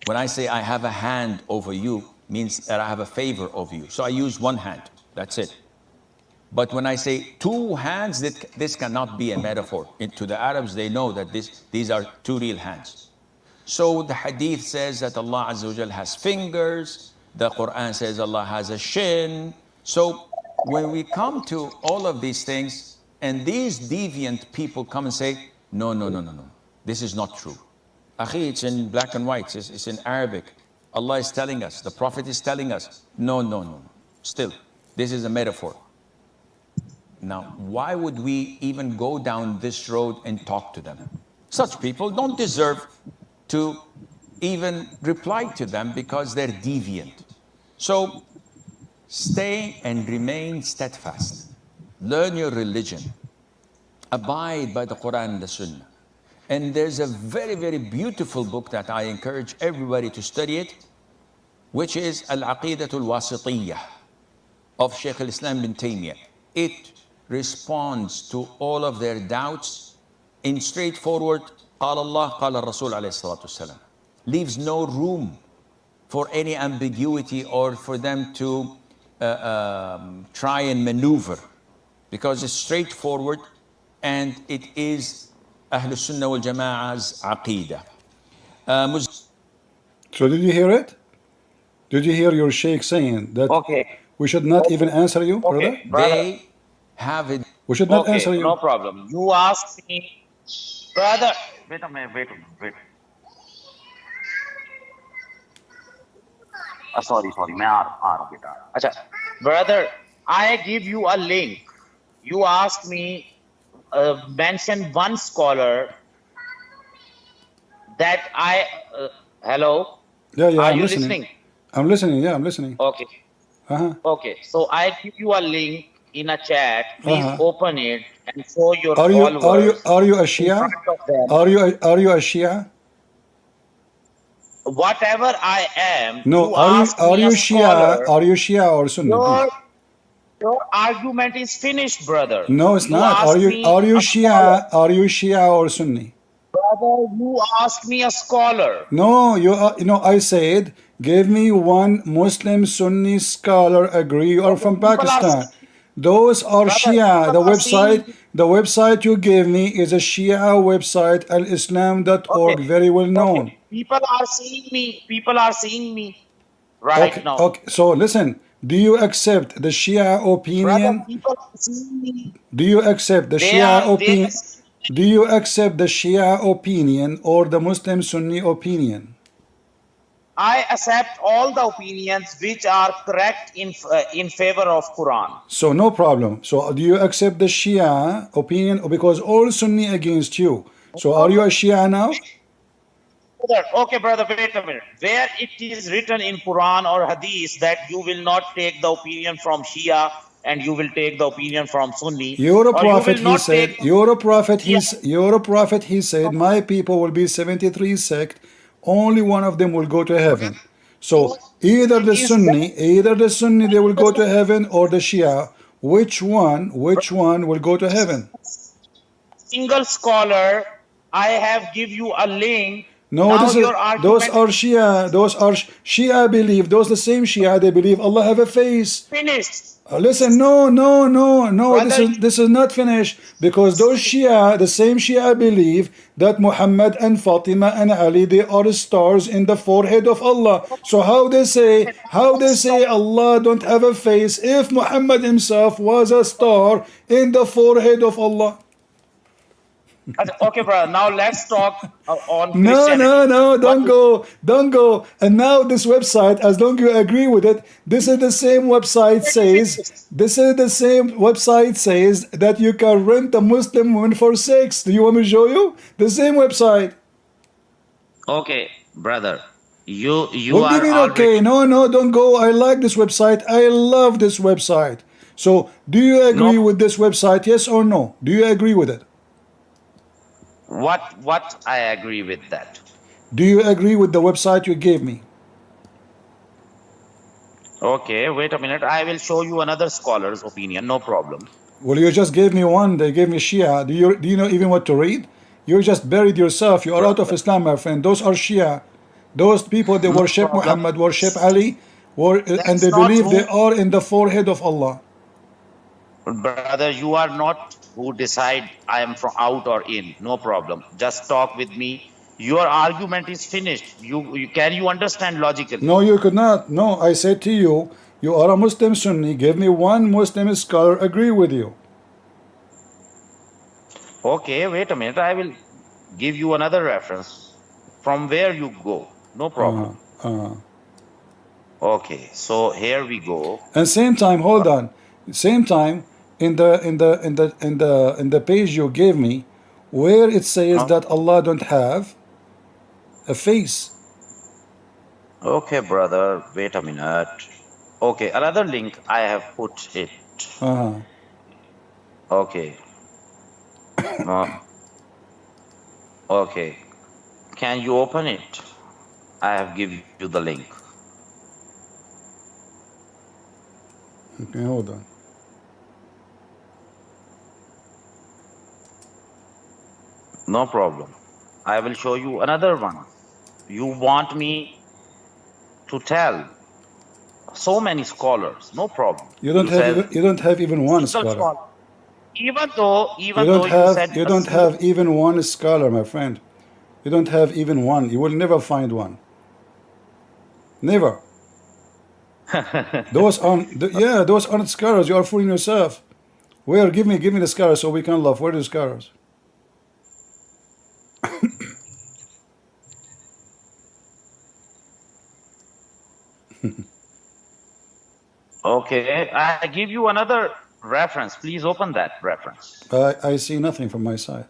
S3: When I say I have a hand over you, means that I have a favor over you. So I use one hand, that's it. But when I say two hands, this cannot be a metaphor. To the Arabs, they know that these are two real hands. So the hadith says that Allah Azza wa Jal has fingers. The Quran says Allah has a shin. So when we come to all of these things, and these deviant people come and say, no, this is not true. Akhi, it's in black and white, it's in Arabic. Allah is telling us, the Prophet is telling us, no. Still, this is a metaphor. Now, why would we even go down this road and talk to them? Such people don't deserve to even reply to them because they're deviant. So, stay and remain steadfast. Learn your religion. Abide by the Quran and the Sunnah. And there's a very, very beautiful book that I encourage everybody to study it, which is Al-Aqidatul Wasitiyyah of Shaykh al-Islam bin Taymiyyah. It responds to all of their doubts in straightforward, قال Allah, قال Rasul alayhi salatu wasalam. Leaves no room for any ambiguity or for them to try and maneuver, because it's straightforward and it is Ahlul Sunnah wal Jama'ah's Aqidah.
S1: So did you hear it? Did you hear your Sheikh saying that
S2: Okay.
S1: we should not even answer you, brother?
S2: Okay, brother.
S3: They have it.
S1: We should not
S2: Okay,
S1: answer you.
S2: no problem. You ask me, brother. Wait a minute. Sorry. मैं आ रहा हूँ बेटा. अच्छा, brother, I give you a link. You ask me, mention one scholar that I. Hello.
S1: Yeah,
S2: Are
S1: I'm
S2: you
S1: listening.
S2: listening?
S1: I'm listening. Yeah, I'm listening.
S2: Okay.
S1: Uh-huh.
S2: Okay. So I give you a link in a chat. Please open it and show your
S1: Are you
S2: followers.
S1: are you a
S2: in
S1: Shia?
S2: front of them.
S1: Are you a Shia?
S2: Whatever I am,
S1: No.
S2: you
S1: Are
S2: ask
S1: you
S2: me a
S1: Shia?
S2: scholar,
S1: Are you Shia or Sunni?
S2: your,
S1: please?
S2: your argument is finished, brother.
S1: No, it's
S2: You
S1: not.
S2: ask me
S1: Are you
S2: a scholar.
S1: Shia? Are you Shia or Sunni?
S2: Brother, you ask me a scholar.
S1: No, I said, give me one Muslim Sunni scholar agree or from
S2: People are
S1: Pakistan.
S2: saying-
S1: Those are
S2: Brother,
S1: Shia.
S2: people are saying-
S1: The website you gave me is a Shia website, alislam.org, very well known.
S2: Okay. People are seeing me right now.
S1: Okay, so listen, do you accept the Shia opinion?
S2: Brother, people are seeing me.
S1: Do you accept the
S2: They
S1: Shia
S2: are
S1: opinion? Do you accept the Shia opinion or the Muslim Sunni opinion?
S2: I accept all the opinions which are correct in favor of Quran.
S1: So no problem. So do you accept the Shia opinion? Because all Sunni against you. So are you a Shia now?
S2: Okay, brother, wait a minute. Where it is written in Quran or Hadith that you will not take the opinion from Shia and you will take the opinion from Sunni.
S1: You're a
S2: or you
S1: prophet,
S2: will
S1: he
S2: not
S1: said.
S2: take-
S1: You're a prophet, he said. My people will be 73 sect. Only one of them will go to heaven. So either the Sunni, they will go to heaven, or the Shia. Which one will go to heaven?
S2: Single scholar, I have give you a link.
S1: No,
S2: Now
S1: those
S2: your
S1: are
S2: argument
S1: Shia. Those are Shia believe. Those the same Shia. They believe Allah have a face.
S2: finished.
S1: Listen, no, no, no, no.
S2: Brother,
S1: This is not finished because those Shia, the same Shia, believe that Muhammad and Fatima and Ali they are stars in the forehead of Allah. So how they say Allah don't have a face if Muhammad himself was a star in the forehead of Allah?
S2: okay, brother. Now let's talk on
S1: No, no,
S2: Christianity.
S1: no,
S2: What?
S1: don't go. And now this website, as long you agree with it, this is the same website says that you can rent a Muslim woman for sex. Do you want me to show you? The same website.
S2: Okay, brother. You
S1: What do you
S2: are
S1: mean,
S2: already.
S1: okay? No, no, don't go. I like this website. I love this website. So, do you agree
S2: No.
S1: with this website? Yes or no? Do you agree with it?
S2: What I agree with that.
S1: Do you agree with the website you gave me?
S2: Okay, wait a minute. I will show you another scholar's opinion. No problem.
S1: Well, you just gave me one. They gave me Shia. Do you know even what to read? You just buried yourself. You are out of Islam, my friend. Those are Shia. Those people they
S2: No
S1: worship
S2: problem.
S1: Muhammad, worship Ali, and
S2: That's
S1: they
S2: not
S1: believe they
S2: who,
S1: are in the forehead of Allah.
S2: brother. You are not who decide I am from out or in. No problem. Just talk with me. Your argument is finished. You can you understand logically?
S1: No, you could not. No, I said to you, you are a Muslim Sunni. Give me one Muslim scholar agree with you.
S2: Okay, wait a minute. I will give you another reference from where you go. No problem. Okay, so here we go.
S1: And same time, hold on. Same time, in the page you gave me, where it says that Allah don't have a face.
S2: Okay, brother. Wait a minute. Okay, another link I have put it. Okay. Okay. Can you open it? I have given you the link.
S1: Okay, hold on.
S2: No problem. I will show you another one. You want me to tell so many scholars? No problem.
S1: You don't have even one scholar.
S2: Even though
S1: You
S2: said
S1: don't have even one scholar, my friend. You don't have even one. You will never find one. Never. Those aren't scholars. You are fooling yourself. Where? Give me the scholars so we can laugh. Where are the scholars?
S2: Okay, I give you another reference. Please open that reference.
S1: I see nothing from my side.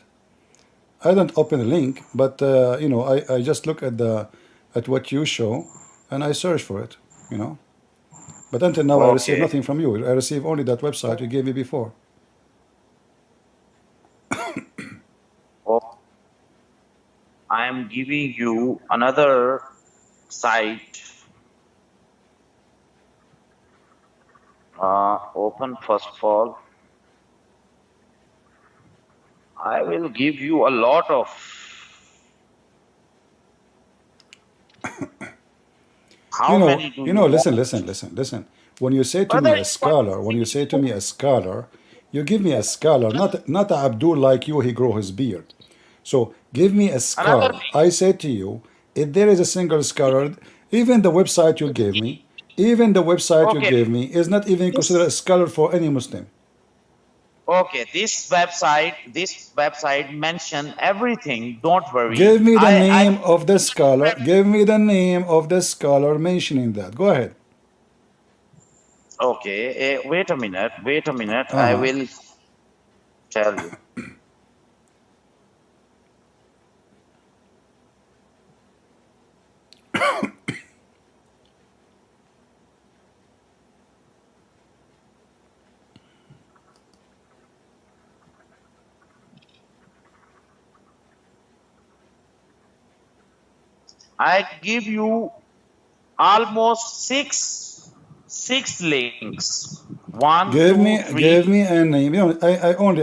S1: I don't open the link, but you know, I just look at what you show, and I search for it. You know, but until now I receive
S2: Okay.
S1: nothing from you. I receive only that website you gave me before.
S2: Oh, I am giving you another site. Open first of all. I will give you a lot of. How many do
S1: You know.
S2: want?
S1: Listen. When you say to me
S2: Brother,
S1: a scholar, you give me a scholar, not a Abdul like you. He grow his beard. So give me a scholar.
S2: Another
S1: I say to you, if there is a single scholar, even the website you gave me,
S2: Okay.
S1: is not even considered a scholar for any Muslim.
S2: Okay, this website mention everything. Don't worry.
S1: Give me the
S2: I
S1: name of the scholar. Give me the name of the scholar mentioning that. Go ahead.
S2: okay. Wait a minute. I will tell you. I give you almost six links. One,
S1: Give
S2: two,
S1: me
S2: three.
S1: a name. You know,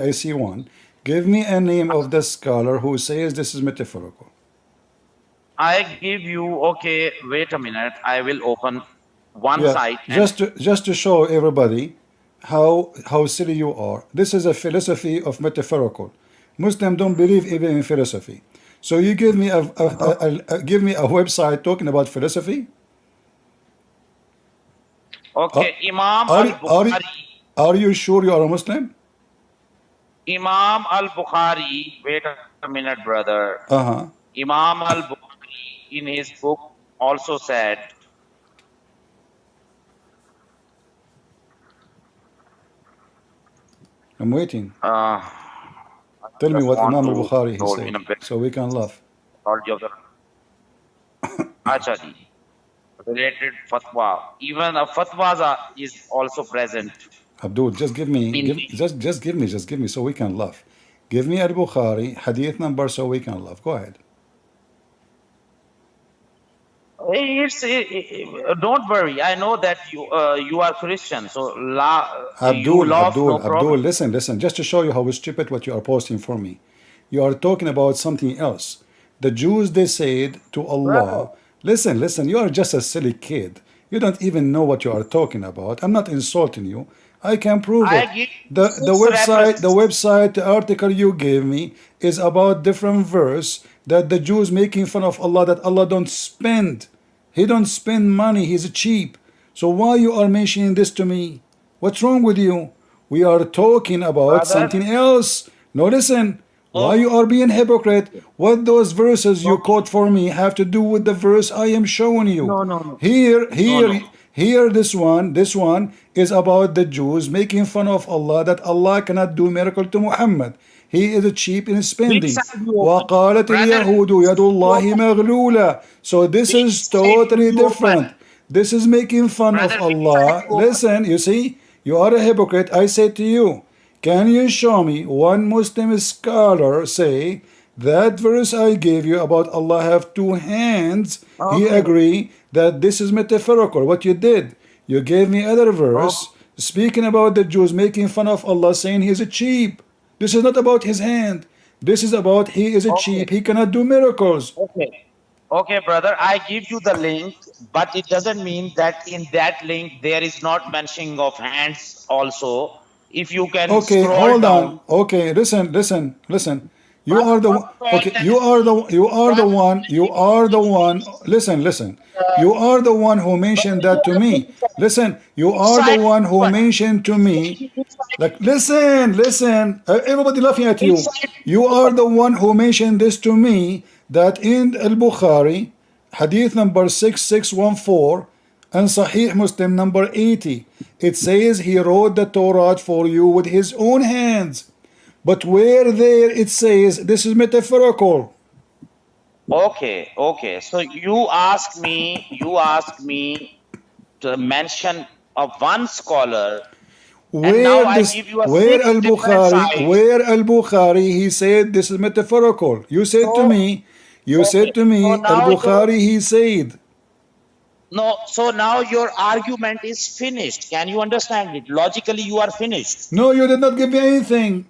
S1: I see one. Give me a name of the scholar who says this is metaphorical.
S2: I give you. Okay, wait a minute. I will open one
S1: Yeah,
S2: site and
S1: just to show everybody how silly you are. This is a philosophy of metaphorical. Muslims don't believe even in philosophy. So you give me give me a website talking about philosophy?
S2: Okay, Imam
S1: Are,
S2: al-Bukhari.
S1: are you sure you are a Muslim?
S2: Imam al-Bukhari, wait a minute, brother.
S1: Uh-huh.
S2: Imam al-Bukhari in his book also said,
S1: I'm waiting.
S2: I
S1: Tell me
S2: just
S1: what
S2: want
S1: Imam
S2: to
S1: al-Bukhari he
S2: go in a
S1: said,
S2: bit
S1: so we can laugh.
S2: knowledge of the Acha ji, related fatwa. Even a fatwas is also present
S1: Abdul, just give me,
S2: in
S1: just give me, so we can laugh. Give me al-Bukhari hadith number so we can laugh. Go ahead.
S2: don't worry. I know that you are Christian, so you love no
S1: Abdul,
S2: problem.
S1: listen, just to show you how stupid what you are posting for me. You are talking about something else. The Jews, they said to
S2: Brother,
S1: Allah, listen, you are just a silly kid. You don't even know what you are talking about. I'm not insulting you. I can prove
S2: I
S1: it.
S2: give
S1: The
S2: 6
S1: website, the article you gave me is about different verse that the Jews making fun of Allah, that Allah don't spend. He don't spend money, he's cheap. So why you are mentioning this to me? What's wrong with you? We are talking about
S2: brother.
S1: something else. No, listen. Why you
S2: Oh,
S1: are being hypocrite? What those verses you
S2: okay.
S1: quote for me have to do with the verse I am showing you?
S2: No.
S1: Here,
S2: No.
S1: here, this one is about the Jews making fun of Allah, that Allah cannot do miracle to Muhammad. He is cheap in
S2: Which
S1: spending.
S2: side you open?
S1: وقالت
S2: Brother,
S1: اليهود يد الله مغلولة. So this
S2: which
S1: is
S2: side do
S1: totally
S2: you open?
S1: different. This is making fun of
S2: Brother, which side
S1: Allah.
S2: you open?
S1: Listen, you see, you are a hypocrite. I say to you, can you show me one Muslim scholar say that verse I gave you about Allah have two hands? He
S2: Okay.
S1: agree that this is metaphorical. What you did, you gave me other verse speaking about the Jews making fun of Allah, saying he's a cheap. This is not about his hand. This is about he is a
S2: Okay.
S1: cheap. He cannot do miracles.
S2: Okay. Okay, brother, I give you the link, but it doesn't mean that in that link there is not mentioning of hands also. If you can
S1: Okay,
S2: scroll
S1: hold on.
S2: down.
S1: Okay, listen. You
S2: Brother,
S1: are the
S2: first of all,
S1: okay. You are the one. Listen. You are the one who mentioned that to me. Listen, you
S2: which
S1: are the
S2: side
S1: one
S2: you
S1: who
S2: open?
S1: mentioned to me.
S2: Which side
S1: Like, listen. Everybody laughing at
S2: which
S1: you.
S2: side
S1: You
S2: you
S1: are
S2: open?
S1: the one who mentioned this to me, that in Al-Bukhari, hadith number 6614, and Sahih Muslim number 80, it says he wrote the Torah for you with his own hands. But where there it says this is metaphorical.
S2: Okay. So you ask me to mention of one scholar, and now I give you a
S1: Where
S2: 6 different sites.
S1: Al-Bukhari he said this is metaphorical. You said to
S2: So
S1: me,
S2: okay. So now
S1: Al-Bukhari he said.
S2: so now your argument is finished. Can you understand it? Logically, you are finished.
S1: No, you did not give me anything.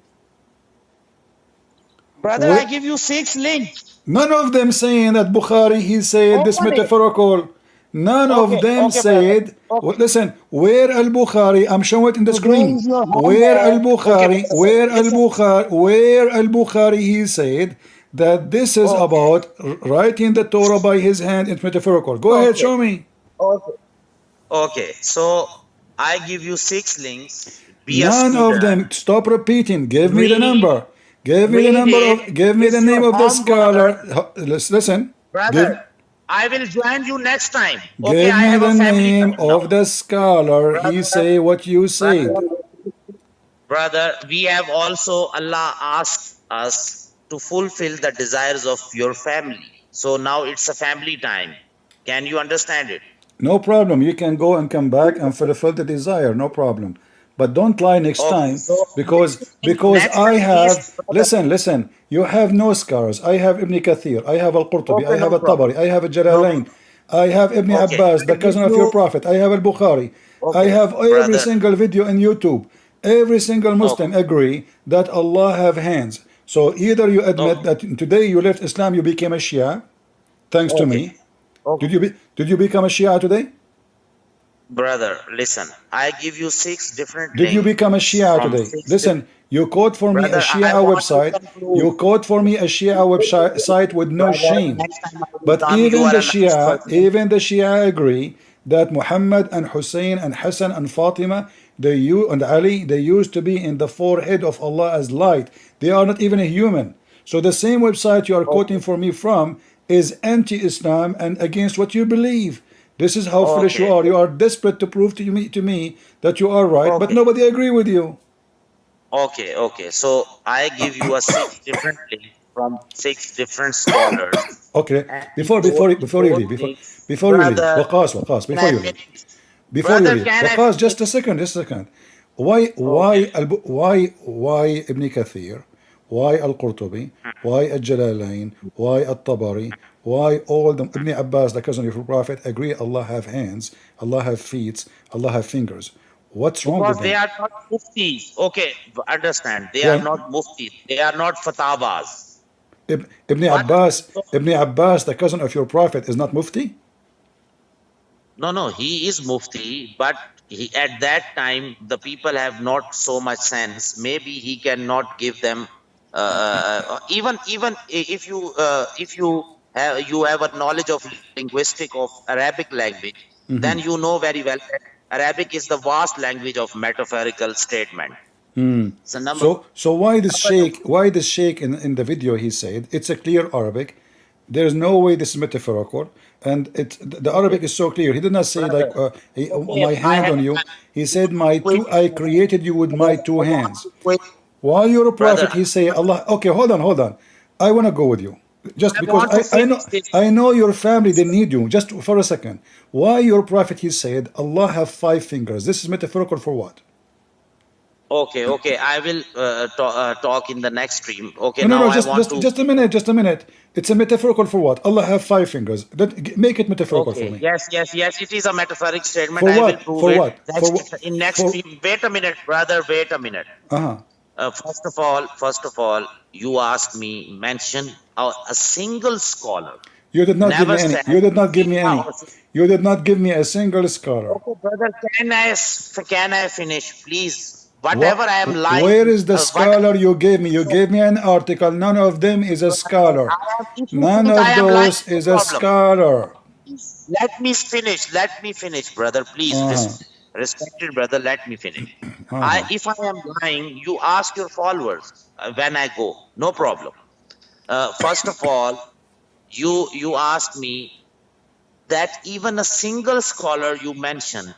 S2: Brother, I
S1: Where,
S2: give you 6 links.
S1: none of them saying that Bukhari he said this
S2: Open it.
S1: metaphorical. None of them
S2: Okay, brother.
S1: said.
S2: Okay.
S1: Listen, where Al-Bukhari? I'm showing it in the
S2: You
S1: screen.
S2: raise your hand
S1: Where
S2: there. Okay,
S1: Al-Bukhari?
S2: listen.
S1: Where Al-Bukhari? He said that this is
S2: Okay.
S1: about writing the Torah by his hand. It's metaphorical. Go ahead,
S2: Okay.
S1: show me.
S2: Okay. So I give you 6 links. Be a
S1: None of
S2: student.
S1: them. Stop repeating. Give me the
S2: Read.
S1: number. Give me the
S2: Read
S1: number
S2: it.
S1: of. Give me the
S2: It's your
S1: name of the
S2: homework.
S1: scholar. Listen.
S2: Brother,
S1: Give.
S2: I will join you next time. Okay,
S1: Give
S2: I
S1: me
S2: have a
S1: the
S2: family
S1: name
S2: time now.
S1: of the scholar. He say what you said.
S2: Brother, we have also, Allah asked us to fulfill the desires of your family. So now it's a family time. Can you understand it?
S1: No problem. You can go and come back and fulfill the desire. No problem. But don't lie next
S2: Okay,
S1: time
S2: so
S1: because
S2: next
S1: I
S2: time,
S1: have.
S2: brother.
S1: Listen. You have no scholars. I have Ibn Kathir. I have Al-Qurtubi. I
S2: Okay,
S1: have
S2: no problem.
S1: Al-Tabari. I have
S2: No
S1: Al-Jalalain.
S2: problem.
S1: I have Ibn
S2: Okay,
S1: Abbas, the
S2: I give
S1: cousin of your
S2: you.
S1: prophet. I have Al-Bukhari. I
S2: Okay,
S1: have every
S2: brother.
S1: single video in YouTube. Every single Muslim
S2: Okay.
S1: agree that Allah have hands. So either you admit
S2: Okay.
S1: that today you left Islam, you became a Shia, thanks to
S2: Okay.
S1: me.
S2: Okay.
S1: Did you become a Shia today?
S2: Brother, listen. I give you 6 different
S1: Did you become a
S2: links
S1: Shia
S2: from
S1: today?
S2: 6 different.
S1: Listen, you quote for me a
S2: Brother, I
S1: Shia
S2: want to
S1: website.
S2: conclude.
S1: You quote for me a Shia website site with no
S2: Brother,
S1: shame.
S2: next time I will
S1: But
S2: come. You are a nice person.
S1: Even the Shia agree that Muhammad and Hussein and Hassan and Fatima, and Ali, they used to be in the forehead of Allah as light. They are not even a human. So the same website you are quoting
S2: Okay.
S1: for me from is anti-Islam and against what you believe. This is how foolish you
S2: Okay.
S1: are. You are desperate to prove to me that you are right, but
S2: Okay.
S1: nobody agree with you.
S2: Okay. Okay. So I give you a 6 different links from 6 different scholars.
S1: Okay,
S2: And
S1: before you
S2: those
S1: leave,
S2: links,
S1: before you leave,
S2: brother,
S1: Waqas,
S2: can
S1: before
S2: I
S1: you leave,
S2: finish? Brother, can I
S1: Waqas,
S2: finish?
S1: just a second. Why
S2: Okay.
S1: Ibn Kathir? Why Al-Qurtubi? Why Al-Jalalain? Why Al-Tabari? Why all them? Ibn Abbas, the cousin of the Prophet, agree Allah have hands, Allah have feet, Allah have fingers. What's wrong with
S2: Because they
S1: them?
S2: are not muftis. Okay, understand. They
S1: They
S2: are
S1: are,
S2: not muftis. They are not fatwas. But
S1: Ibn Abbas, the cousin of your Prophet, is not Mufti?
S2: no, he is mufti, but at that time the people have not so much sense. Maybe he cannot give them even if you have a knowledge of linguistic of Arabic language, then you know very well that Arabic is the vast language of metaphorical statement. So number
S1: So why this
S2: number
S1: sheikh? Why this sheikh in the video? He said it's a clear Arabic. There is no way this is metaphorical, and the
S2: okay,
S1: Arabic is so clear. He did not say like
S2: brother. Okay,
S1: my hand on you. He said my two. I created you with my two
S2: I want
S1: hands.
S2: to quit,
S1: While you're a
S2: brother.
S1: prophet, he say Allah. Okay, hold on. I want to go with you, just
S2: I
S1: because
S2: want to finish this.
S1: I know your family. They need you. Just for a second. Why your prophet? He said Allah have 5 fingers. This is metaphorical for what?
S2: Okay. I will talk in the next stream. Okay,
S1: No.
S2: now I want to.
S1: Just a minute. It's a metaphorical for what? Allah have 5 fingers. Make it metaphorical for
S2: Okay,
S1: me.
S2: yes. It is a metaphoric statement.
S1: For
S2: I will
S1: what?
S2: prove
S1: For
S2: it
S1: what?
S2: in next
S1: For
S2: stream. Wait a minute, brother. Wait a minute.
S1: uh-huh.
S2: First of all, you asked me mention a single scholar.
S1: You did not give
S2: Never
S1: me any.
S2: said.
S1: You did not give me
S2: Shia
S1: any.
S2: or
S1: You did not give me a single scholar.
S2: Okay, brother. Can I finish, please? Whatever
S1: What?
S2: I am
S1: Where
S2: lying,
S1: is the
S2: what
S1: scholar you gave me? You gave me an article. None of them is a scholar.
S2: if you
S1: None
S2: think I
S1: of
S2: am lying,
S1: those
S2: no
S1: is a
S2: problem.
S1: scholar.
S2: Let me finish. Let me finish, brother. Please,
S1: Uh-huh.
S2: respected brother, let me finish.
S1: Uh-huh.
S2: If I am lying, you ask your followers when I go. No problem. First of all, you asked me that even a single scholar you mentioned,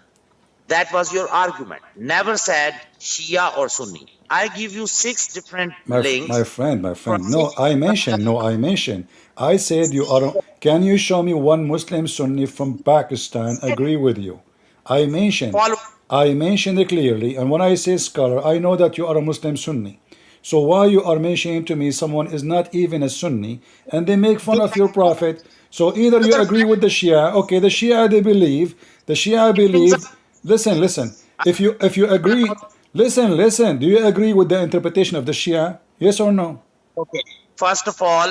S2: that was your argument. Never said Shia or Sunni. I give you 6 different
S1: My
S2: links
S1: friend,
S2: from
S1: No,
S2: 6
S1: I
S2: different.
S1: mentioned. No, I mentioned. I said you are. Can you show me one Muslim Sunni from Pakistan agree with you? I mentioned.
S2: Follow.
S1: I mentioned it clearly. And when I say scholar, I know that you are a Muslim Sunni. So why you are mentioning to me someone is not even a Sunni and they make fun of your prophet? So either you agree with the Shia. Okay, the Shia they believe. The Shia believe. Listen. If you agree. Listen. Do you agree with the interpretation of the Shia? Yes or no?
S2: Okay. First of all,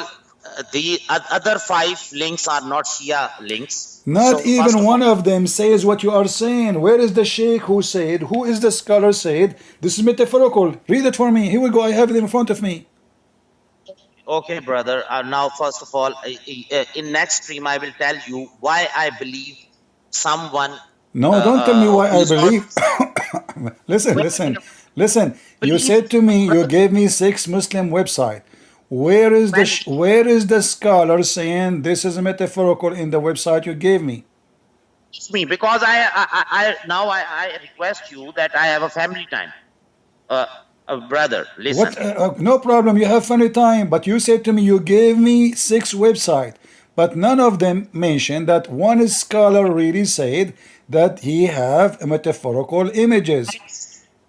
S2: the other 5 links are not Shia links. So
S1: Not
S2: first
S1: even
S2: of all,
S1: one of them says what you are saying. Where is the sheikh who said? Who is the scholar said? This is metaphorical. Read it for me. Here we go. I have it in front of me.
S2: okay, brother. Now, first of all, in next stream, I will tell you why I believe someone
S1: No, don't tell me why
S2: who
S1: I
S2: is not.
S1: believe.
S2: Wait a minute,
S1: Listen. You
S2: please.
S1: said to me, you gave me 6 Muslim website. Where is the scholar saying this is metaphorical in the website you gave me?
S2: Me because I request you that I have a family time. Brother, listen.
S1: What? No problem. You have funny time. But you said to me you gave me 6 websites, but none of them mentioned that one scholar really said that he have metaphorical images.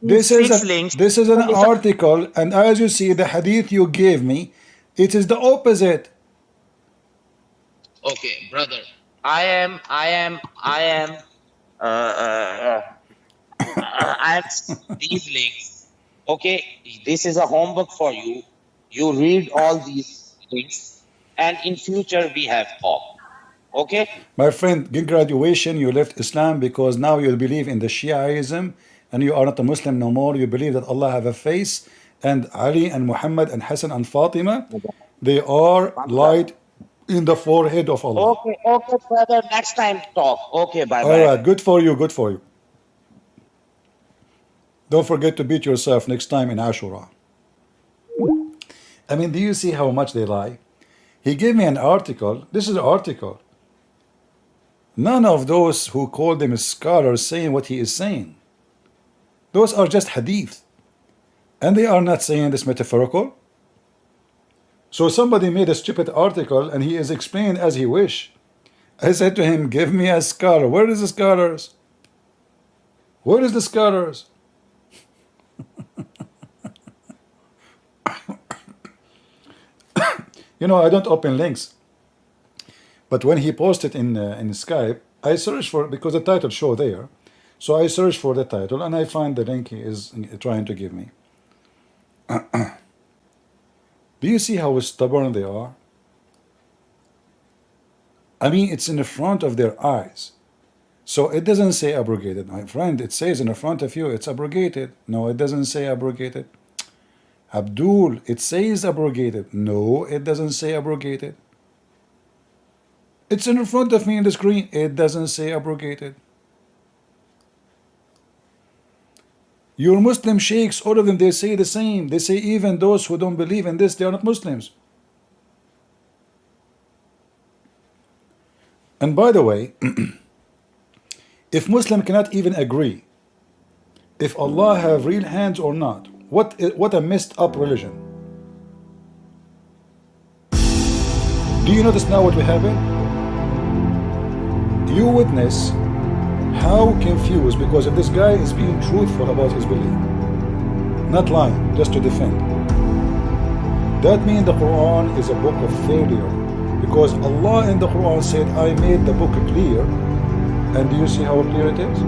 S2: Six links.
S1: This is an article, and as you see, the hadith you gave me, it is the opposite.
S2: Okay, brother. I am these links. Okay, this is a homework for you. You read all these links, and in future we have talk. Okay?
S1: My friend, good graduation. You left Islam because now you believe in the Shiaism and you are not a Muslim no more. You believe that Allah have a face and Ali and Muhammad and Hassan and Fatima, they are light in the forehead of Allah.
S2: Okay, okay, brother. Next time talk. Okay, bye
S1: All
S2: bye.
S1: right, good for you, good for you. Don't forget to beat yourself next time in Ashura. I mean, do you see how much they lie? He gave me an article. This is an article. None of those who call them scholars saying what he is saying. Those are just hadith. And they are not saying this metaphorical. So somebody made a stupid article and he is explaining as he wish. I said to him, give me a scholar. Where is the scholars? Where is the scholars? You know, I don't open links. But when he posted in Skype, I searched for, because the title show there. So I searched for the title and I find the link he is trying to give me. Do you see how stubborn they are? I mean, it's in the front of their eyes. So it doesn't say abrogated. My friend, it says in the front of you, it's abrogated. No, it doesn't say abrogated. Abdul, it says abrogated. No, it doesn't say abrogated. It's in front of me on the screen. It doesn't say abrogated. Your Muslim sheikhs, all of them, they say the same. They say even those who don't believe in this, they are not Muslims. And by the way, if Muslim cannot even agree if Allah have real hands or not, what a messed up religion. Do you notice now what we have in? You witness how confused, because if this guy is being truthful about his belief, not lying, just to defend, that means the Quran is a book of failure, because Allah in the Quran said, I made the book clear, and do you see how clear it is?